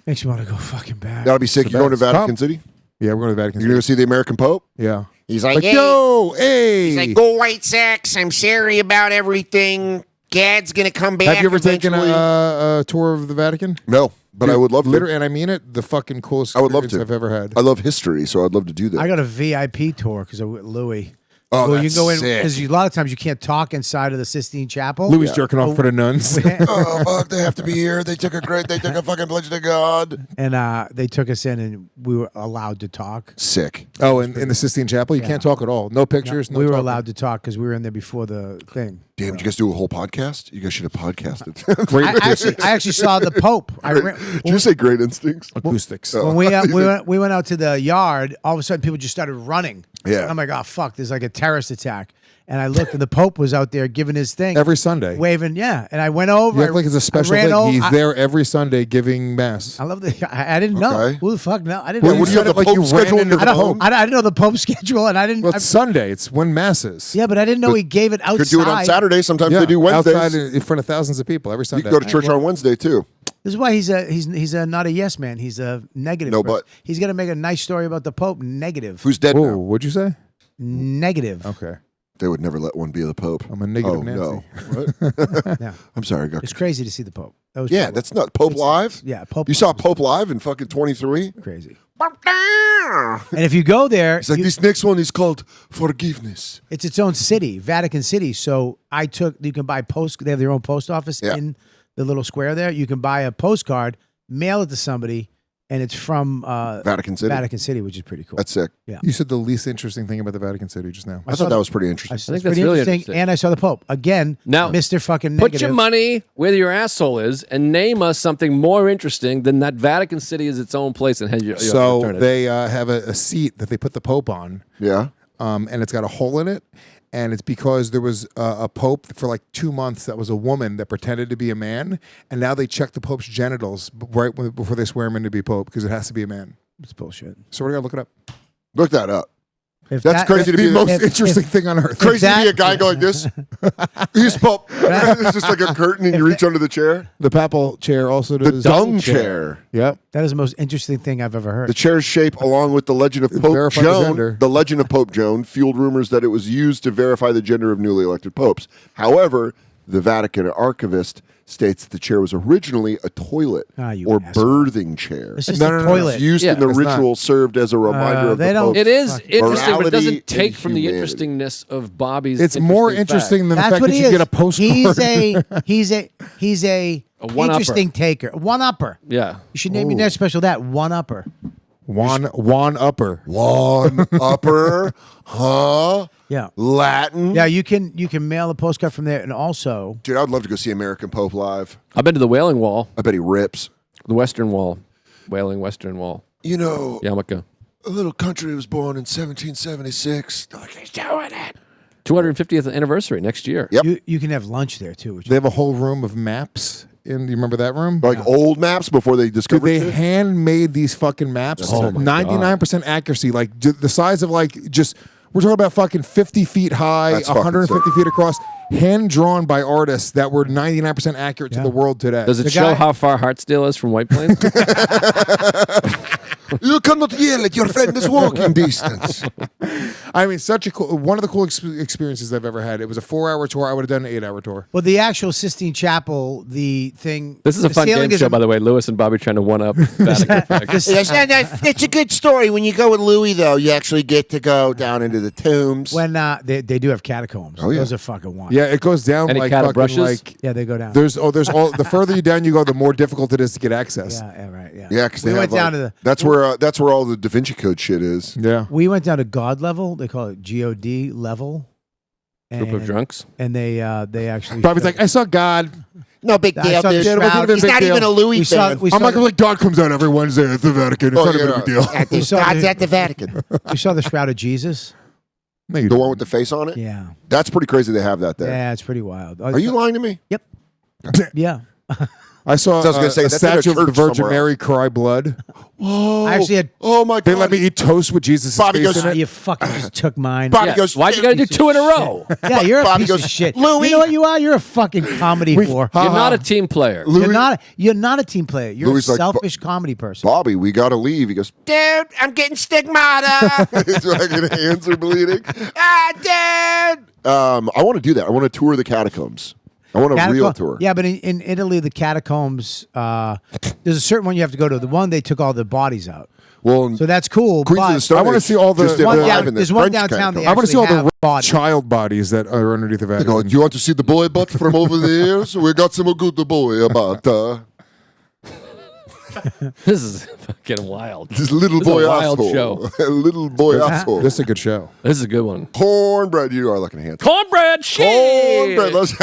S3: Makes me want to go fucking back.
S5: That'll be sick.
S7: the
S5: You going to
S7: best.
S5: Vatican
S7: Come.
S5: City?
S7: Yeah, we're going to the Vatican.
S5: You're going to
S7: City.
S5: go see the American Pope?
S7: Yeah.
S6: He's like,
S7: Like,
S6: hey.
S7: yo, hey.
S6: He's like, go White Sox. I'm sorry about everything. Gad's gonna come back.
S7: Have you ever taken
S6: eventually.
S7: a tour of the Vatican?
S5: No, but I would love to.
S7: Literally, and I mean it, the fucking coolest
S5: I would love
S7: experience
S5: to.
S7: I've ever had.
S5: I love history, so I'd love to do that.
S3: I got a VIP tour because of Louis.
S5: Oh,
S3: Well, you
S5: that's
S3: can go in
S5: sick.
S3: because a lot of times you can't talk inside of the Sistine Chapel.
S7: Louis jerking off for the nuns.
S5: Oh fuck! They have to be here. They took a fucking pledge to God.
S3: And they took us in, and we were allowed to talk.
S5: Sick.
S7: Oh, in the Sistine Chapel, you can't talk at all. No pictures. No
S3: we were
S7: talking.
S3: allowed to talk because we were in there before the thing.
S5: Damn, did you guys do a whole podcast? You guys should have podcasted.
S3: I actually saw the Pope.
S5: Did you say great instincts?
S7: acoustics.
S3: When we went out to the yard, all of a sudden people just started running.
S5: Yeah.
S3: I'm like, oh fuck, there's like a terrorist attack. And I looked, and the Pope was out there giving his thing
S7: Every Sunday.
S3: waving. Yeah, and I went over.
S7: You act like it's a special
S3: I ran
S7: thing.
S3: over-
S7: He's there every Sunday giving mass.
S3: I love the. I didn't know.
S5: Okay.
S3: Who the fuck? No, I didn't
S7: Well,
S3: know.
S5: What do you have the
S7: Like
S5: Pope
S7: you ran
S5: schedule in
S7: into
S5: your
S7: the
S5: phone?
S3: I didn't know the Pope schedule, and I didn't.
S7: Well, it's Sunday. It's when mass is.
S3: Yeah, but I didn't know he gave it outside.
S5: Could do it on Saturday. Sometimes
S7: Yeah,
S5: they do Wednesdays.
S7: outside in front of thousands of people every
S5: You
S7: Sunday.
S5: can go to church on Wednesday too.
S3: This is why he's a not a yes man. He's a negative.
S5: No,
S3: person.
S5: but-
S3: he's gonna make a nice story about the Pope. Negative.
S5: Who's dead
S7: Whoa,
S5: now?
S7: what'd you say?
S3: Negative.
S7: Okay.
S5: They would never let one be the Pope.
S7: I'm a negative
S5: oh,
S7: Nancy.
S5: no. What?
S3: Yeah.
S5: I'm sorry, Gok.
S3: It's crazy to see the Pope. That was
S5: Yeah,
S3: Pope.
S5: that's not Pope Live.
S3: Yeah, Pope.
S5: You saw Pope Live in fucking 23.
S3: crazy. And if you go there,
S5: It's like
S3: you-
S5: this next one is called Forgiveness.
S3: it's its own city, Vatican City. So you can buy post. They have their own post office
S5: Yeah.
S3: in the little square there. You can buy a postcard, mail it to somebody, and it's from
S5: Vatican City.
S3: Vatican City, which is pretty cool.
S5: That's sick.
S7: You said the least interesting thing about the Vatican City just now.
S5: I thought that was pretty
S3: I
S5: interesting.
S3: think
S1: that's
S3: pretty
S1: really
S3: interesting.
S1: interesting.
S3: And I saw the Pope again.
S1: Now,
S3: Mr. Fucking
S1: Put
S3: negative.
S1: your money where your asshole is and name us something more interesting than that Vatican City is its own place and your
S7: So
S1: alternative.
S7: they have a seat that they put the Pope on,
S5: Yeah.
S7: and it's got a hole in it. And it's because there was a Pope for like 2 months that was a woman that pretended to be a man. And now they check the Pope's genitals before they swear him in to be Pope because it has to be a man.
S3: It's bullshit.
S7: So we're going to look it up.
S5: Look that up.
S3: If
S5: That's crazy to be
S7: The most
S3: if-
S7: interesting thing on earth.
S5: Crazy to be a
S3: that-
S5: guy going like this. He's Pope. It's just like a curtain and you reach under the chair.
S7: The papal chair also
S5: The
S7: does.
S5: dung chair.
S7: Yep.
S3: That is the most interesting thing I've ever heard.
S5: The chair's shape, along with the legend of Pope
S7: Verify the
S5: Joan,
S7: gender.
S5: the legend of Pope Joan, fueled rumors that it was used to verify the gender of newly elected popes. However, the Vatican archivist states the chair was originally a toilet
S3: You
S5: or
S3: asshole.
S5: birthing chair.
S3: It's just
S7: No,
S3: a
S7: no, no,
S3: toilet.
S5: It's used
S1: Yeah,
S5: in the
S7: it's not.
S5: ritual, served as a reminder of
S3: they
S5: the
S3: don't-
S5: Pope's
S1: It is interesting, but it
S5: morality
S1: doesn't
S5: and
S1: take from the
S5: humanity.
S1: interestingness of Bobby's.
S7: It's more interesting than the
S3: That's
S7: fact
S3: what
S7: that
S3: he
S7: you
S3: is.
S7: get a postcard.
S3: He's a
S1: one-upper.
S3: interesting taker. One upper.
S1: Yeah.
S3: You should name your next special that one upper.
S7: Juan Upper.
S5: One upper, huh?
S3: Yeah.
S5: Latin.
S3: Yeah, you can mail a postcard from there, and also
S5: Dude, I'd love to go see American Pope live.
S1: I've been to the Wailing Wall,
S5: I bet he rips.
S1: the Western Wall, Wailing Western Wall,
S5: You know,
S1: Yarmulke.
S5: a little country was born in 1776. Like, he's doing it.
S1: 250th anniversary next year.
S5: Yep.
S3: you can have lunch there too. Which
S7: They have a whole room of maps. Do you remember that room?
S5: Like old maps before they
S7: Dude,
S5: discovered
S7: they
S5: shit?
S7: handmade these fucking maps.
S1: Oh my
S7: 99% accuracy, like the size of like just we're talking about fucking 50 feet high,
S5: That's fucking
S7: 150 feet across, hand drawn by artists that were 99% accurate to the world today.
S1: Does it
S3: The
S1: show
S3: guy-
S1: how far Hartsdale is from White Plains?
S5: You cannot yell at your friend is walking distance.
S7: I mean, such a cool one of the cool experiences I've ever had. It was a 4-hour tour. I would have done an 8-hour tour.
S3: Well, the actual Sistine Chapel, the thing.
S1: This is a
S3: the
S1: fun
S3: ceiling
S1: game show, by the way. Lewis and Bobby trying to one up Vatican effect.
S6: It's a good story. When you go with Louis, though, you actually get to go down into the tombs.
S3: When they do have catacombs.
S5: Oh, yeah.
S3: Those are fucking wild.
S7: Yeah, it goes down
S1: Any
S7: like
S1: cat of
S7: fucking
S1: brushes?
S7: like
S3: Yeah, they go down.
S7: there's all the further you down you go, the more difficult it is to get access.
S3: Yeah, right. Yeah.
S5: Yeah, because
S3: we went down to the.
S5: that's where all the Da Vinci Code shit is.
S7: Yeah.
S3: We went down to God level. They call it God level.
S1: Group of drunks.
S3: And they actually.
S7: Bobby's
S3: showed-
S7: like, I saw God.
S6: No big
S3: I
S6: deal,
S3: saw the
S6: dude.
S3: shroud.
S6: He's not even a Louis
S3: we saw,
S6: fan.
S3: we
S7: I'm
S3: saw,
S7: like, God comes out every Wednesday at the Vatican. It's
S5: Oh,
S7: not
S5: yeah.
S7: a big deal.
S6: At the,
S3: saw
S6: God's
S3: the-
S6: at the Vatican.
S3: we saw the shroud of Jesus.
S7: No, you
S5: The one with the face on it?
S3: Yeah.
S5: That's pretty crazy they have that there.
S3: Yeah, it's pretty wild.
S5: Are you lying to me?
S3: Yep. Yeah.
S7: I saw
S5: So I was gonna say,
S7: a
S5: that's in a
S7: statue of the
S5: church
S7: Virgin
S5: somewhere
S7: Mary cry blood.
S5: Oh,
S3: I actually had.
S5: oh my God.
S7: They let me eat toast with Jesus'
S5: Bobby
S7: face
S5: goes,
S7: in it.
S3: You fucking just took mine.
S5: Bobby
S1: Yeah.
S5: goes,
S1: Why'd you got to do two in a row?
S3: Yeah, you're a
S5: Bobby
S3: piece
S5: goes,
S3: of shit.
S6: Louis-
S3: You know what you are? You're a fucking comedy whore.
S1: You're not a team player.
S5: Louis,
S3: You're not a team player. You're
S5: Louis
S3: a
S5: like,
S3: selfish comedy person.
S5: Bobby, we got to leave. He goes,
S6: Dude, I'm getting stigmata.
S5: his fucking hands are bleeding.
S6: Dude.
S5: I want to do that. I want to tour the catacombs. I want a real tour.
S3: Yeah, but in Italy, the catacombs, there's a certain one you have to go to. The one they took all the bodies out.
S5: Well,
S3: So that's cool.
S5: Queens
S3: but
S5: of the Stone
S7: I wanna
S5: Age
S7: see all the-
S5: just did
S3: one
S5: live
S3: down-
S5: in the
S3: there's one
S5: French
S3: downtown
S5: catacomb.
S3: they
S7: I want to see all
S3: have
S7: the
S3: bodies.
S7: child bodies that are underneath the
S5: They go,
S7: Vatican.
S5: you want to see the boy butt from over there? So we got some good boy about
S1: This is fucking wild.
S5: this little
S1: This is a
S5: boy
S1: wild
S5: asshole.
S1: show.
S5: Little boy asshole.
S7: This is a good show.
S1: This is a good one.
S5: Cornbread, you are looking handsome.
S1: Cornbread, shit.
S5: Cornbread, let's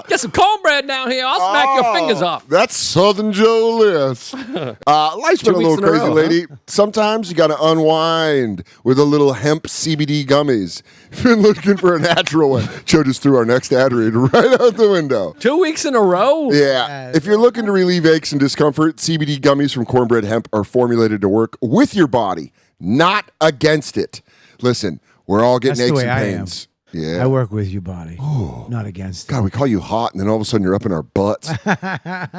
S1: Get some cornbread down here. I'll smack your fingers off.
S5: That's Southern Joe List. Life's been
S1: 2
S5: a little
S1: weeks in a
S5: crazy,
S1: row,
S5: lady. Sometimes you got to unwind with a little hemp CBD gummies. Been looking for a natural one. Joe just threw our next ad read right out the window.
S1: 2 weeks in a row?
S5: Yeah. If you're looking to relieve aches and discomfort, CBD gummies from Cornbread Hemp are formulated to work with your body, not against it. Listen, we're all getting
S3: That's the
S5: aches
S3: way
S5: and
S3: I am.
S5: pains. Yeah.
S3: I work with your body, not against it.
S5: God, we call you hot, and then all of a sudden you're up in our butts.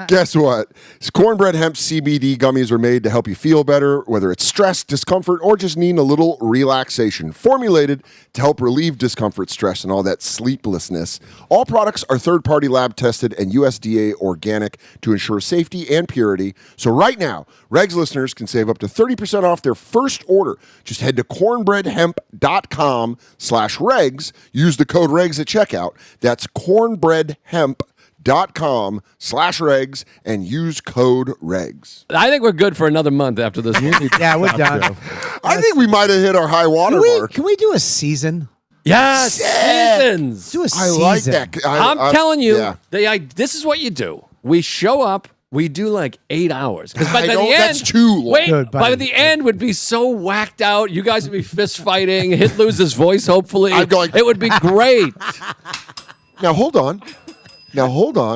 S5: Guess what? Cornbread Hemp CBD gummies are made to help you feel better, whether it's stress, discomfort, or just needing a little relaxation. Formulated to help relieve discomfort, stress, and all that sleeplessness. All products are third-party lab tested and USDA organic to ensure safety and purity. So right now, Regz listeners can save up to 30% off their first order. Just head to cornbreadhemp.com/Regz. Use the code REGS at checkout. That's cornbreadhemp.com/Regz and use code REGS.
S1: I think we're good for another month after this.
S3: Yeah, we're done.
S5: I think we might have hit our high water mark.
S3: Can we do a season?
S1: Yes, seasons.
S3: Do a
S5: I
S3: season.
S5: like that.
S1: I'm telling you,
S5: yeah.
S1: this is what you do. We show up. We do like 8 hours because by
S5: I
S1: the
S5: don't-
S1: end,
S5: that's too long.
S1: Wait,
S3: Good,
S1: by
S3: buddy.
S1: the end would be so whacked out. You guys would be fist fighting. He'd lose his voice. Hopefully,
S5: I'd go like-
S1: it would be great.
S5: Now hold on.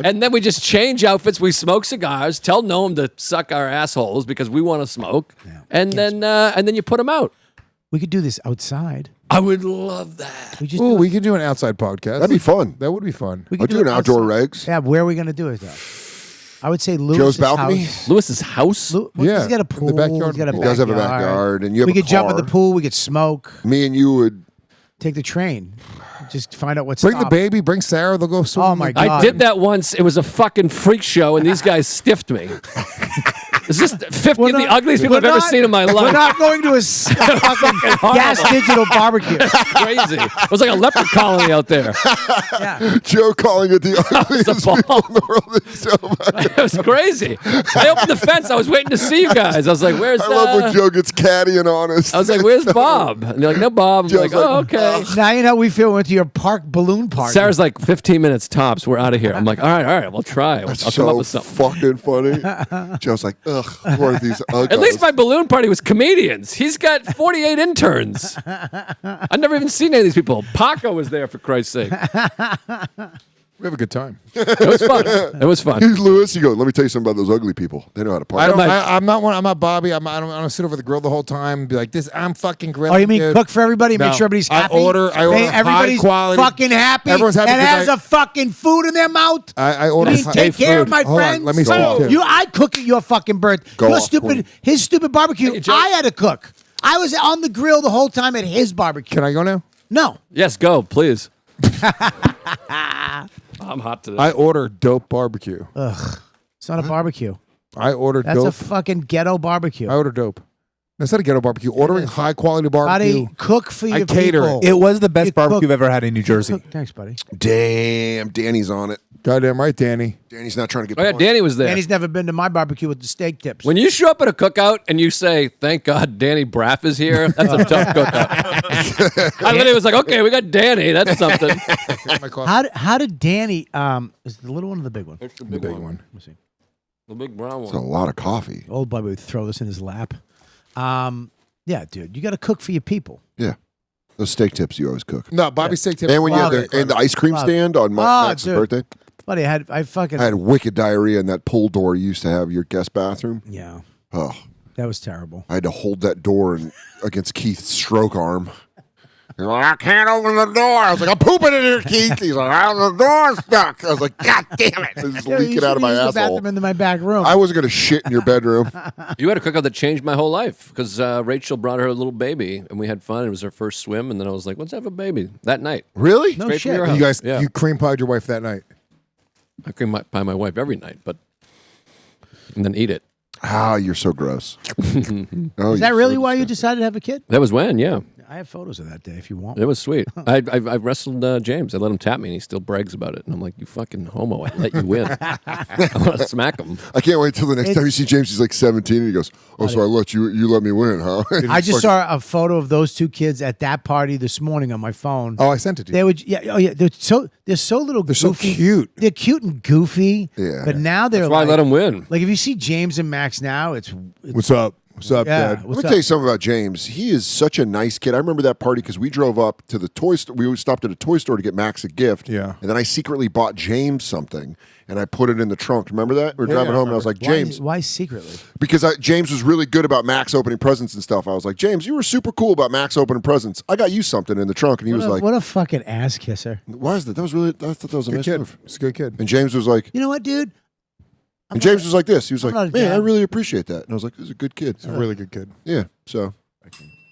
S1: And then we just change outfits. We smoke cigars. Tell Noam to suck our assholes because we want to smoke. And then you put them out.
S3: We could do this outside.
S1: I would love that.
S3: We just
S7: Ooh,
S3: do
S7: we could do an outside podcast.
S5: That'd be fun.
S7: That would be fun.
S3: we
S5: I'll
S3: could
S5: do
S3: it
S5: an outdoor
S3: outside.
S5: Regs.
S3: Yeah, where are we going to do it though? I would say Lewis's
S5: Joe's balcony?
S3: house.
S1: Lewis's house.
S7: Yeah,
S3: He's got a
S7: the
S3: pool.
S7: backyard.
S3: He's got a
S5: He does have a backyard, and you have
S3: we
S5: a
S3: could jump in
S5: car.
S3: the pool. We could smoke.
S5: Me and you would.
S3: Take the train. Just find out what's.
S7: Bring the baby. Bring Sarah. They'll go swimming.
S3: Oh my God.
S1: I did that once. It was a fucking freak show, and these guys stiffed me. This is 50
S3: We're
S1: of the
S3: not-
S1: ugliest people I've
S3: we're
S1: ever
S3: not-
S1: seen in my
S3: We're
S1: life.
S3: not going to a fucking GaS Digital barbecue.
S1: Crazy. It was like a leper colony out there.
S3: Yeah.
S5: Joe calling it the ugliest
S1: ball.
S5: people in the world. Is so funny.
S1: It was crazy. I opened the fence. I was waiting to see you guys. I was like, "Where's?"
S5: I love when Joe gets catty and honest.
S1: I was like, "Where's Bob?" And they're like, "No, Bob." I'm
S5: Joe's
S1: like, "Oh,
S5: like,
S1: okay."
S3: Now you know how we feel. We went to your park balloon party.
S1: Sarah's like 15 minutes tops. We're out of here. I'm like, all right, we'll try. I'll
S5: That's
S1: come up
S5: so
S1: with something.
S5: fucking funny. Joe's like, ugh, who are these uggos?
S1: At least my balloon party was comedians. He's got 48 interns. I've never even seen any of these people. Paco was there, for Christ's sake.
S7: We have a good time.
S1: It was fun. It was fun.
S5: He's Lewis. You go, let me tell you something about those ugly people. They know how to party.
S7: I'm not Bobby. I don't sit over the grill the whole time and be like this. I'm fucking grilling.
S3: Oh, you mean
S7: dude.
S3: cook for everybody?
S7: No.
S3: Make sure everybody's
S7: I
S3: happy.
S7: order
S3: Everybody's
S7: high quality.
S3: fucking happy.
S7: Everyone's happy
S3: and
S7: 'cause
S3: has
S7: I-
S3: a fucking food in their mouth.
S7: I
S3: You
S7: order.
S3: mean take care of my
S7: Hold on,
S3: friends?
S7: let me
S5: Go
S7: speak
S5: off.
S7: to
S3: I cook at your fucking birth.
S5: Go
S3: Your
S5: off,
S3: stupid, his stupid barbecue.
S1: Hey, Joe.
S3: I had to cook. I was on the grill the whole time at his barbecue.
S7: Can I go now?
S3: No.
S1: Yes, go, please. I'm hot today.
S7: I order dope barbecue.
S3: It's not a barbecue.
S7: I order
S3: That's
S7: dope.
S3: a fucking ghetto barbecue.
S7: I order dope. That's not a ghetto barbecue. Ordering high quality barbecue.
S3: Buddy, cook for your
S7: cater
S3: people.
S7: it.
S8: It was the best
S3: You
S8: barbecue
S3: cook-
S8: I've ever had in New Jersey.
S3: Cook. Thanks, buddy.
S5: Damn, Danny's on it.
S7: Goddamn right, Danny.
S5: Danny's not trying to get
S1: Oh, yeah,
S5: punched.
S1: Danny was there.
S3: And he's never been to my barbecue with the steak tips.
S1: When you show up at a cookout and you say, "Thank God Danny Braff is here," that's a tough cookout. I literally was like, "Okay, we got Danny. That's something."
S7: My coffee.
S3: How did Danny is it the little one or the big one?
S1: It's the
S7: The big one.
S3: Let me see.
S1: the big brown
S5: It's a
S1: one.
S5: lot of coffee.
S3: Old Bubby would throw this in his lap. Yeah, dude, you got to cook for your people.
S5: Yeah. Those steak tips you always cook.
S7: No, Bobby steak tips.
S5: And when you
S3: Love
S5: had
S3: it.
S5: the ice cream
S3: Love it.
S5: stand on Max's
S3: dude.
S5: birthday,
S3: Buddy, I fucking
S5: I had wicked diarrhea in that pull door you used to have your guest bathroom.
S3: yeah,
S5: Oh,
S3: that was terrible.
S5: I had to hold that door against Keith's stroke arm.
S6: He's like, I can't open the door. I was like, I'm pooping in here, Keith. He's like, the door's stuck. I was like, God damn it.
S5: It was
S3: Dude, you
S5: leaking out of my
S3: should've used the
S5: asshole.
S3: bathroom into my back room.
S5: I wasn't going to shit in your bedroom.
S1: You had a cookout that changed my whole life because Rachel brought her little baby and we had fun. It was her first swim, and then I was like, "Let's have a baby that night."
S5: Really?
S3: No
S1: Straight from
S3: shit.
S1: your
S7: You
S1: house.
S7: guys,
S1: yeah.
S7: you cream pied your wife that night.
S1: I cream pie my wife every night, but and then eat it.
S5: Ah, you're so gross.
S3: Is that really why you decided to have a kid?
S1: That was when, yeah,
S3: I have photos of that day if you want.
S1: it was sweet. I wrestled James. I let him tap me, and he still brags about it. And I'm like, "You fucking homo! I let you win. I want to smack him."
S5: I can't wait till the next time you see James. He's like 17, and he goes, "Oh, so I let you let me win, huh?"
S3: I just saw a photo of those two kids at that party this morning on my phone.
S7: Oh, I sent it to you.
S3: They would, yeah, oh yeah. They're so little.
S7: They're so
S3: goofy.
S7: cute.
S3: They're cute and goofy.
S5: Yeah.
S3: But now they're
S1: That's why
S3: like,
S1: I let him win.
S3: like if you see James and Max now, it's
S7: What's up? What's up,
S3: yeah.
S7: Dad?
S3: What's
S5: Let me
S3: up?
S5: tell you something about James. He is such a nice kid. I remember that party because we drove up to the toy store. We stopped at a toy store to get Max a gift.
S7: Yeah.
S5: And then I secretly bought James something, and I put it in the trunk. Remember that? We were driving
S7: yeah, I
S5: home, and I was like, James,
S3: Why secretly?
S5: because James was really good about Max opening presents and stuff. I was like, James, you were super cool about Max opening presents. I got you something in the trunk, and he was like,
S3: What a fucking ass kisser.
S5: why is that? That was really, I thought that was a
S7: Good
S5: nice
S7: kid.
S5: move.
S7: It's a good kid.
S5: And James was like,
S3: You know what, dude?
S5: and James was like this. He was
S3: I'm
S5: like,
S3: not a
S5: man, I
S3: dad."
S5: really appreciate that. And I was like, this is a good kid.
S7: It's a really good kid.
S5: Yeah. So,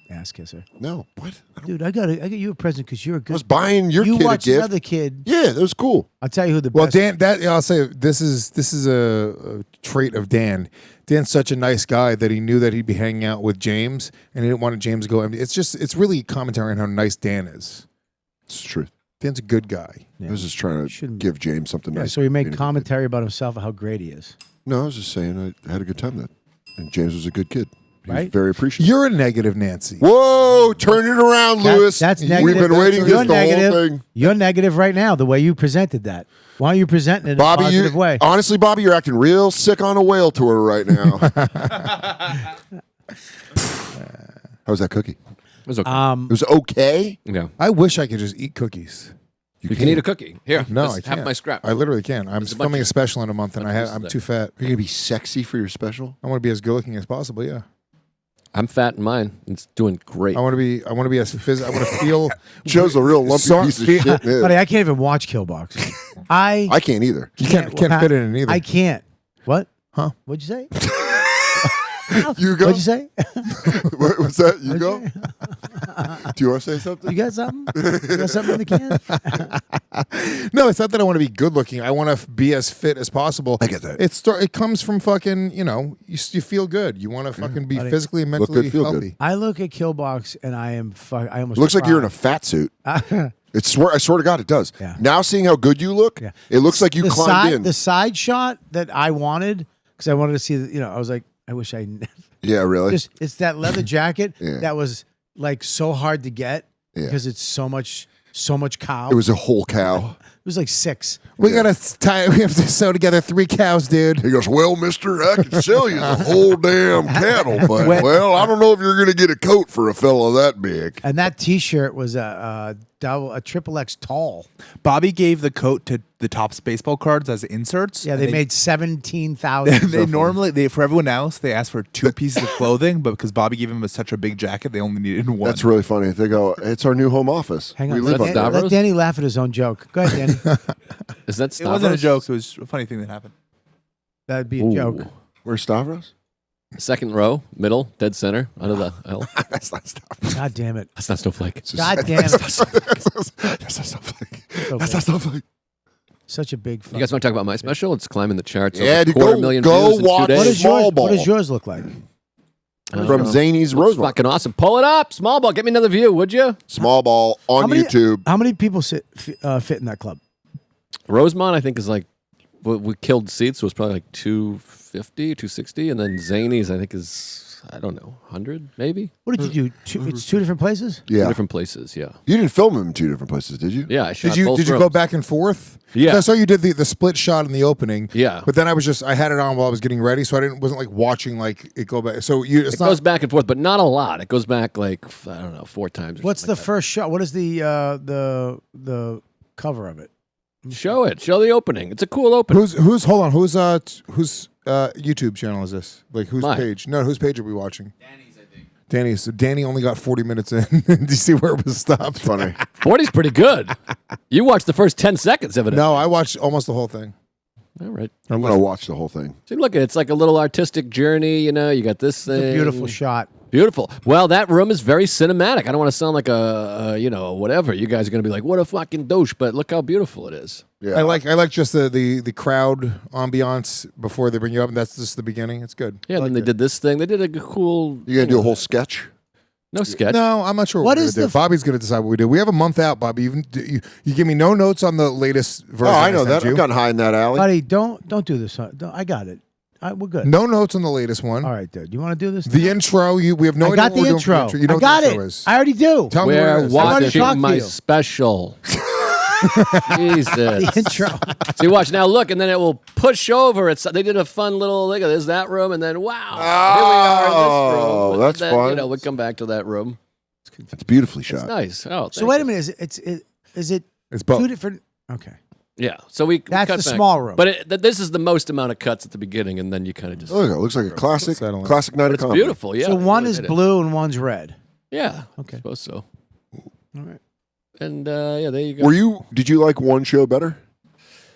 S3: Ass kisser.
S5: no, what?
S3: Dude, I got you a present because you're a
S5: I
S3: good.
S5: was buying your
S3: you
S5: kid a
S3: watch
S5: gift.
S3: another kid.
S5: Yeah, that was cool.
S3: I'll tell you who the
S7: Well,
S3: best.
S7: Dan, I'll say this is a trait of Dan. Dan's such a nice guy that he knew that he'd be hanging out with James, and he didn't want James to go empty. It's really commentary on how nice Dan is.
S5: It's the truth.
S7: Dan's a good guy.
S5: I was just trying to
S3: Shouldn't-
S5: give James something
S3: Yeah,
S5: nice.
S3: so he
S5: Being
S3: made
S5: a good
S3: commentary about himself and how great he is.
S5: kid. No, I was just saying I had a good time then. And James was a good kid. He was
S3: Right?
S5: very appreciative.
S7: You're a negative Nancy.
S5: Whoa, turn it around, Lewis.
S3: That's negative.
S5: We've been waiting
S3: You're
S5: this the
S3: negative.
S5: whole thing.
S3: You're negative right now, the way you presented that. Why aren't you presenting it in
S5: Bobby,
S3: a positive way?
S5: honestly, Bobby, you're acting real sick on a whale tour right now. How was that cookie?
S1: It was okay.
S5: It was okay.
S1: yeah,
S7: I wish I could just eat cookies.
S1: you can eat a cookie. Here,
S7: No,
S1: just
S7: I can't.
S1: have my scrap.
S7: I literally can't. I'm
S1: There's a bunch
S7: filming a
S1: of-
S7: special in a month, and
S1: bunch of
S7: I'm
S1: pieces
S7: too fat.
S5: You're gonna be sexy for your special.
S7: I want to be as good looking as possible. Yeah.
S1: I'm fat in mine. It's doing great.
S7: I want to be as I want to feel.
S5: Joe's a real lumpy
S7: So-
S5: piece of shit. Yeah.
S3: Buddy, I can't even watch Killbox. I
S5: I can't either.
S7: You can't fit it in either.
S3: I can't. What?
S7: Huh?
S3: What'd you say?
S5: You go.
S3: What'd you say?
S5: What was that? You go. Do you want to say something?
S3: You got something? You got something in the can?
S7: No, it's not that I want to be good looking. I want to be as fit as possible.
S5: I get that.
S7: It comes from fucking, you feel good. You want to fucking be physically and mentally
S5: good, feel
S7: healthy.
S5: good.
S3: I look at Killbox and I am I almost
S5: It looks like
S3: cry.
S5: you're in a fat suit. I swear to God, it does.
S3: Yeah.
S5: Now seeing how good you look, it looks like you climbed in.
S3: The side shot that I wanted, because I wanted to see, I was like, I wish I
S5: Yeah, really.
S3: it's that leather jacket
S5: Yeah.
S3: that was like so hard to get because it's so much cow.
S5: It was a whole cow.
S3: It was like 6.
S7: We We have to sew together 3 cows, dude.
S5: He goes, well, mister, I can sell you the whole damn cattle, but, well, I don't know if you're going to get a coat for a fellow that big.
S3: And that T-shirt was a triple X tall.
S8: Bobby gave the coat to the Topps baseball cards as inserts.
S3: Yeah, they made 17,000.
S8: They for everyone else they asked for 2 pieces of clothing, but because Bobby gave him such a big jacket, they only needed 1.
S5: That's really funny. They go, it's our new home office.
S3: Hang
S5: We
S3: on,
S5: live on
S3: let Danny laugh at his own joke. Go ahead, Danny.
S1: Is that
S8: It
S1: Stavros?
S8: wasn't a joke. It was a funny thing that happened.
S3: That'd be a joke.
S5: Where's Stavros?
S1: Second row, middle, dead center, under the L.
S5: That's not Stavros.
S3: God damn it.
S1: That's not Snowflake.
S3: God damn it.
S5: That's not Snowflake. That's not Snowflake.
S3: Such a big
S1: You
S3: fuck.
S1: guys want to talk about my special? It's climbing the charts.
S5: Yeah,
S1: over
S5: dude,
S1: quarter
S5: go-
S1: million
S5: go
S1: views in 2
S5: watch
S1: days.
S5: Small Ball.
S3: What does yours look like?
S5: From Zany's
S1: Looks
S5: Rosemont.
S1: fucking awesome. Pull it up, small ball. Get me another view, would you?
S5: Small Ball on YouTube.
S3: How many people fit in that club?
S1: Rosemont, I think, is like we killed seats, so it was probably like 250, 260, and then Zany's, I think, is I don't know, 100 maybe.
S3: What did you do? It's 2 different places?
S5: Yeah.
S1: 2 different places. Yeah,
S5: You didn't film him in 2 different places, did you?
S1: yeah. I shot
S7: Did you
S1: both
S7: go
S1: rooms.
S7: back and forth?
S1: Yeah.
S7: 'Cause I saw you did the split shot in the opening.
S1: Yeah.
S7: But then I had it on while I was getting ready, so wasn't like watching like it go back. So it's
S1: It
S7: not
S1: goes back and forth, but not a lot. It goes back like I don't know, 4 times. Or
S3: What's the
S1: something like
S3: first shot? What is the cover of it?
S1: that. Show it. Show the opening. It's a cool opening.
S7: who's hold on whose YouTube channel is this? Like whose
S1: Mine.
S7: page? No, whose page are we watching? Danny's. So Danny only got 40 minutes in. Do you see where it was stopped?
S5: Funny.
S1: 40's pretty good. You watched the first 10 seconds of it.
S7: No, I watched almost the whole thing.
S1: All right.
S5: I'm going to watch the whole thing.
S1: See, look, it's like a little artistic journey. You got this thing.
S3: It's a beautiful shot.
S1: Beautiful. Well, that room is very cinematic. I don't want to sound like a whatever. You guys are going to be like, what a fucking douche, but look how beautiful it is.
S5: Yeah.
S7: I like just the crowd ambiance before they bring you up, and that's just the beginning. It's good.
S1: Yeah, then they did this thing. They did a cool.
S5: You going to do a whole sketch?
S1: No sketch.
S7: No, I'm not sure
S3: What
S7: what we're
S3: is
S7: gonna do.
S3: the-
S7: Bobby's going to decide what we do. We have a month out, Bobby. You give me no notes on the latest
S5: Oh,
S7: version.
S5: I know that.
S7: sent you.
S5: I've gotten high in that alley.
S3: Buddy, don't do this. I got it. We're good.
S7: No notes on the latest one.
S3: All right, dude. You want to do this?
S7: The intro. We have no
S3: I
S7: idea
S3: got
S7: what
S3: the
S7: we're doing for
S3: intro.
S7: You know
S3: I got
S7: what the
S3: it.
S7: intro is.
S3: I already do.
S7: Tell me what
S1: We're
S7: it is.
S3: already talked
S1: watching
S3: to
S1: my
S3: you.
S1: special. Jesus.
S3: The intro.
S1: See, watch now. Look, and then it will push over. They did a fun little. Look at there's that room, and then wow, here we are in this room.
S5: Oh, that's
S1: then,
S5: fun.
S1: We'll come back to that room.
S5: It's beautifully
S1: It's
S5: shot.
S1: nice. Oh,
S3: So
S1: thank
S3: wait a
S1: you.
S3: minute. Is it
S7: It's both.
S3: 2 different? Okay.
S1: Yeah. So we
S3: That's
S1: cut
S3: the
S1: back.
S3: small room.
S1: but this is the most amount of cuts at the beginning, and then you kind of just.
S5: Look, it looks like a classic
S7: Settle in.
S5: night of
S1: It's
S5: comedy.
S1: beautiful. Yeah.
S3: So
S1: we
S3: one
S1: really
S3: is
S1: did it.
S3: blue and one's red.
S1: Yeah.
S3: Okay.
S1: I suppose so.
S3: All right.
S1: And yeah, there you go.
S5: Did you like one show better?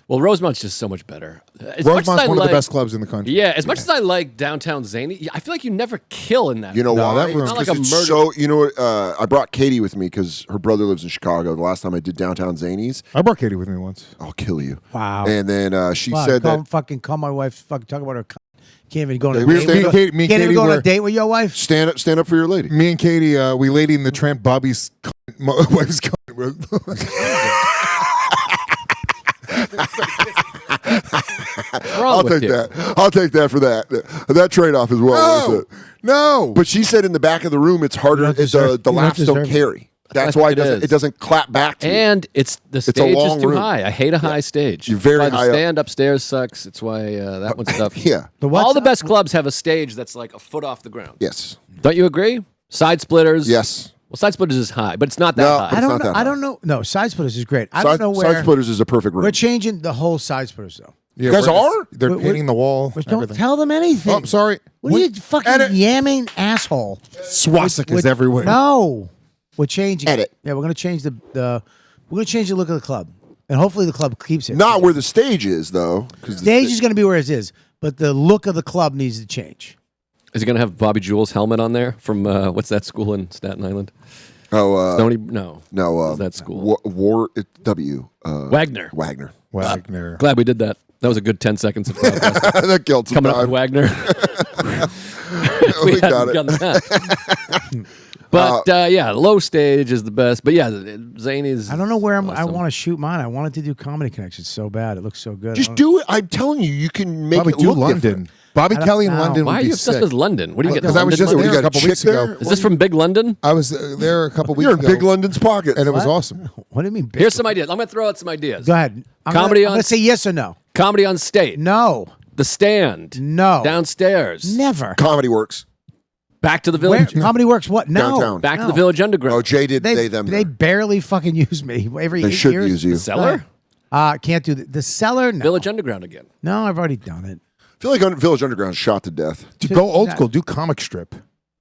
S1: Well, Rosemont's just so much better. As much as
S7: Rosemont's
S1: I
S7: one of
S1: like-
S7: the best clubs in the country.
S1: Yeah, as much as I like downtown Zany, I feel like you never kill in that.
S5: You know
S7: No,
S5: why?
S7: that room-
S5: It's
S1: Not like
S5: 'cause
S1: a
S5: it's
S1: murder-
S5: So you know what? I brought Katie with me because her brother lives in Chicago. The last time I did downtown Zany's,
S7: I brought Katie with me once.
S5: I'll kill you.
S3: Wow.
S5: And then she
S3: Wow,
S5: said that
S3: call my wife. Fucking talk about her. Can't even go on a
S5: We were
S3: date.
S5: staying-
S3: with-
S7: me and
S3: Can't
S7: Katie
S3: even go on
S7: were-
S3: a date with your wife.
S5: stand up for your lady.
S7: Me and Katie, we lady in the tramp. Bobby's wife's.
S1: What's wrong
S5: I'll
S1: with
S5: take
S1: you?
S5: that. I'll take that for that. That trade off as well.
S7: No, no.
S5: But she said in the back of the room, it's harder.
S3: don't deserve-
S5: The
S3: you don't
S5: laughs don't
S3: deserve it.
S5: carry. That's
S1: What
S5: why
S1: it is.
S5: it doesn't clap back to you.
S1: And it's the
S5: a
S1: stage
S5: long
S1: is too
S5: room.
S1: high. I hate a high stage.
S5: You're very
S1: That's why
S5: high
S1: the
S5: up.
S1: stand upstairs sucks. It's why that one's tough.
S5: Yeah.
S1: All the best clubs have a stage that's like a foot off the ground.
S5: Yes.
S1: Don't you agree? Side splitters.
S5: Yes.
S1: Well, side splitters is high, but it's not that
S5: No,
S1: high.
S5: It's
S3: I don't
S5: not
S3: know.
S5: that
S3: I
S5: high.
S3: don't know. No, side splitters is great. I don't know where.
S5: Side splitters is a perfect room.
S3: We're changing the whole side splitters though.
S7: You
S5: guys are?
S7: They're
S3: We're-
S7: painting the wall.
S3: Which don't
S7: everything.
S3: tell them anything.
S7: Oh, I'm sorry.
S3: What are you fucking
S7: edit.
S3: yamming asshole?
S7: Swastikas everywhere.
S3: No, we're changing.
S5: Edit.
S3: Yeah, we're gonna change the we're gonna change the look of the club, and hopefully the club keeps it.
S5: Not where the stage is, though.
S3: The stage is gonna be where it is, but the look of the club needs to change.
S1: Is he going to have Bobby Jewell's helmet on there from what's that school in Staten Island? Stony, no.
S5: No,
S1: Is that school? Wagner.
S7: Wagner.
S1: Glad we did that. That was a good 10 seconds of podcast.
S5: That killed some
S1: Coming up
S5: time.
S1: with Wagner.
S5: We got
S1: hadn't
S5: it.
S1: done that. But yeah, low stage is the best. But yeah, Zany's.
S3: I don't know where I
S1: awesome.
S3: want to shoot mine. I wanted to do Comedy Connections so bad. It looks so good.
S5: Just do it. I'm telling you, you can make
S7: Bobby,
S5: it
S7: do
S5: look
S7: London.
S5: different.
S7: Bobby
S3: I don't
S7: Kelly in
S3: know.
S7: London
S1: Why
S7: would
S1: are
S7: be
S1: you obsessed
S7: sick.
S1: with London? What do you get?
S7: Because I was
S1: London
S7: just
S1: money?
S7: there
S5: got
S7: a couple
S5: chick
S7: weeks ago.
S5: there?
S1: Is this from Big London?
S7: I was there a couple weeks
S5: You're in
S7: ago.
S5: Big London's pocket.
S7: And it was awesome.
S3: What do you mean? Big?
S1: Here's some ideas. I'm going to throw out some ideas.
S3: Go ahead. I'm
S1: Comedy
S3: gonna, I'm
S1: on-
S3: gonna say yes or no.
S1: Comedy on State.
S3: No.
S1: The Stand.
S3: No.
S1: Downstairs.
S3: Never.
S5: Comedy Works.
S1: Back to the
S3: Where?
S1: Village.
S3: Comedy Works. What? No.
S5: Downtown.
S1: Back to
S3: No.
S1: the Village Underground.
S5: Oh, Jay did
S3: They
S5: them.
S3: they barely fucking use me every
S5: They
S3: 8
S5: should
S3: years.
S5: use you.
S1: Cellar?
S3: Can't do the cellar. No.
S1: Village Underground again.
S3: No, I've already done it.
S5: I feel like Village Underground is shot to death.
S7: To go old school, do comic strip.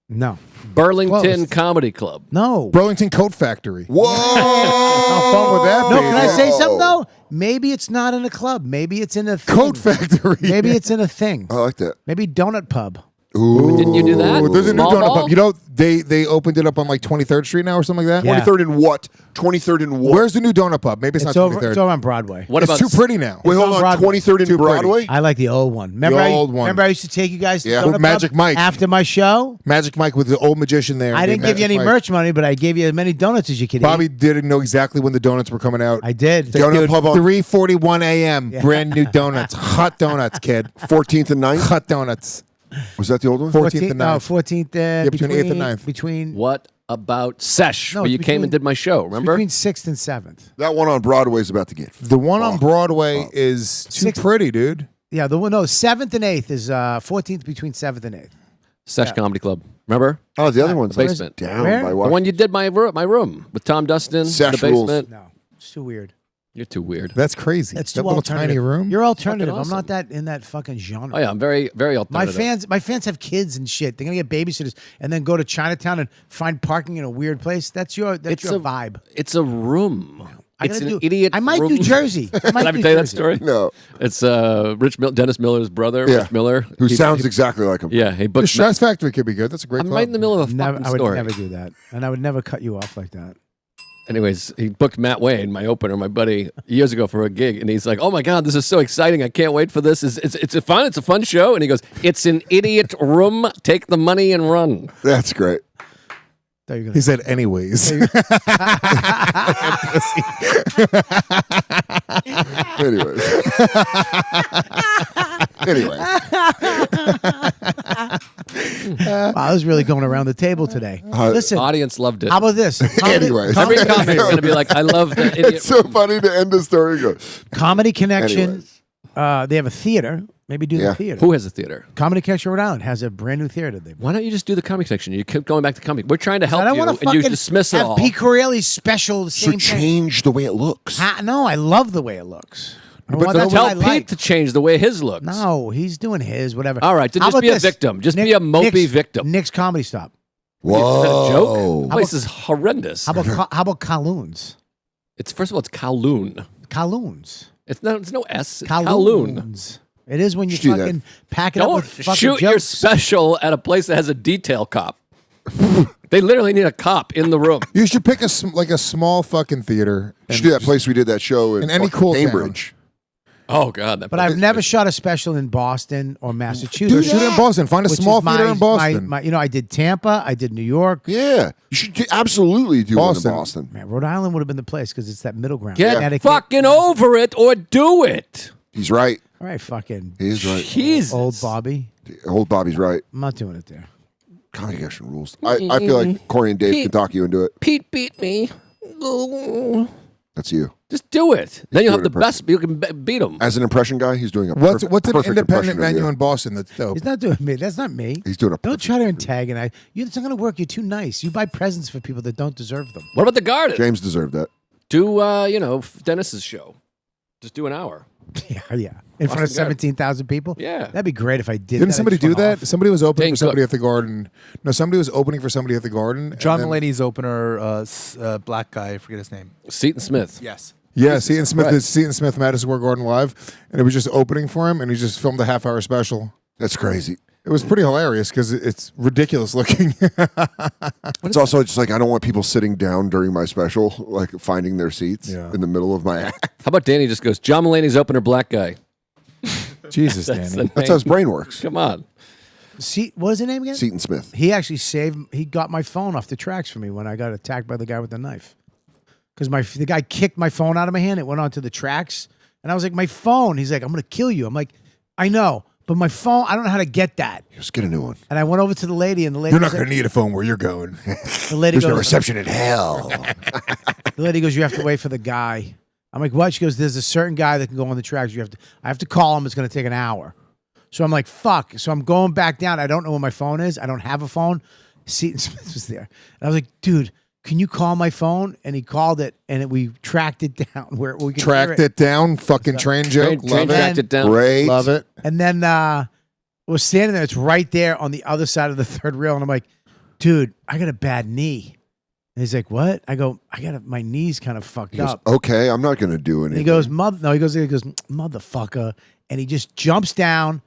S3: No.
S1: Burlington
S3: Close.
S1: Comedy Club.
S3: No.
S7: Burlington Coat Factory.
S5: Whoa!
S7: How fun would that
S3: No,
S7: be?
S3: can I say something though? Maybe it's not in a club. Maybe it's in a thing.
S7: Coat Factory.
S3: Maybe it's in a thing.
S5: I like that.
S3: Maybe Donut Pub.
S5: Ooh.
S1: Didn't you do that?
S7: Ooh, there's a new
S1: Small
S7: donut
S1: ball?
S7: pub. You know, they opened it up on like 23rd Street now or something like that.
S3: Yeah.
S5: 23rd and what? 23rd and what?
S7: Where's the new donut pub? Maybe it's,
S3: It's
S7: not
S3: over.
S7: 23rd.
S3: It's over on Broadway.
S1: What
S7: it's
S1: about
S7: too pretty now.
S5: Wait,
S3: It's
S5: hold
S3: on
S5: on.
S3: Broadway.
S5: 23rd and
S7: Too pretty.
S5: Broadway?
S3: I like the old one. Remember,
S7: The old one.
S3: Remember, I used to take you guys to
S5: Yeah.
S3: Donut
S7: Magic
S3: Pub
S7: Mike.
S3: after my show.
S7: Magic Mike with the old magician there.
S3: I didn't give you any merch money, but I gave you as many donuts as you could
S7: Bobby
S3: eat.
S7: didn't know exactly when the donuts were coming out.
S3: I did.
S5: Donut
S7: Dude,
S5: Pub on
S7: 3:41 a.m. Brand new donuts. Hot donuts, kid.
S5: 14th and 9th?
S7: Hot donuts.
S5: Was that the old one?
S7: 14th and 9th.
S3: 14th.
S7: Yeah, between 8th and 9th.
S3: Between
S1: What about Sesh,
S3: No,
S1: where you
S3: it's
S1: came and
S3: between-
S1: did my show, remember?
S3: between 6th and 7th.
S5: That one on Broadway is about to get.
S7: The one on Broadway is too
S3: Six-
S7: pretty, dude.
S3: Yeah, the one. No, 7th and 8th is 14th between 7th and 8th.
S1: Sesh Comedy Club. Remember?
S5: Oh, the other one's
S1: Basement.
S5: down
S3: Where?
S5: by
S1: The
S5: what?
S1: one you did my room with Tom Dustin,
S5: Sesh
S1: the
S5: rules.
S1: basement.
S3: No, it's too weird.
S1: You're too weird.
S7: That's crazy.
S3: That's
S7: that
S3: too
S7: little
S3: alternative.
S7: tiny room.
S3: You're alternative.
S1: Fucking
S3: I'm not
S1: awesome.
S3: that in that fucking genre.
S1: Oh yeah, I'm very, very alternative.
S3: My fans have kids and shit. They're gonna get babysitters and then go to Chinatown and find parking in a weird place. That's your vibe.
S1: It's a room.
S3: I
S1: It's
S3: gotta
S1: an
S3: do,
S1: idiot
S3: I might
S1: room.
S3: do Jersey. I might
S1: Can I
S3: do
S1: tell you that
S3: Jersey.
S1: story?
S5: No.
S1: It's Dennis Miller's brother,
S5: Yeah.
S1: Rich Miller.
S5: Who
S1: He-
S5: sounds
S1: he-
S5: exactly like him.
S1: Yeah, he
S7: The
S1: booked.
S7: Stress Factory could be good. That's a great
S1: I'm
S7: club.
S1: right in the middle of a
S3: Never,
S1: fucking
S3: I would
S1: story.
S3: never do that, and I would never cut you off like that.
S1: Anyways, he booked Matt Wayne, my opener, my buddy, years ago for a gig, and he's like, "Oh my god, this is so exciting! I can't wait for this. It's a fun show." And he goes, "It's an idiot room. Take the money and run."
S5: That's great.
S3: Thought you were
S7: He
S3: gonna-
S7: said, anyways.
S5: Anyways. Anyway.
S3: Wow, I was really going around the table today. Listen,
S1: Audience loved it.
S3: how about this?
S5: Anyways.
S1: Every comic is going to be like, "I love the idiot."
S5: It's so funny to end the story and go,
S3: Comedy Connection.
S5: Anyways.
S3: They have a theater. Maybe do
S5: Yeah.
S3: the theater.
S1: Who has a theater?
S3: Comedy Connection Rhode Island has a brand new theater.
S1: Why don't you just do the comic section? You keep going back to comic. We're trying to help
S3: I don't
S1: you,
S3: want
S1: and
S3: to
S1: you
S3: fucking
S1: dismiss it
S3: have
S1: all.
S3: Pete Corelli's special. The
S5: so
S3: same thing.
S5: change the way it looks.
S3: No, I love the way it looks.
S1: But
S3: Well, that's
S1: tell
S3: what I
S1: Pete
S3: like.
S1: to change the way his looks.
S3: No, he's doing his whatever.
S1: All right, then
S3: How
S1: just
S3: about
S1: be a
S3: this?
S1: victim. Just be a mopey victim.
S3: Nick's Comedy Stop.
S1: Is that a joke?
S5: Whoa.
S1: The place is horrendous.
S3: How about Kowloon's?
S1: It's first of all, it's Kowloon.
S3: Kowloon's.
S1: It's no S. It's Kowloon.
S3: Kowloon's. It is when you
S5: Should do that.
S3: fucking pack it up
S1: Don't
S3: with fucking
S1: shoot your
S3: jokes.
S1: special at a place that has a detail cop. They literally need a cop in the room.
S7: You should pick a small fucking theater.
S5: You should do that place we did that show
S7: In any
S5: fucking
S7: cool town.
S5: Cambridge.
S1: Oh God! That
S3: But I've never shot a special in Boston or
S7: Dude,
S3: Massachusetts.
S7: shoot it in Boston. Find a
S3: which
S7: small
S3: is my-
S7: theater in Boston.
S3: I did Tampa. I did New York.
S5: Yeah. You should absolutely do one in
S7: Boston.
S5: Boston.
S3: Man, Rhode Island would have been the place because it's that middle ground.
S1: Get
S3: Connecticut.
S1: fucking over it or do it.
S5: He's right.
S3: All right, fucking
S5: He is right.
S1: Jesus.
S3: old Bobby.
S5: Old Bobby's right.
S3: I'm not doing it there.
S5: Comedy Connection rules. I feel like Corey and Dave can talk you into it.
S1: Pete beat me.
S5: That's you.
S1: Just do it. Then you'll have the
S5: doing it
S1: best. You can beat him.
S5: As an impression guy, he's doing a
S7: What's an
S5: perfect
S7: independent
S5: impression of
S7: venue
S5: you.
S7: in Boston that's dope?
S3: He's not doing me. That's not me.
S5: He's doing a
S3: Don't
S5: perfect
S3: try to antagonize. It's not going to work. You're too nice. You buy presents for people that don't deserve them.
S1: What about the Garden?
S5: James deserved that.
S1: Do Dennis's show. Just do an hour.
S3: Yeah. In front of
S1: Boston Garden.
S3: 17,000 people?
S1: Yeah.
S3: That'd be great if I did
S7: Didn't
S3: that.
S7: somebody
S3: I just
S7: do
S3: went
S7: that?
S3: off.
S7: Somebody was opening
S1: Dane
S7: for somebody
S1: Cook.
S7: at the Garden. No, somebody was opening for somebody at the Garden. and
S8: John
S7: then-
S8: Mulaney's opener, black guy, I forget his name.
S1: Seton Smith.
S8: Yes.
S7: Yeah, Seton Smith
S1: Christ.
S7: did Seton Smith Madison Square Garden live, and it was just opening for him, and he just filmed a half-hour special.
S5: That's crazy.
S7: It was pretty hilarious because it's ridiculous looking.
S5: It's also just like I don't want people sitting down during my special, like finding their seats in the middle of my act.
S1: How about Danny just goes, John Mulaney's opener black guy?
S7: Jesus,
S1: That's
S7: Danny.
S1: the
S5: That's how his brain works.
S1: Come on.
S3: What was his name again?
S5: Seton Smith.
S3: He actually he got my phone off the tracks for me when I got attacked by the guy with the knife. Because the guy kicked my phone out of my hand. It went onto the tracks. And I was like, my phone. He's like, I'm going to kill you. I'm like, I know. But my phone, I don't know how to get that.
S5: Just get a new one.
S3: And I went over to the lady, and the lady
S7: You're not
S3: was
S7: going to
S3: like,
S7: need a phone where you're going.
S3: the lady
S5: There's no
S3: goes,
S5: reception in hell.
S3: the lady goes, you have to wait for the guy. I'm like, what? She goes, there's a certain guy that can go on the tracks. I have to call him. It's going to take an hour. So I'm like, fuck. So I'm going back down. I don't know where my phone is. I don't have a phone. Seton Smith was there. And I was like, dude, can you call my phone? And he called it, and we tracked it down. Where we could
S7: Tracked it down. Fucking train joke.
S1: Train
S7: Love
S1: tracked
S7: it.
S1: it down.
S5: Great.
S7: Love it.
S3: And then was standing there. It's right there on the other side of the third rail. And I'm like, dude, I got a bad knee. And he's like, what? I go, my knee's kind of fucked
S5: He goes,
S3: up.
S5: okay, I'm not going to do
S3: And
S5: anything.
S3: he goes, he goes, motherfucker. And he just jumps down,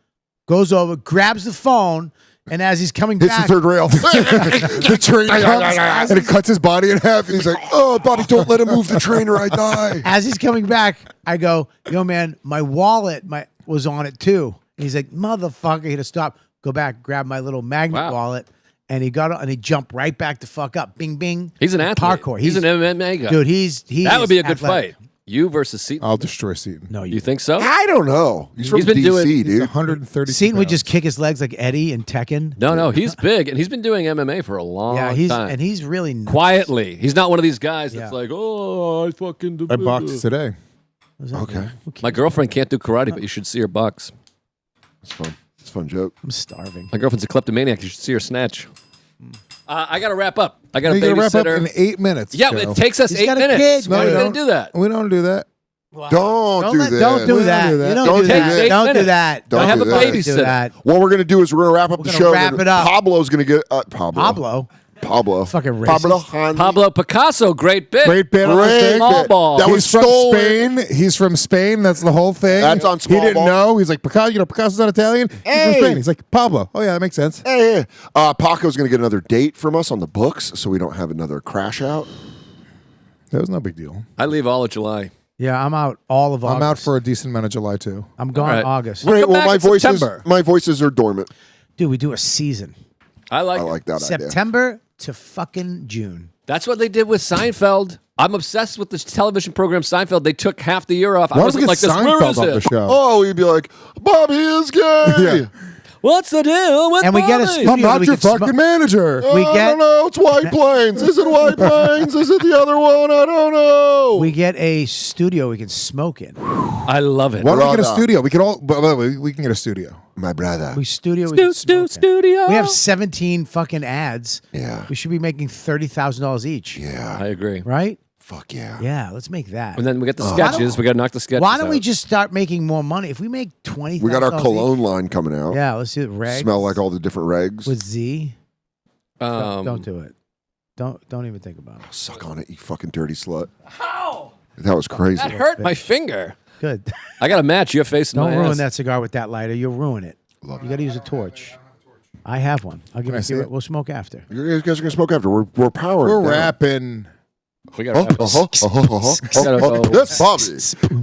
S3: goes over, grabs the phone, and as he's coming
S5: hits
S3: back,
S5: the third rail.
S7: The train comes and it cuts his body in half.
S5: He's like, oh, buddy, don't let him move the train or I die.
S3: as he's coming back, I go, yo, man, my wallet was on it too. And he's like, motherfucker, he had to stop, go back, grab my little magnet wallet, and he got it, and he jumped right back to fuck up. Bing, bing.
S1: He's an athlete.
S3: Parkour.
S1: He's an MMA guy.
S3: Dude, he
S1: that
S3: is
S1: would be a good
S3: athletic.
S1: fight. You versus Seton.
S7: I'll destroy Seton.
S3: No,
S1: You think so?
S5: I don't know. He's from
S1: He's been
S5: DC,
S1: doing-
S7: He's
S5: dude.
S7: 130.
S3: Seton would just kick his legs like Eddie and Tekken.
S1: No, he's big, and he's been doing MMA for a long time.
S3: he's really nuts.
S1: Quietly. He's not one of these guys that's
S3: Yeah.
S1: like, oh, I fucking...
S7: I boxed today.
S5: Okay.
S1: My girlfriend can't do karate, but you should see her box.
S5: It's fun. It's a fun joke.
S3: I'm starving.
S1: My girlfriend's a kleptomaniac. You should see her snatch. I got to wrap up. I got a
S7: You gotta wrap up
S1: babysitter.
S7: in 8 minutes.
S1: Yeah,
S7: Joe.
S1: it takes us
S3: He's
S1: 8
S3: got a
S1: minutes.
S3: kid,
S1: Why are you
S3: dude.
S1: going to do that?
S7: We don't do that.
S5: Don't do
S3: Don't
S5: this.
S3: do that.
S7: do that.
S3: Don't
S5: Don't
S3: do
S5: do
S3: that.
S5: this.
S3: Don't do
S1: 8 minutes.
S3: that.
S5: Don't
S1: I have
S5: do
S1: a
S5: that.
S3: do
S1: babysitter.
S3: that.
S5: What we're going to do is we're going to wrap up the
S3: gonna
S5: show.
S3: wrap
S5: and
S3: it up.
S5: Pablo's going to get...
S3: Pablo. Fucking racist.
S5: Pablo Hanley.
S1: Pablo Picasso, great bit.
S7: Great bit. on the
S5: Great
S7: thing.
S1: Small
S5: bit.
S1: ball.
S5: That was
S7: He's from
S5: stolen.
S7: Spain. He's from Spain. That's the whole thing.
S5: That's on
S7: He
S5: Small
S7: didn't
S5: Ball.
S7: know. He's like, Picasso, Picasso's not Italian. He's
S5: Hey.
S7: from Spain. He's like, Pablo. Oh, yeah, that makes sense.
S5: Hey, Paco's going to get another date from us on the books so we don't have another crash out.
S7: That was no big deal.
S1: I leave all of July.
S3: Yeah, I'm out all of August.
S7: I'm out for a decent amount of July, too.
S3: I'm gone
S1: All right.
S3: August.
S5: Great.
S1: come
S5: Well,
S1: back in September.
S5: my voices are dormant.
S3: Dude, we do a season.
S1: I like
S5: I
S1: it.
S5: like that idea.
S3: September to fucking June.
S1: That's what they did with Seinfeld. I'm obsessed with this television program Seinfeld. They took half the year off. I
S7: Why don't we
S1: wasn't
S7: get
S1: like this. Where
S7: Seinfeld
S1: is
S7: off
S1: it?
S7: the show?
S5: Oh, you'd be like, Bobby is gay.
S7: Yeah.
S1: What's the deal with
S3: And we get a
S1: Bobby?
S3: studio
S7: I'm not
S3: we
S7: your
S3: could sm-
S7: fucking manager.
S3: We
S5: I
S3: get-
S5: don't know. It's White Plains. Is it White Plains? Is it the other one? I don't know.
S3: We get a studio we can smoke in.
S1: I love it.
S7: Why don't we get a
S5: Brother.
S7: studio? We can all. By the way, we can get a studio.
S5: My brother.
S3: We can smoke in.
S1: Studio.
S3: We have 17 fucking ads.
S5: Yeah.
S3: We should be making $30,000 each.
S5: Yeah.
S1: I agree.
S3: Right?
S5: Fuck yeah.
S3: Yeah, let's make that.
S1: And then we get the sketches. We got to knock the sketches
S3: Why don't we
S1: out.
S3: just start making more money? If we make $20,000
S5: We got our
S3: each-
S5: cologne line coming out.
S3: Yeah, let's do it. Regz
S5: Smell like all the different regs.
S3: with Z. Don't do it. Don't even think about it.
S5: Suck on it, you fucking dirty slut. How? That was crazy.
S1: That hurt my finger.
S3: Good.
S1: I got a match. Your face in
S3: Don't
S1: my
S3: ruin
S1: ass.
S3: that cigar with that lighter. You'll ruin it.
S5: Love
S3: You got to use a torch. I have one. I'll give
S7: I
S3: it
S7: see
S3: to you.
S7: it?
S3: We'll smoke after.
S5: You guys are gonna smoke after. We're powering.
S7: We're
S5: down.
S7: rapping.
S1: We got
S5: Oh,
S1: Gotta go.
S5: That's Bobby,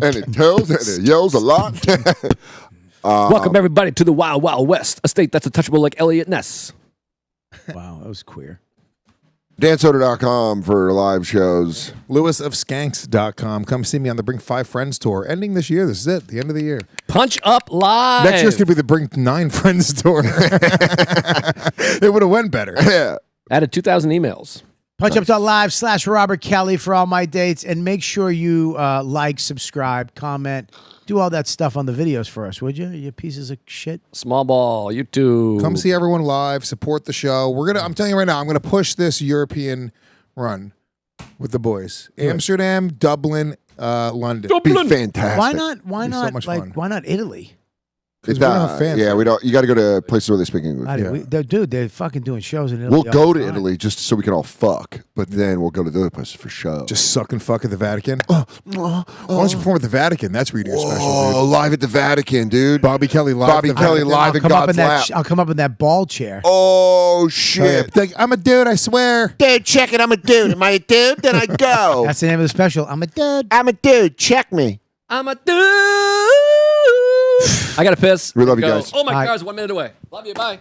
S5: and it tells and it yells a lot.
S1: Welcome everybody to the Wild Wild West, a state that's untouchable like Elliot Ness.
S3: Wow, that was queer.
S5: DanSoder.com for live shows.
S7: LewisofSkanks.com. Come see me on the Bring 5 Friends tour. Ending this year. This is it. The end of the year.
S1: Punch Up Live.
S7: Next year's going to be the Bring 9 Friends tour. It would have went better.
S5: Yeah.
S1: Added 2,000 emails.
S3: Punchup.live/Robert Kelly for all my dates. And make sure you like, subscribe, comment, do all that stuff on the videos for us, would you? You pieces of shit.
S1: Small Ball, YouTube.
S7: Come see everyone live. Support the show. I'm telling you right now, I'm going to push this European run with the boys. Amsterdam, Dublin, London.
S5: Be fantastic.
S3: Why not
S7: so much fun.
S3: why not Italy?
S5: It's
S7: we don't have fans
S5: yeah,
S7: there.
S5: we don't. You got to go to places where they speak English.
S3: Dude, they're fucking doing shows in Italy.
S5: We'll go
S3: all
S5: to
S3: the time.
S5: Italy just so we can all fuck, but then we'll go to the other places for show.
S7: Just suck and fuck at the Vatican. Why don't you perform at the Vatican? That's where you do a special, dude.
S5: live at the Vatican, dude.
S7: Bobby Kelly live.
S5: Bobby
S7: at the
S5: Kelly
S7: Vatican.
S5: live
S3: I'll
S5: in
S3: come up
S5: God's
S3: in that.
S5: lap.
S3: I'll come up in that ball chair.
S5: Oh
S7: Yeah,
S5: shit!
S7: like, I'm a dude, I swear.
S6: Dude, check it. I'm a dude. Am I a dude? Then I go.
S3: That's the name of the special. I'm a dude.
S6: I'm a dude. Check me.
S1: I'm a dude. I got to piss.
S5: We love you
S1: Go.
S5: guys.
S1: Oh, my
S3: Bye.
S1: car's 1 minute away. Love you. Bye.